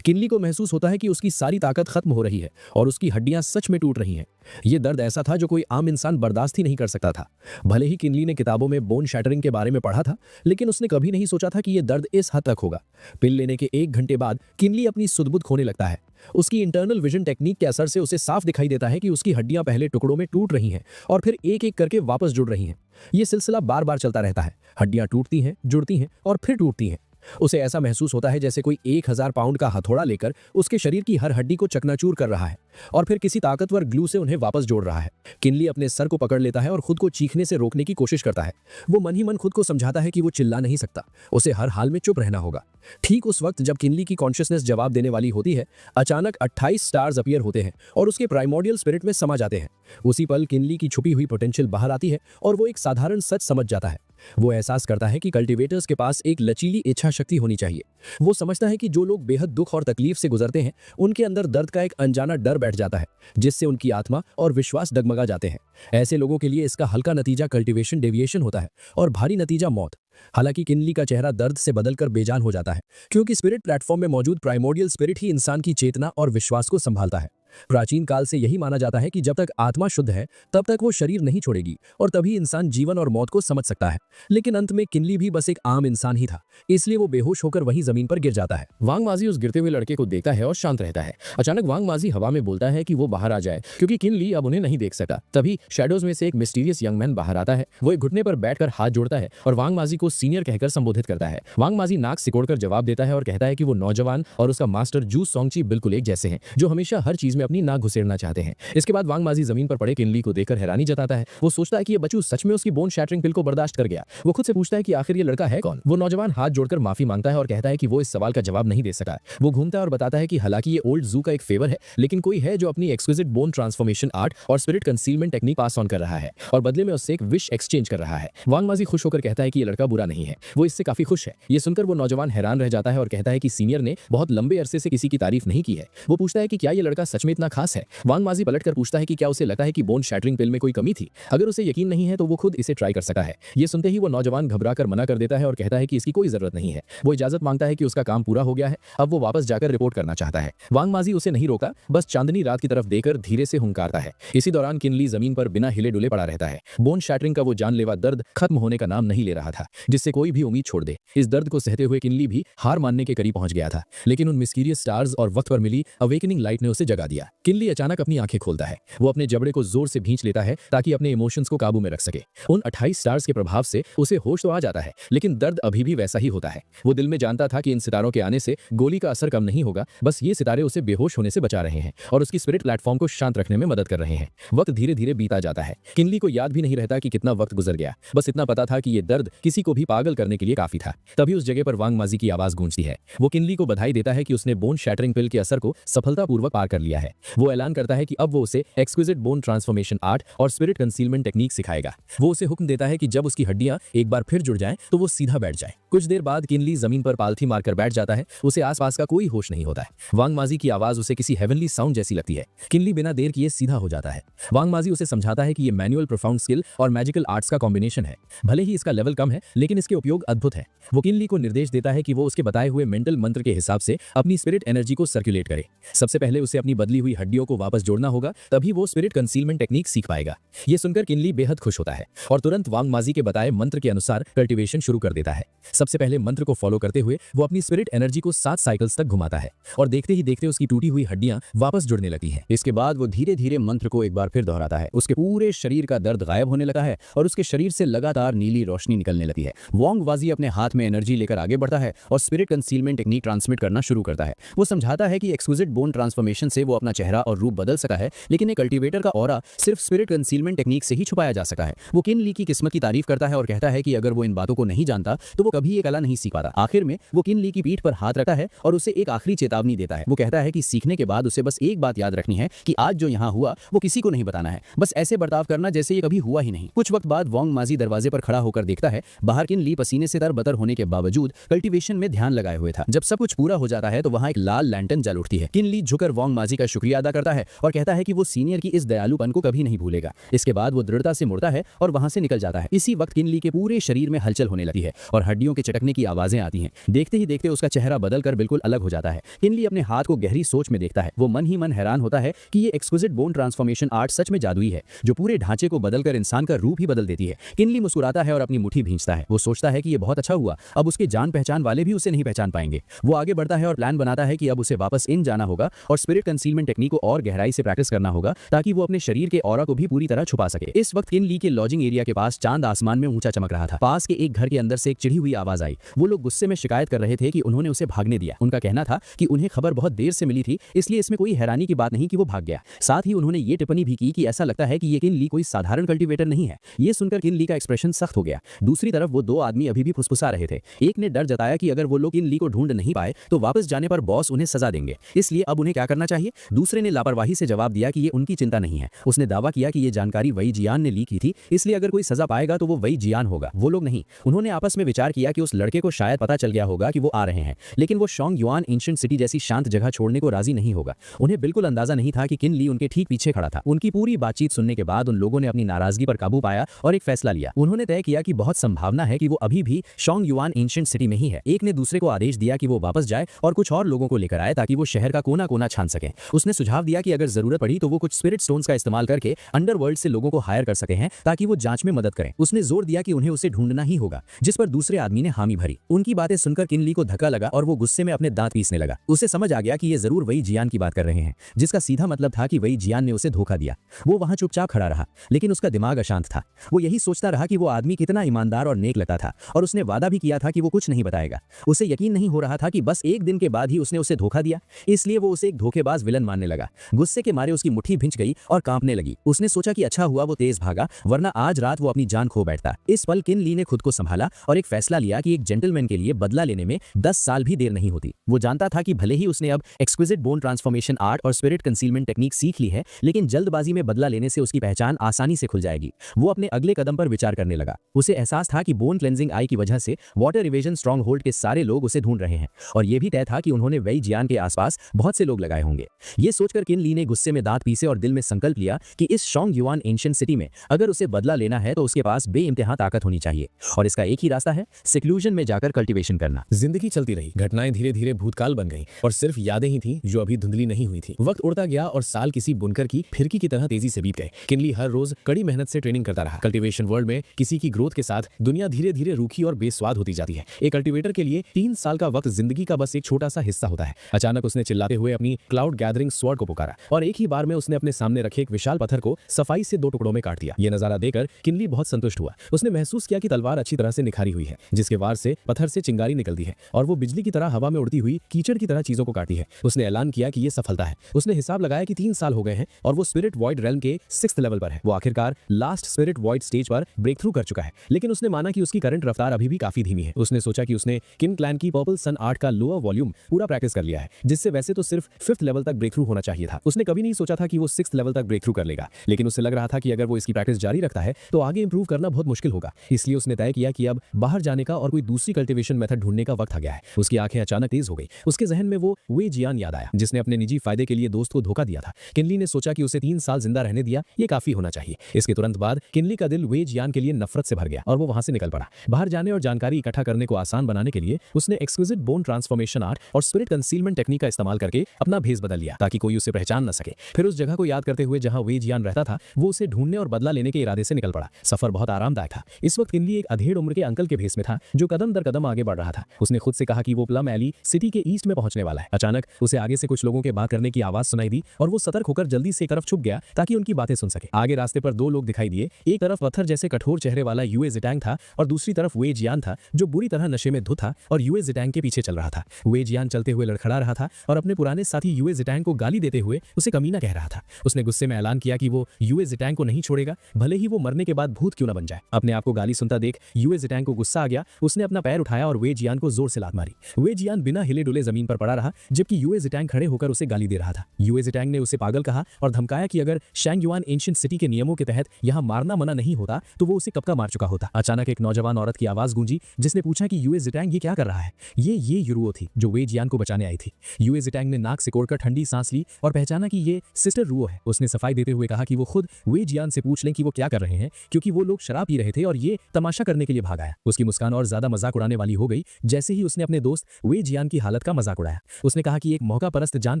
किनली को महसूस होता है कि उसकी सारी ताकत खत्म हो रही है और उसकी हड्डियां सच में टूट रही हैं। यह दर्द ऐसा था जो कोई आम इंसान बर्दाश्त ही नहीं कर सकता था। भले ही किनली ने किताबों में बोन शैटरिंग के बारे में पढ़ा था, लेकिन उसने कभी नहीं सोचा था कि यह दर्द इस हद तक होगा। पिल लेने के 1 घंटे बाद किनली अपनी सुध-बुध खोने लगता है। उसकी इंटरनल विजन टेक्निक के असर से उसे साफ दिखाई देता है कि उसकी हड्डियां पहले टुकड़ों में टूट रही हैं और फिर एक एक करके वापस जुड़ रही हैं। यह सिलसिला बार बार चलता रहता है। हड्डियां टूटती हैं, जुड़ती हैं और फिर टूटती हैं। उसे ऐसा महसूस होता है जैसे कोई 1000 पाउंड का हथौड़ा लेकर उसके शरीर की हर हड्डी को चकनाचूर कर रहा है और फिर किसी ताकतवर ग्लू से उन्हें वापस जोड़ रहा है। किनली अपने सर को पकड़ लेता है और खुद को चीखने से रोकने की कोशिश करता है। वो मन ही मन खुद को समझाता है कि वो चिल्ला नहीं सकता, उसे हर हाल में चुप रहना होगा। ठीक उस वक्त जब किनली की कॉन्शियसनेस जवाब देने वाली होती है, अचानक 28 स्टार्स अपीयर होते हैं और उसके प्राइमोर्डियल स्पिरिट में समा जाते हैं। उसी पल किनली की छुपी हुई पोटेंशियल बाहर आती है और वो एक साधारण सच समझ जाता है। वो एहसास करता है कि कल्टीवेटर्स के पास एक लचीली इच्छा शक्ति होनी चाहिए। वो समझता है कि जो लोग बेहद दुख और तकलीफ से गुजरते हैं, उनके अंदर दर्द का एक अनजाना डर बैठ जाता है, जिससे उनकी आत्मा और विश्वास डगमगा जाते हैं। ऐसे लोगों के लिए इसका हल्का नतीजा कल्टीवेशन डेविएशन होता है और भारी नतीजा मौत। हालांकि किनली का चेहरा दर्द से बदलकर बेजान हो जाता है, क्योंकि स्पिरिट प्लेटफॉर्म में मौजूद प्राइमोर्डियल स्पिरिट ही इंसान की चेतना और विश्वास को संभालता है। प्राचीन काल से यही माना जाता है कि जब तक आत्मा शुद्ध है तब तक वो शरीर नहीं छोड़ेगी और तभी इंसान जीवन और मौत को समझ सकता है। लेकिन अंत में किनली भी बस एक आम इंसान ही था, इसलिए वो बेहोश होकर वहीं जमीन पर गिर जाता है। वांग माजी उस गिरते हुए लड़के को देखता है और शांत रहता है। अचानक वांग माजी हवा में बोलता है कि वो बाहर आ जाए, क्योंकि किनली अब उन्हें नहीं देख सकता। तभी शैडोज में से एक मिस्टीरियस यंग मैन बाहर आता है। वो एक घुटने पर बैठकर हाथ जोड़ता है और वांग माजी को सीनियर कहकर संबोधित करता है। वांग माजी नाक सिकोड़कर जवाब देता है और कहता है कि वो नौजवान और उसका मास्टर जू सोंगची बिल्कुल एक जैसे हैं, जो हमेशा हर चीज में अपनी नाक घुसेड़ना चाहते हैं। इसके बाद वांग माजी जमीन पर पड़े किनली को देखकर हैरानी जताता है। वो सोचता है कि ये बच्चू सच में उसकी बोन शैटरिंग पिल को बर्दाश्त कर गया। वो खुद से पूछता है कि आखिर ये लड़का है कौन। वो नौजवान हाथ जोड़कर माफी मांगता है और कहता है कि वो इस सवाल का जवाब नहीं दे सका। वो घूमता है और बताता है कि हालांकि ये ओल्ड जू का एक फेवर है, लेकिन कोई है जो अपनी एक्सक्विजिट बोन ट्रांसफॉर्मेशन आर्ट और spirit concealment technique pass on कर रहा है और बदले में उससे एक विश एक्सचेंज कर रहा है। वांग माजी खुश होकर कहता है कि ये लड़का बुरा नहीं है, वो इससे काफी खुश है। ये सुनकर वो नौजवान हैरान रह जाता है और कहता है कि सीनियर ने बहुत लंबे अरसे से किसी की तारीफ नहीं की है। वो पूछता है कि क्या ये लड़का सच में इतना खास है। वांग माजी पलटकर पूछता है कि क्या उसे लगता है कि बोन शैटरिंग पिल में कोई कमी थी। अगर उसे यकीन नहीं है तो वो खुद इसे ट्राई कर सकता है। ये सुनते ही वो नौजवान घबराकर मना कर देता है और कहता है कि इसकी कोई जरूरत नहीं है। वो इजाजत मांगता है कि उसका काम पूरा हो गया है, अब वो वापस जाकर रिपोर्ट करना चाहता है। वांग माजी उसे नहीं रोका, बस चांदनी रात की तरफ देकर धीरे से हुंकारता है। इसी दौरान किनली जमीन पर बिना हिले डुले पड़ा रहता है। बोन शैटरिंग का वो जानलेवा दर्द खत्म होने का नाम नहीं ले रहा था, जिससे कोई भी उम्मीद छोड़ दे। इस दर्द को सहते हुए किनली भी हार मानने के करीब पहुंच गया था, लेकिन उन मिस्टीरियस स्टार्स और वक्त पर मिली अवेकनिंग लाइट ने उसे जगा दिया। दिया। किनली अचानक अपनी आंखें खोलता है। वो अपने जबड़े को जोर से भींच लेता है ताकि अपने इमोशंस को काबू में रख सके। उन 28 स्टार्स के प्रभाव से उसे होश तो आ जाता है, लेकिन दर्द अभी भी वैसा ही होता है। वो दिल में जानता था कि इन सितारों के आने से गोली का असर कम नहीं होगा, बस ये सितारे उसे बेहोश होने से बचा रहे हैं और उसकी स्पिरिट प्लेटफॉर्म को शांत रखने में मदद कर रहे हैं। वक्त धीरे धीरे बीता जाता है। किनली को याद भी नहीं रहता कि कितना वक्त गुजर गया। बस इतना पता था कि ये दर्द किसी को भी पागल करने के लिए काफी था। तभी उस जगह पर वांग माजी की आवाज गूंजती है। वो किनली को बधाई देता है कि उसने बोन शैटरिंग पिल के असर को सफलतापूर्वक पार कर लिया है। वो ऐलान करता है कि अब वो उसे एक्सक्विजिट बोन ट्रांसफॉर्मेशन आर्ट और स्पिरिट कंसीलमेंट टेक्निक सिखाएगा। वो उसे हुक्म देता है कि जब उसकी हड्डियां एक बार फिर जुड़ जाएं तो वो सीधा बैठ जाए। कुछ देर बाद किनली जमीन पर पालथी मारकर बैठ जाता है। उसे आसपास का कोई होश नहीं होता है। वांग माजी की आवाज उसे किसी हेवनली साउंड जैसी लगती है। किनली बिना देर किए सीधा हो जाता है। वांग माजी उसे समझाता है कि ये मैनुअल प्रोफाउंड स्किल और मैजिकल आर्ट्स का कॉम्बिनेशन है। भले ही इसका लेवल कम है, लेकिन इसके उपयोग अद्भुत है। वो किनली को निर्देश देता है कि वो उसके बताए हुए मेंटल मंत्र के हिसाब से अपनी स्पिरिट एनर्जी को सर्कुलेट करे। सबसे पहले उसे अपनी बदली हुई हड्डियों को वापस जोड़ना होगा, तभी वो स्पिरिट कंसीलमेंट टेक्निक सीख पाएगा। ये सुनकर किनली बेहद खुश होता है और तुरंत वांग माजी के बताए मंत्र के अनुसार कल्टीवेशन शुरू कर देता है। सबसे पहले मंत्र को फॉलो करते हुए वो अपनी स्पिरिट एनर्जी को 7 साइकिल्स तक घुमाता है और देखते ही देखते उसकी टूटी हुई हड्डियां वापस जुड़ने लगती हैं। इसके बाद वो धीरे धीरे मंत्र को एक बार फिर दोहराता है। उसके पूरे शरीर का दर्द गायब होने लगा है और उसके शरीर से लगातार नीली रोशनी निकलने लगती है। वांग वाजी अपने हाथ में एनर्जी लेकर आगे बढ़ता है और स्पिरिट कंसीलमेंट टेक्निक ट्रांसमिट करना शुरू करता है। वो समझाता है कि एक्सक्विजिट बोन ट्रांसफॉर्मेशन से वो अपना चेहरा और रूप बदल सकता है, लेकिन एक कल्टीवेटर का ऑरा सिर्फ स्पिरिट कंसीलमेंट टेक्निक से ही छुपाया जा सकता है। वो किनली की किस्मत की तारीफ करता है और कहता है कि अगर वो इन बातों को नहीं जानता तो वो कभी ये कला नहीं सीख पाता। आखिर में वो किनली की पीठ पर हाथ रखता है और उसे एक आखिरी चेतावनी देता है। वो कहता है कि सीखने के बाद उसे बस एक बात याद रखनी है कि आज जो यहाँ हुआ वो किसी को नहीं बताना है। बस ऐसे बर्ताव करना जैसे ये कभी हुआ ही नहीं। कुछ वक्त बाद वांग माजी दरवाजे पर खड़ा होकर देखता है। बाहर किनली पसीने से तरबतर होने के बावजूद कल्टीवेशन में ध्यान लगाए हुए था। जब सब कुछ पूरा हो जाता है तो वहाँ एक लाल लैंटर्न जल उठती है। किनली झुकर वांग माजी का शुक्रिया अदा करता है और कहता है कि वो सीनियर की इस दयालुपन को कभी नहीं भूलेगा। इसके बाद वो दृढ़ता से मुड़ता है और वहां से निकल जाता है। इसी वक्त किनली के पूरे शरीर में हलचल होने लगती है और हड्डियों के चटकने की आवाजें आती हैं। देखते ही देखते उसका चेहरा बदलकर बिल्कुल अलग हो जाता है। किनली अपने हाथ को गहरी सोच में देखता है। वो मन ही मन हैरान होता है कि ये एक्सक्विजिट बोन ट्रांसफॉर्मेशन आर्ट सच में जादुई है, जो पूरे ढांचे को बदलकर इंसान का रूप ही बदल देती है। किनली मुस्कुराता है और अपनी मुट्ठी भींचता है। वो सोचता है कि ये बहुत अच्छा हुआ, अब उसके जान पहचान वाले भी उसे नहीं पहचान पाएंगे। वो आगे बढ़ता है और प्लान बनाता है कि अब उसे वापस इन जाना होगा और स्पिरिट कंसीलमेंट टेक्निक को और गहराई से प्रैक्टिस करना होगा ताकि वो अपने शरीर के ऑरा को भी पूरी तरह छुपा सके। इस वक्त किनली के लॉजिंग एरिया के पास चांद आसमान में ऊंचा चमक रहा था। पास के एक घर के अंदर से एक चिढ़ी हुई आवाज आई। वो लोग गुस्से में शिकायत कर रहे थे कि उन्होंने उसे भागने दिया। उनका कहना था कि उन्हें खबर बहुत देर से मिली थी, इसलिए इसमें कोई हैरानी की बात नहीं कि वो भाग गया। साथ ही उन्होंने ये टिप्पणी भी की कि ऐसा लगता है कि ये किनली कोई साधारण कल्टीवेटर नहीं है। ये सुनकर किनली का एक्सप्रेशन सख्त हो गया। दूसरी तरफ वो दो आदमी अभी भी फुसफुसा रहे थे। एक ने डर जताया कि अगर वो लोग किनली को ढूंढ नहीं पाए तो वापस जाने पर बॉस उन्हें सजा देंगे, इसलिए अब उन्हें क्या करना चाहिए। दूसरे ने लापरवाही से जवाब दिया कि ये उनकी चिंता नहीं है। उसने दावा किया कि ये जानकारी वही जियान ने लीक की थी, इसलिए अगर कोई सजा पाएगा तो वो वही जियान होगा, वो लोग नहीं। उन्होंने आपस में विचार किया कि उस लड़के को शायद पता चल गया होगा कि वो आ रहे हैं, लेकिन वो शोंग युआन एंशिएंट सिटी जैसी शांत जगह छोड़ने को राजी नहीं होगा। उन्हें बिल्कुल अंदाजा नहीं था कि किनली उनके ठीक पीछे खड़ा था। उनकी पूरी बातचीत सुनने के बाद उन लोगों ने अपनी नाराजगी पर काबू पाया और एक फैसला लिया। उन्होंने तय किया कि बहुत संभावना है कि वो अभी भी शोंग युआन एंशिएंट सिटी में ही है। एक ने दूसरे को आदेश दिया कि वो वापस जाए और कुछ और लोगों को लेकर आए ताकि वो शहर का कोना कोना छान सके। उसने सुझाव दिया कि अगर जरूरत पड़ी तो वो कुछ स्पिरिट स्टोन्स का इस्तेमाल करके अंडरवर्ल्ड से लोगों को हायर कर सके हैं ताकि वो जांच में मदद करें। उसने जोर दिया कि उन्हें उसे ढूंढना ही होगा, जिस पर दूसरे आदमी ने हामी भरी। उनकी बातें सुनकर किनली को धक्का लगा और वो गुस्से में अपने दांत पीसने लगा। उसे समझ आ गया कि ये जरूर वही जियान की बात कर रहे हैं, जिसका सीधा मतलब था कि वही जियान ने उसे धोखा दिया। वो वहां चुपचाप खड़ा रहा, लेकिन उसका दिमाग अशांत था। वो यही सोचता रहा कि वो आदमी कितना ईमानदार और नेक लगता था और उसने वादा भी किया था कि वो कुछ नहीं बताएगा। उसे यकीन नहीं हो रहा था कि बस एक दिन के बाद ही उसने उसे धोखा दिया, इसलिए वो उसे एक धोखेबाज विलन मानने लगा। गुस्से के मारे उसकी मुट्ठी भिंच गई और कांपने लगी। उसने सोचा कि अच्छा हुआ वो तेज भागा, वरना आज रात वो अपनी जान खो बैठता। इस पल किनली ने खुद को संभाला और एक फैसला लिया कि एक जेंटलमैन के लिए बदला लेने में 10 साल भी देर नहीं होती। वो जानता था कि भले ही उसने अब एक्सक्विजिट बोन ट्रांसफॉर्मेशन आर्ट और स्पिरिट कंसीलमेंट टेक्निक सीख ली है, लेकिन जल्दबाजी में बदला लेने से उसकी पहचान आसानी से खुल जाएगी। वो अपने अगले कदम पर विचार करने लगा। उसे एहसास था कि बोन क्लेंजिंग आई की वजह से वाटर इवेजन स्ट्रॉन्ग होल्ड के सारे लोग उसे ढूंढ रहे हैं और यह भी तय था कि उन्होंने वही जियान के आसपास बहुत से लोग लगाए होंगे। ये सोचकर किनली ने गुस्से में दांत पीसे और दिल में संकल्प लिया कि इस शोंग युआन एंशिएंट सिटी में अगर उसे बदला लेना है तो उसके पास बेइंतहा ताकत होनी चाहिए और इसका एक ही रास्ता है, सिक्लूजन में जाकर कल्टीवेशन करना। जिंदगी चलती रही, घटनाएं धीरे धीरे भूतकाल बन गईं और सिर्फ यादें ही थीं जो अभी धुंधली नहीं हुई थी। वक्त उड़ता गया और साल किसी बुनकर की फिरकी की तरह तेजी से बीत गए। किनली हर रोज कड़ी मेहनत से ट्रेनिंग करता रहा। कल्टीवेशन वर्ल्ड में किसी की ग्रोथ के साथ दुनिया धीरे धीरे रूखी और बेस्वाद होती जाती है। एक कल्टीवेटर के लिए 3 साल का वक्त जिंदगी का बस एक छोटा सा हिस्सा होता है। अचानक उसने चिल्लाते हुए अपनी क्लाउड गैदरिंग शाटरिंग स्वॉर्ड को पुकारा और एक ही बार में उसने अपने सामने रखे एक विशाल पत्थर को सफाई से 2 टुकड़ों में काट दिया। ये नजारा देखकर किनली बहुत संतुष्ट हुआ। उसने महसूस किया कि तलवार अच्छी तरह से निखारी हुई है, जिसके वार से पत्थर से चिंगारी निकलती है और वो बिजली की तरह हवा में उड़ती हुई कीचड़ की तरह चीजों को काटती है। उसने ऐलान किया कि ये सफलता है। उसने हिसाब लगाया कि 3 साल हो गए हैं और वो स्पिरिट वॉइड रेल्म के 6th लेवल पर है। वो आखिरकार लास्ट स्पिरिट वॉइड स्टेज पर ब्रेक थ्रू कर चुका है, लेकिन उसने माना कि उसकी करंट रफ्तार अभी भी काफी धीमी है। उसने सोचा कि उसने किन क्लैन की पर्पल सन आर्ट का लोअर वॉल्यूम पूरा प्रैक्टिस कर लिया है, जिससे वैसे तो सिर्फ 5th लेवल तक ब्रेक थ्रू होना चाहिए था। उसने कभी नहीं सोचा था कि वो 6th लेवल तक ब्रेक थ्रू कर लेगा, लेकिन उसे लग रहा था कि अगर वो इसकी प्रैक्टिस जारी रखता है तो आगे इंप्रूव करना बहुत मुश्किल होगा। इसलिए उसने तय किया कि अब बाहर जाने का और कोई दूसरी कल्टीवेशन मेथड ढूंढने का वक्त आ गया है। उसकी आंखें अचानक तेज हो गई। उसके जहन में वो वे जियान याद आया, जिसने अपने निजी फायदे के लिए दोस्त को धोखा दिया था। किनली ने सोचा कि उसे 3 साल जिंदा रहने दिया, ये काफी होना चाहिए। इसके तुरंत बाद किनली का दिल वे जियान के लिए नफरत से भर गया और वो वहां से निकल पड़ा। बाहर जाने और जानकारी इकट्ठा करने को आसान बनाने के लिए उसने एक्सक्विजिट बोन ट्रांसफॉर्मेशन आर्ट और स्पिरिट कंसीलमेंट टेक्निक का इस्तेमाल करके अपना भेस बदल लिया ताकि कोई उसे पहचान न सके। फिर उस जगह को याद करते हुए जहां वे जियान रहता था, वो उसे ढूंढने और बदला लेने के इरादे से निकल पड़ा। सफर बहुत आरामदायक था। इस वक्त किनली एक अधेड़ उम्र के अंकल के भेस में था जो कदम दर कदम आगे बढ़ रहा था। उसने खुद से कहा कि वो प्लम एली सिटी के ईस्ट में पहुंचने वाला है। अचानक उसे आगे से कुछ लोगों के बात करने की आवाज सुनाई दी और वो सतर्क होकर जल्दी से एक तरफ छुप गया ताकि उनकी बातें सुन सके। आगे रास्ते पर 2 लोग दिखाई दिए। एक तरफ पत्थर जैसे कठोर चेहरे वाला यूए जिटैंग था और दूसरी तरफ वे जियान था जो बुरी तरह नशे में धुत था और यूए जिटैंग के पीछे चल रहा था। वे जियान चलते हुए लड़खड़ा रहा था और अपने पुराने साथी यूए जिटैंग को गाली देते हुए उसे कमीना कह रहा था। उसने गुस्से में ऐलान किया कि वो यूए जिटैंग को नहीं छोड़ेगा, भले ही वो मरने के बाद भूत क्यों न बन जाए। अपने आप को गाली सुनता देख यूए जिटैंग को गुस्सा आ गया। उसने अपना पैर उठाया और वे जियान को जोर से लात मारी। वे जियान बिना हिले डुले जमीन पर पड़ा रहा जबकि यूए जिटैंग खड़े होकर उसे गाली दे रहा था। यूए जिटैंग ने उसे पागल कहा और धमकाया कि अगर शैंग युआन एंशिएंट सिटी के नियमों के तहत यहाँ मारना मना नहीं होता तो वो उसे कब का मार चुका होता। अचानक एक नौजवान औरत की आवाज गूंजी जिसने पूछा कि यूए जिटैंग ये क्या कर रहा है। ये यूरुओ थी जो वे जियान को बचाने आई थी। यूए जिटैंग ने नाक सिकोड़कर ठंडी सांस ली और पहचाना कि ये सिस्टर रुओ है। उसने सफाई देते हुए कहा कि वो खुद वे जियान से पूछ लें कि वो क्या कर रहे हैं, क्योंकि वो लोग शराब पी रहे थे और ये तमाशा करने के लिए भाग आया। उसकी मुस्कान और ज्यादा मजाक उड़ाने वाली हो गई जैसे ही उसने अपने दोस्त वे जियान की हालत का मजाक उड़ाया। उसने कहा कि एक मौका परस्त जान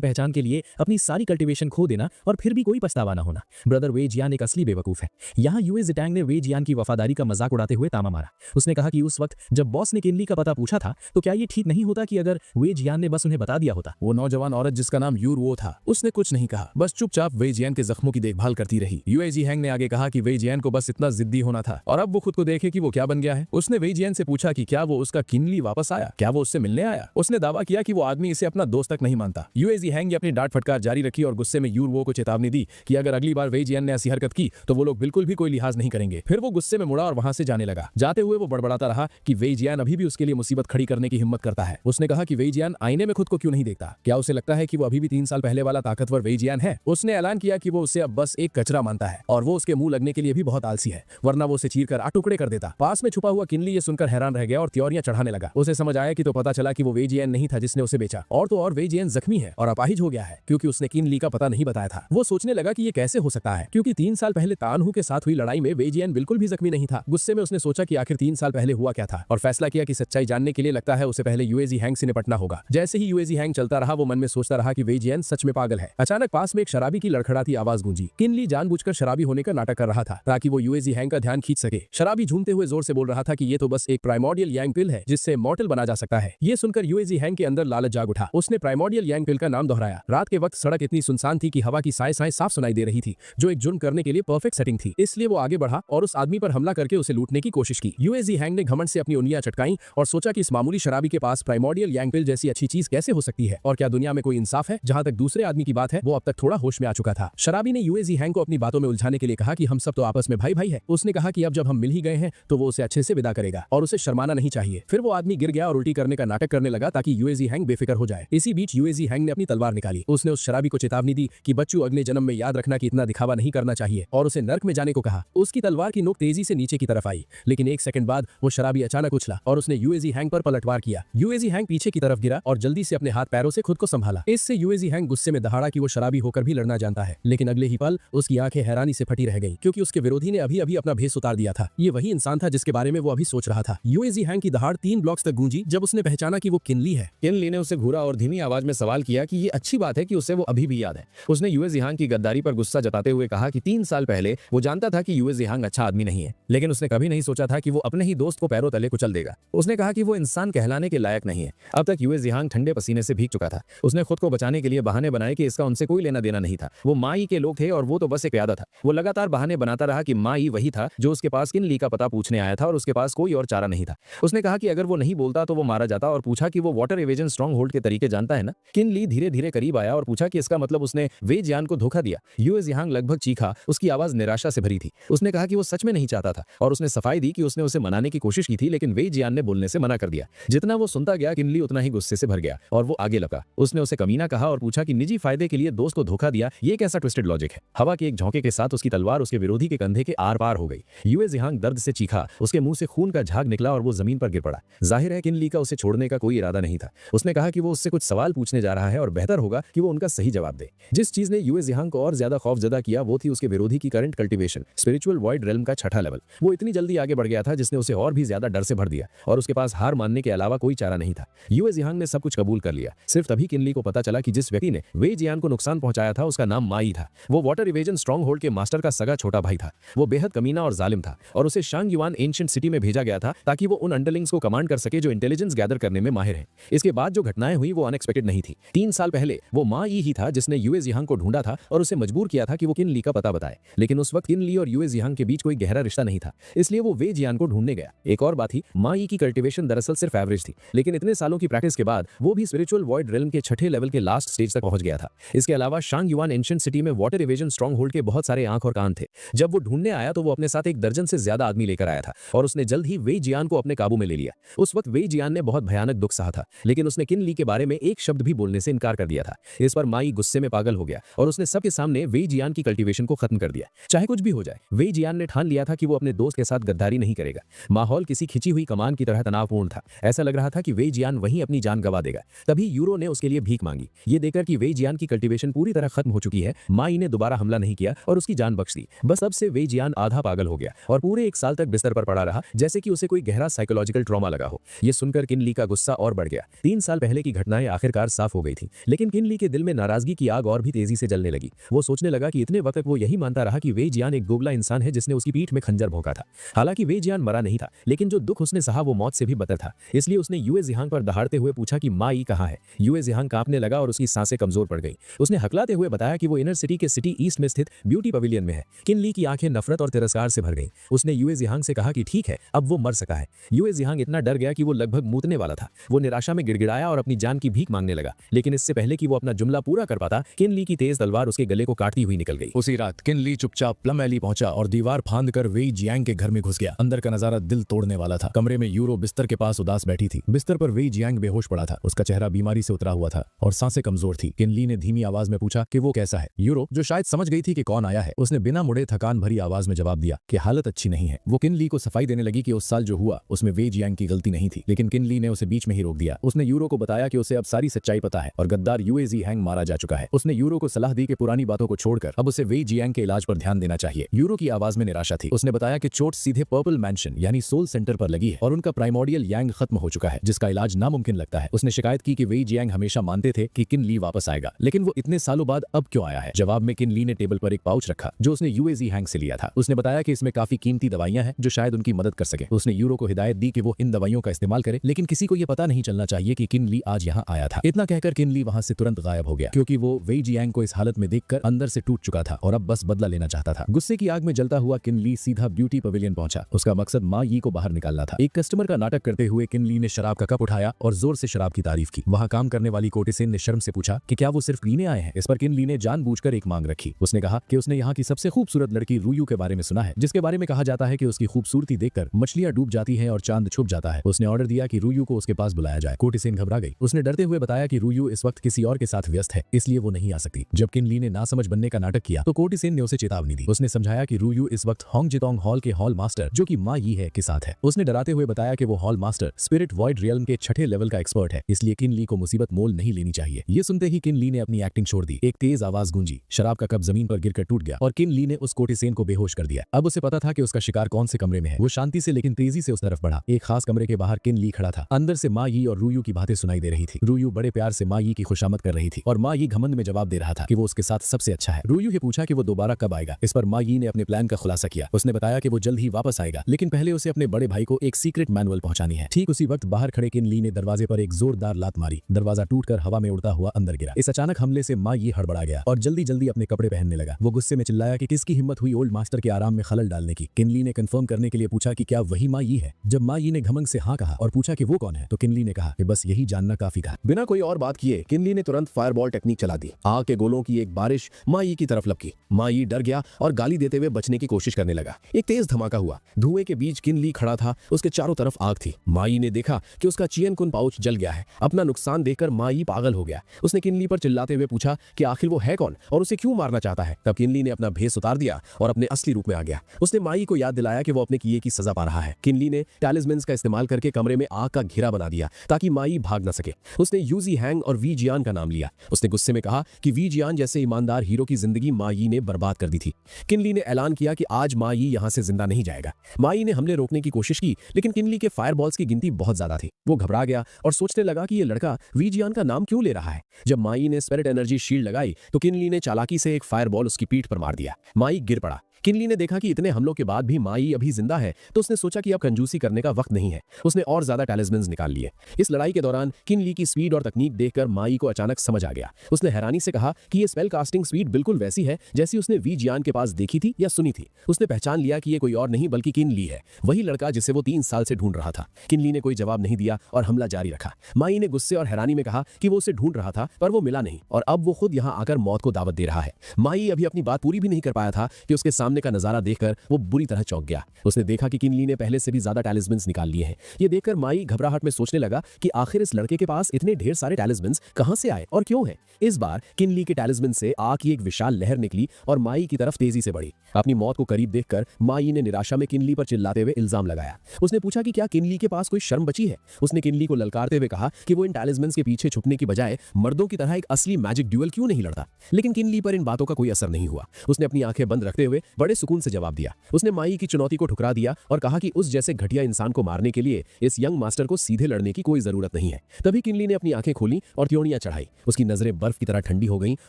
पहचान के लिए अपनी सारी कल्टीवेशन खो देना और फिर भी कोई पछतावा न होना। ब्रदर वे जियान एक असली बेवकूफ है। यहाँ यूए जिटैंग ने वे जियान की वफादारी का मजाक उड़ाते हुए तामा मारा। उसने कहा कि उस वक्त जब बॉस ने किनली का पता पूछा था तो क्या ये ठीक नहीं होता कि अगर वे जियान ने बस उन्हें बता दिया होता। वो नौजवान औरत जिसका नाम यूरुओ था, उसने कुछ नहीं कहा, बस चुपचाप वे जियान के जख्मों की देखभाल करती रही। यूए जियांग ने आगे कहा कि वे जियान को बस इतना जिद्दी होना था और अब वो खुद को देखे कि वो क्या बन गया है। उसने वे जियान से पूछा कि क्या वो उसका किनली वापस आया, क्या वो उससे मिलने आया। उसने दावा किया कि वो आदमी इसे अपना दोस्त तक नहीं मानता। यूए जियांग ने अपनी डांट फटकार जारी रखी और गुस्से में यूरुओ को चेतावनी दी कि अगर अगली बार वे जियान ने ऐसी हरकत की तो वो लोग बिल्कुल भी कोई लिहाज नहीं करेंगे। फिर वो गुस्से में मुड़ा और वहां से जाने लगा। जाते हुए वो बड़बड़ाता रहा कि वे जियान अभी भी उसके लिए मुसीबत खड़ी करने की हिम्मत करता है। उसने कहा कि वे जियान आईने में खुद को क्यों नहीं देखता, क्या उसे लगता है कि वो अभी भी 3 साल पहले वाला ताकतवर वे जियान है। उसने ऐलान किया कि वो उसे अब बस एक कचरा मानता है और वो उसके मुंह लगने के लिए भी बहुत आलसी है, वरना वो उसे चीरकर 8 टुकड़े कर देता। पास में छुपा हुआ किनली ये सुनकर हैरान रह गया और त्योरियां चढ़ाने लगा। उसे समझ आया कि तो पता चला कि वो वे जियान नहीं था जिसने उसे बेचा, और तो और वे जियान जख्मी है और अपाहिज हो गया है क्योंकि उसने किनली का पता नहीं बताया था। वो सोचने लगा कि ये कैसे हो सकता है क्योंकि 3 साल पहले तानहू के साथ हुई लड़ाई में वे जियान बिल्कुल भी जख्मी नहीं था। गुस्से में उसने सोचा कि आखिर 3 साल पहले हुआ क्या था और फैसला किया कि सच्चाई जानने के लिए लगता है उसे पहले यूए जियांग से निपटना होगा। जैसे ही यूए जियांग चलता रहा वो मन में सोचता रहा कि वे जियान सच में पागल है। अचानक पास में एक शराबी की लड़खड़ाती आवाज गूंजी। किनली जानबूझकर शराबी होने का नाटक कर रहा था ताकि वो यूए जियांग का ध्यान खींच सके। शराबी झूमते हुए जोर से बोल रहा था कि ये तो बस एक प्राइमोर्डियल यांग पिल है जिससे मॉर्टल बना जा सकता है। ये सुनकर यूए जियांग के अंदर लालच जाग उठा। उसने प्राइमोर्डियल यांग पिल का नाम दोहराया। रात के वक्त सड़क इतनी सुनसान थी कि हवा की साए साए साफ सुनाई दे रही थी, जो एक जुर्म करने के लिए परफेक्ट सेटिंग थी। इसलिए वो आगे बढ़ा और उस आदमी पर हमला करके उसे लूटने की कोशिश की। यूए जियांग ने घमंड से अपनी उंगलियां चटकाई और सोचा कि इस मामूली शराबी के पास प्राइमोर्डियल यांग पिल जैसी अच्छी चीज कैसे हो सकती है और क्या दुनिया में कोई इंसाफ है। जहां तक दूसरे आदमी की बात है, वो अब तक थोड़ा होश में आ चुका था। शराबी ने यूए जियांग को अपनी बातों में उलझाने के लिए कहा कि हम सब तो आपस में भाई भाई है। उसने कहा कि अब जब हम मिल ही गए हैं तो वो उसे अच्छे से विदा करेगा और उसे शर्माना नहीं चाहिए। फिर वो आदमी गिर गया और उल्टी करने का नाटक करने लगा ताकि यूए जियांग बेफिक्र हो जाए। इसी बीच यूए जियांग ने अपनी तलवार निकाली। उसने उस शराबी को चेतावनी दी कि बच्चू, अगले जन्म में याद रखना कि इतना दिखावा नहीं करना चाहिए, और उसे नर्क में जाने को कहा। उसकी तलवार की नोक तेजी से नीचे की तरफ आई, लेकिन 1 सेकंड बाद वो शराबी अचानक उछला और उसने यूए जियांग पर पलटवार किया। यूए जियांग पीछे की तरफ गिरा और जल्दी से अपने हाथ पैरों से खुद को संभाला। इससे यूए जियांग गुस्से में दहाड़ा कि वो शराबी होकर भी लड़ना जानता है, लेकिन अगले ही पल उसकी आंखें हैरानी से फटी रह गईं क्योंकि उसके विरोधी ने अभी अभी अपना भेस उतार दिया था। ये वही इंसान था जिसके बारे में वो अभी सोच रहा था। यूए जियांग की दहाड़ 3 ब्लॉक्स तक गूंजी जब उसने पहचाना कि वो किनली है। किनली ने उसे घूरा और धीमी आवाज में सवाल किया कि ये अच्छी बात है कि उसे वो अभी भी याद है। उसने यूए जियांग की गद्दारी पर गुस्सा जताते हुए कहा कि 3 साल पहले वो जानता था कि यूए जियांग अच्छा आदमी नहीं है, लेकिन उसने कभी नहीं सोचा था कि वो अपने ही दोस्त को पैरों तले कुचल देगा। उसने कहा कि वो इंसान कहलाने के लायक नहीं है। अब तक यूए जियांग ठंडे पसीने से भीग चुका था। उसने खुद को बचाने के लिए बहाने बनाए कि इसका उनसे कोई लेना देना नहीं था, वो माई के लोग थे और वो तो बस एक प्यादा था। वो लगातार बहाने बनाता रहा कि माई वही था जो उसके पास किनली का पता पूछने आया था और उसके पास कोई और चारा नहीं था। उसने कहा कि अगर वो नहीं बोलता तो वो मारा जाता और पूछा कि वो वाटर एवेजन स्ट्रॉन्ग होल्ड के तरीके जानता है ना। किनली धीरे धीरे करीब आया और पूछा कि इसका मतलब उसने वे जियान को धोखा दिया। यूए जियांग लगभग चीखा, उसकी आवाज निराशा से भरी थी। उसने कहा कि वो सच में नहीं चाहता था और उसने सफाई दी कि उसने उसे मनाने की कोशिश की थी, लेकिन वे जियान ने बोलने से मना कर दिया। जितना वो सुनता गया किनली उतना ही गुस्से से भर गया और वो आगे लपका। उसने उसे कमीना कहा और पूछा कि निजी फायदे के लिए दोस्त को धोखा दिया, ये कैसा ट्विस्टेड लॉजिक है। हवा के एक झोंके के साथ उसकी तलवार उसके विरोधी के कंधे के आर पार हो गई। यूए जियांग दर्द से चीखा, उसके मुंह से खून का झाग निकला और वो जमीन पर गिर पड़ा। जाहिर है किनली का उसे छोड़ने का कोई इरादा नहीं था। उसने कहा कि वो उससे कुछ सवाल पूछने जा रहा है और बेहतर होगा कि वो उनका सही जवाब दे। जिस चीज ने यूए जियांग को और ज्यादा खौफजदा किया वो थी उसके विरोधी की current cultivation, spiritual void realm का छठा लेवल। वो इतनी जल्दी आगे बढ़ गया था जिसने उसे और भी ज्यादा डर से भर दिया और उसके पास हार मानने के अलावा कोई चारा नहीं था। यूए जियांग ने सब कुछ कबूल कर लिया। सिर्फ तभी किनली को पता चला कि जिस व्यक्ति ने वे जियान को नुकसान पहुंचाया था उसका नाम माई था। वो वाटर इवेजन स्ट्रॉन्ग होल्ड के मास्टर का सगा छोटा भाई था। वो बेहद कमीना और जालिम था और उसे शांग युआन एंशिएंट सिटी में भेजा गया था ताकि वो उन अंडरलिंग्स को कमांड कर सके जो इंटेलिजेंस गैदर करने में माहिर है। इसके बाद जो घटनाएं हुई वो अनएक्सपेक्टेड नहीं थी। 3 साल पहले वो माई ही था जिसने यूए जियांग को ढूंढा था और उसे मजबूर किया था कि वो किनली का पता बताए, लेकिन उस वक्त किनली और यूए जियांग के बीच कोई गहरा रिश्ता नहीं था, इसलिए वो वे जियान को ढूंढने गया। एक और बात थी, माई की कल्टीवेशन दरअसल सिर्फ एवरेज थी, लेकिन इतने सालों की प्रैक्टिस के बाद वो भी स्पिरिचुअल वॉइड रेल्म के छठे लेवल के लास्ट स्टेज तक पहुंच गया था। इसके अलावा शांग युआन एंशिएंट सिटी में वाटर इवेजन स्ट्रॉन्ग होल्ड के बहुत सारे आंख और कान थे। जब वो ढूंढने आया तो वो अपने साथ 1 दर्जन से ज्यादा आदमी लेकर आया था और उसने जल्द ही वे जियान को अपने काबू में ले लिया। उस वक्त वे जियान ने बहुत भयानक दुख सहा था, लेकिन उसने किनली के बारे में एक शब्द भी बोलने से इनकार कर दिया था। इस पर माई गुस्से में पागल हो गया और उसने सबके सामने वे जियान की कल्टीवेशन को खत्म कर दिया। चाहे कुछ भी हो जाए, वे जियान ने ठान लिया था कि वो अपने दोस्त के साथ गद्दारी नहीं करेगा। माहौल किसी खिंची हुई कमान की तरह तनावपूर्ण था। ऐसा लग रहा था कि वे जियान वहीं अपनी जान गंवा देगा। तभी यूरो ने उसके लिए भीख मांगी। ये देखकर कि वे जियान की कल्टीवेशन पूरी तरह खत्म हो चुकी है, माई ने दोबारा हमला नहीं किया और उसकी जान बख्श दी। बस अब से वे जियान आधा पागल हो गया और पूरे 1 साल तक बिस्तर पर पड़ा रहा, जैसे कि उसे कोई गहरा साइकोलॉजिकल ट्रॉमा लगा हो। ये सुनकर किनली का गुस्सा और बढ़ गया। 3 साल पहले की घटनाएं आखिरकार साफ हो गई थी, लेकिन किनली के दिल में नाराजगी की आग और भी तेजी से जलने लगी। वो सोचने लगा कि इतने वक्त तक वो यही मानता रहा कि वे जियान एक दोगला इंसान है जिसने उसकी पीठ में खंजर भोंका था। हालांकि वे जियान मरा नहीं था, लेकिन जो दुख उसने सहा वो मौत से भी बदतर था। इसलिए उसने यूए जियांग पर दहाड़ते हुए पूछा कि माई कहाँ है। यूए जियांग कांपने लगा और उसकी सांसें कमजोर पड़ गई। उसने हकलाते हुए बताया कि वो इनर सिटी के सिटी ईस्ट में स्थित ब्यूटी पवेलियन में है। किनली की आंखें नफरत और तिरस्कार से भर गईं। उसने यूए जियांग से कहा कि ठीक है, अब वो मर सका है। यूए जियांग इतना डर गया कि वो लगभग मूतने वाला था। वो निराशा में गिड़गिड़ाया और अपनी जान की भीख मांगने लगा, लेकिन इससे पहले कि वो अपना जुमला पूरा कर पाता, किनली की तेज तलवार उसके गले को काटती हुई निकल गई। उसी रात किनली चुपचाप प्लम वैली पहुंचा और दीवार फांद कर वेई जियांग के घर में घुस गया। अंदर का नजारा दिल तोड़ने वाला था। कमरे में यूरो बिस्तर के पास उदास बैठी थी। बिस्तर पर वेई जियांग बेहोश पड़ा था। उसका चेहरा बीमारी से उतरा हुआ था और सांसें कमजोर थी। किनली ने धीमी आवाज में पूछा कि वो कैसा है। यूरो, जो शायद समझ गई थी कि कौन आया है, उसने बिना मुड़े थकान भरी आवाज में जवाब दिया कि हालत अच्छी नहीं है। वो किनली को सफाई देने लगी कि उस साल जो हुआ उसमें वे जियांग की गलती नहीं थी, लेकिन किनली ने उसे बीच में ही रोक दिया। उसने यूरो को बताया कि उसे अब सारी सच्चाई पता है और गद्दार यूए जियांग मारा जा चुका है। उसने यूरो को सलाह दी कि पुरानी बातों को छोड़कर अब उसे वे जियांग के इलाज पर ध्यान देना चाहिए। यूरो की आवाज में निराशा थी। उसने बताया कि चोट सीधे पर्पल मैंशन यानी सोल सेंटर पर लगी है और उनका प्राइमोर्डियल यांग खत्म हो चुका है, जिसका इलाज नामुमकिन लगता है। उसने शिकायत की कि वे जियांग हमेशा मानते थे कि किनली वापस आएगा, लेकिन वो इतने सालों बाद अब क्यों आया है। जवाब में किनली ने टेबल पर एक पाउच रखा जो उसने यूए जियांग से लिया था। उसने बताया कि इसमें काफी कीमती दवाइयां हैं जो शायद उनकी मदद कर सके। उसने यूरो को हिदायत दी कि वो इन दवाइयों का इस्तेमाल करे, लेकिन किसी को यह पता नहीं चलना चाहिए कि किनली आज यहाँ आया था। इतना कहकर किनली वहां से तुरंत गायब हो गया, क्योंकि वो वे जियांग को इस हालत में देखकर अंदर से टूट चुका था और अब बस बदला लेना चाहता था। गुस्से की आग में जलता हुआ किनली सीधा ब्यूटी पवेलियन पहुंचा। उसका मकसद माँ यी को बाहर निकालना था। एक कस्टमर का नाटक करते हुए किनली ने शराब का कप उठाया और जोर से शराब की तारीफ की। वहां काम करने वाली कोटिसेन ने शर्म से पूछा कि क्या वो सिर्फ पीने आए हैं। इस पर किनली ने जानबूझकर एक मांग रखी। उसने कहा कि उसने यहाँ की सबसे खूबसूरत लड़की रूयू के बारे में सुना है, जिसके बारे में कहा जाता है कि उसकी खूबसूरती देखकर मछलियां डूब जाती हैं और चांद छुप जाता है। उसने ऑर्डर दिया कि रूयू को उसके पास बुलाया जाए। कोटिसेन घबरा गई। उसने डरते हुए बताया कि रूयू इस वक्त किसी और के साथ व्यस्त है, इसलिए वो नहीं आ सकती। जब किनली ने नासमझ बनने का नाटक किया तो कोटिसेन ने उसे चेतावनी दी। उसने समझाया कि रूयू इस वक्त होंगजितोंग हॉल के हॉल मास्टर, जो कि माँ यी है, के साथ है। उसने डराते हुए बताया कि वो hall master spirit void realm के छठे लेवल का एक्सपर्ट है, इसलिए किनली को मुसीबत मोल नहीं लेनी चाहिए। ये सुनते ही किनली ने अपनी एक्टिंग छोड़ दी। एक तेज आवाज गूंजी, शराब का कप जमीन पर गिरकर टूट गया और किनली ने उस कोटिसेन को बेहोश कर दिया। अब उसे पता था कि उसका शिकार कौन से कमरे में है। वो शांति से लेकिन तेजी से उस तरफ बढ़ा। एक खास कमरे के बाहर किनली खड़ा था। अंदर से माँ यी और रूयू की बातें सुनाई दे रही थी। रूयू बड़े प्यार से माँ यी की खुशामद कर रही थी और माँ यी घमंड में जवाब दे रहा था कि वो उसके साथ सबसे अच्छा है। रूयू से पूछा कि वो दोबारा कब आएगा। इस पर माँ यी ने अपने प्लान का खुलासा किया। उसने बताया कि वो जल्द ही वापस आएगा, लेकिन पहले उसे अपने बड़े भाई को एक सीक्रेट मैनुअल पहुंचानी है। ठीक उसी वक्त बाहर खड़े किनली ने दरवाजे पर एक जोरदार लात मारी। दरवाजा टूटकर हवा में उड़ता हुआ अंदर गिरा। गिरा। इस अचानक हमले से मा यी हड़बड़ा गया और जल्दी जल्दी अपने कपड़े पहनने लगा। वो गुस्से में चिल्लाया कि किसकी हिम्मत हुई ओल्ड मास्टर के आराम में खलल डालने की। किनली ने कंफर्म करने के लिए पूछा कि क्या वही मा यी है। जब मा यी ने घमंड से हाँ कहा और पूछा कि वो कौन है, तो किनली ने कहा कि बस यही जानना काफी था। बिना कोई और बात किए किनली ने तुरंत फायरबॉल टेक्निक चला दी। आग के गोलों की एक बारिश मा यी की तरफ लपकी। मा यी डर गया और गाली देते हुए बचने की कोशिश करने लगा। एक तेज धमाका हुआ। धुएं के बीच किनली खड़ा था, उसके चारों तरफ आग थी। मा यी ने देखा कि उसका चियन कुन पाउच जल गया है। अपना नुकसान देखकर मा यी पागल हो गया। उसने किनली पर चिल्लाते हुए पूछा कि आखिर वो है कौन और उसे क्यों मारना चाहता है। तब किनली ने अपना भेष उतार दिया और अपने असली रूप में आ गया। उसने मा यी को याद दिलाया कि वो अपने किए की सजा पा रहा है। किनली ने टैलिस्मैन्स का इस्तेमाल करके कमरे में आग का घेरा बना दिया ताकि मा यी भाग न सके। उसने यूजी हैंग और वी जियान का नाम लिया। उसने गुस्से में कहा कि वी जियान जैसे ईमानदार हीरो की जिंदगी मा यी ने बर्बाद कर दी थी। किनली ने ऐलान किया कि आज मा यी यहां से जिंदा नहीं जाएगा। मा यी ने हमले रोकने की कोशिश की, लेकिन किनली के फायरबॉल्स की गिनती बहुत ज्यादा थी। वो घबरा गया और सोचने लगा कि ये लड़का वी जियान का नाम क्यों ले रहा है। जब मा यी ने स्पिरिट एनर्जी शील्ड लगाई तो किनली ने चालाकी से एक फायरबॉल उसकी पीठ पर मार दिया। मा यी गिर पड़ा। किनली ने देखा कि इतने हमलों के बाद भी मा यी अभी जिंदा है, तो उसने सोचा कि अब कंजूसी करने का वक्त नहीं है। उसने और ज्यादा टैलिस्मैन्स निकाल लिए। इस लड़ाई के दौरान किनली की स्पीड और तकनीक देखकर मा यी को अचानक समझ आ गया। उसने हैरानी से कहा कि ये स्पेल कास्टिंग स्पीड बिल्कुल वैसी है जैसी उसने वी जियान के पास देखी थी या सुनी थी। उसने पहचान लिया कि ये कोई और नहीं बल्कि किनली है, वही लड़का जिसे वो 3 साल से ढूंढ रहा था। किनली ने कोई जवाब नहीं दिया और हमला जारी रखा। मा यी ने गुस्से और हैरानी में कहा कि वो उसे ढूंढ रहा था पर वो मिला नहीं और अब वो खुद यहाँ आकर मौत को दावत दे रहा है। मा यी अभी अपनी बात पूरी भी नहीं कर पाया था कि उसके सामने का नजारा देखकर वो बुरी तरह चौंक गया। उसने देखा कि किनली ने पहले से भी ज्यादा टैलिस्मैन्स निकाल लिए हैं। ये देखकर मा यी घबराहट में सोचने लगा कि आखिर इस लड़के के पास इतने ढेर सारे टैलिस्मैन्स कहां से आए और क्यों हैं। इस बार किनली के टैलिस्मैन से आग की एक विशाल लहर निकली और मा यी की तरफ तेजी से बढ़ी। अपनी मौत को करीब देखकर मा यी ने निराशा में किनली पर चिल्लाते हुए इल्जाम लगाया। उसने पूछा कि क्या किनली के पास कोई शर्म बची है। उसने किनली को ललकारते हुए कहा कि वो इन टैलिस्मैन्स के पीछे छुपने की बजाय मर्दों की तरह एक असली मैजिक ड्यूअल क्यों नहीं लड़ता। लेकिन किनली पर इन बातों का कोई असर नहीं हुआ। उसने अपनी आंखें बंद रखते हुए बड़े सुकून से जवाब दिया। उसने मा यी की चुनौती को ठुकरा दिया और कहा कि उस जैसे घटिया इंसान को मारने के लिए इस यंग मास्टर को सीधे लड़ने की कोई जरूरत नहीं है। तभी किनली ने अपनी आंखें खोली और त्योड़ियां चढ़ाई। उसकी नजरें बर्फ की तरह ठंडी हो गईं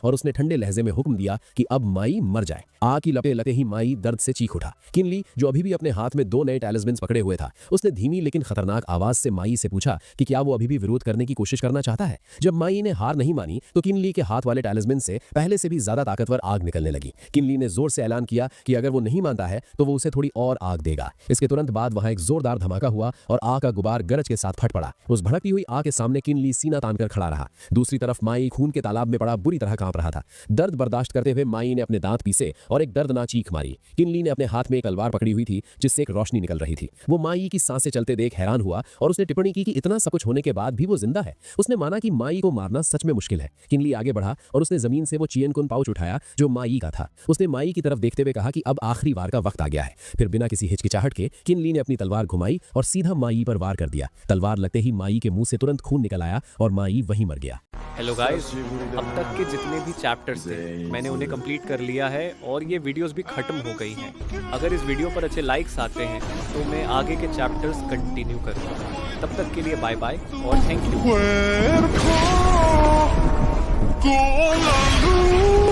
और उसने ठंडे लहजे में हुक्म दिया कि अब मा यी मर जाए। आग की लपटें लगते ही मा यी दर्द से चीख उठा। किनली जो अभी भी अपने हाथ में 2 नए टैलिस्मैन्स पकड़े हुए था, उसने धीमी लेकिन खतरनाक आवाज से मा यी से पूछा कि क्या वो अभी भी विरोध करने की कोशिश करना चाहता है। जब मा यी ने हार नहीं मानी तो किनली के हाथ वाले टैलिस्मैन से पहले से भी ज्यादा ताकतवर आग निकलने लगी। किनली ने जोर से ऐलान किया कि अगर वो नहीं मानता है तो वो उसे थोड़ी और आग देगा। इसके तुरंत बाद वहां एक जोरदार धमाका हुआ और आग का गुबार गरज के साथ फट पड़ा। उस भड़कती हुई आग के सामने किनली सीना तानकर खड़ा रहा। दूसरी तरफ मा यी खून के तालाब में पड़ा बुरी तरह कांप रहा था। दर्द बर्दाश्त करते हुए मा यी ने अपने दांत पीसे और एक दर्दनाक चीख मारी। किनली ने अपने हाथ में एक तलवार पकड़ी हुई थी जिससे एक रोशनी निकल रही थी। वो मा यी की सांसें चलते देख हैरान हुआ और उसने टिप्पणी की कि इतना सब कुछ होने के बाद भी वो जिंदा है। उसने माना कि मा यी को मारना सच में मुश्किल है। किनली आगे बढ़ा और उसने जमीन से वो चियन कुन पाउच उठाया जो मा यी का था। उसने मा यी की तरफ देखते हुए कहा कि अब आखिरी वार का वक्त आ गया है। फिर बिना किसी हिचकिचाहट के किनली ने अपनी तलवार घुमाई और सीधा मा यी पर वार कर दिया। तलवार लगते ही मा यी के मुंह से तुरंत खून निकल आया और मा यी वहीं मर गया। हेलो गाइस, अब तक के जितने भी चैप्टर्स थे मैंने उन्हें कंप्लीट कर लिया है और ये वीडियोस भी खत्म हो गई हैं। अगर इस वीडियो पर अच्छे लाइक्स आते हैं तो मैं आगे के चैप्टर्स कंटिन्यू करूँगा। तब तक के लिए बाय बाय और thank you. Puerco con la luz.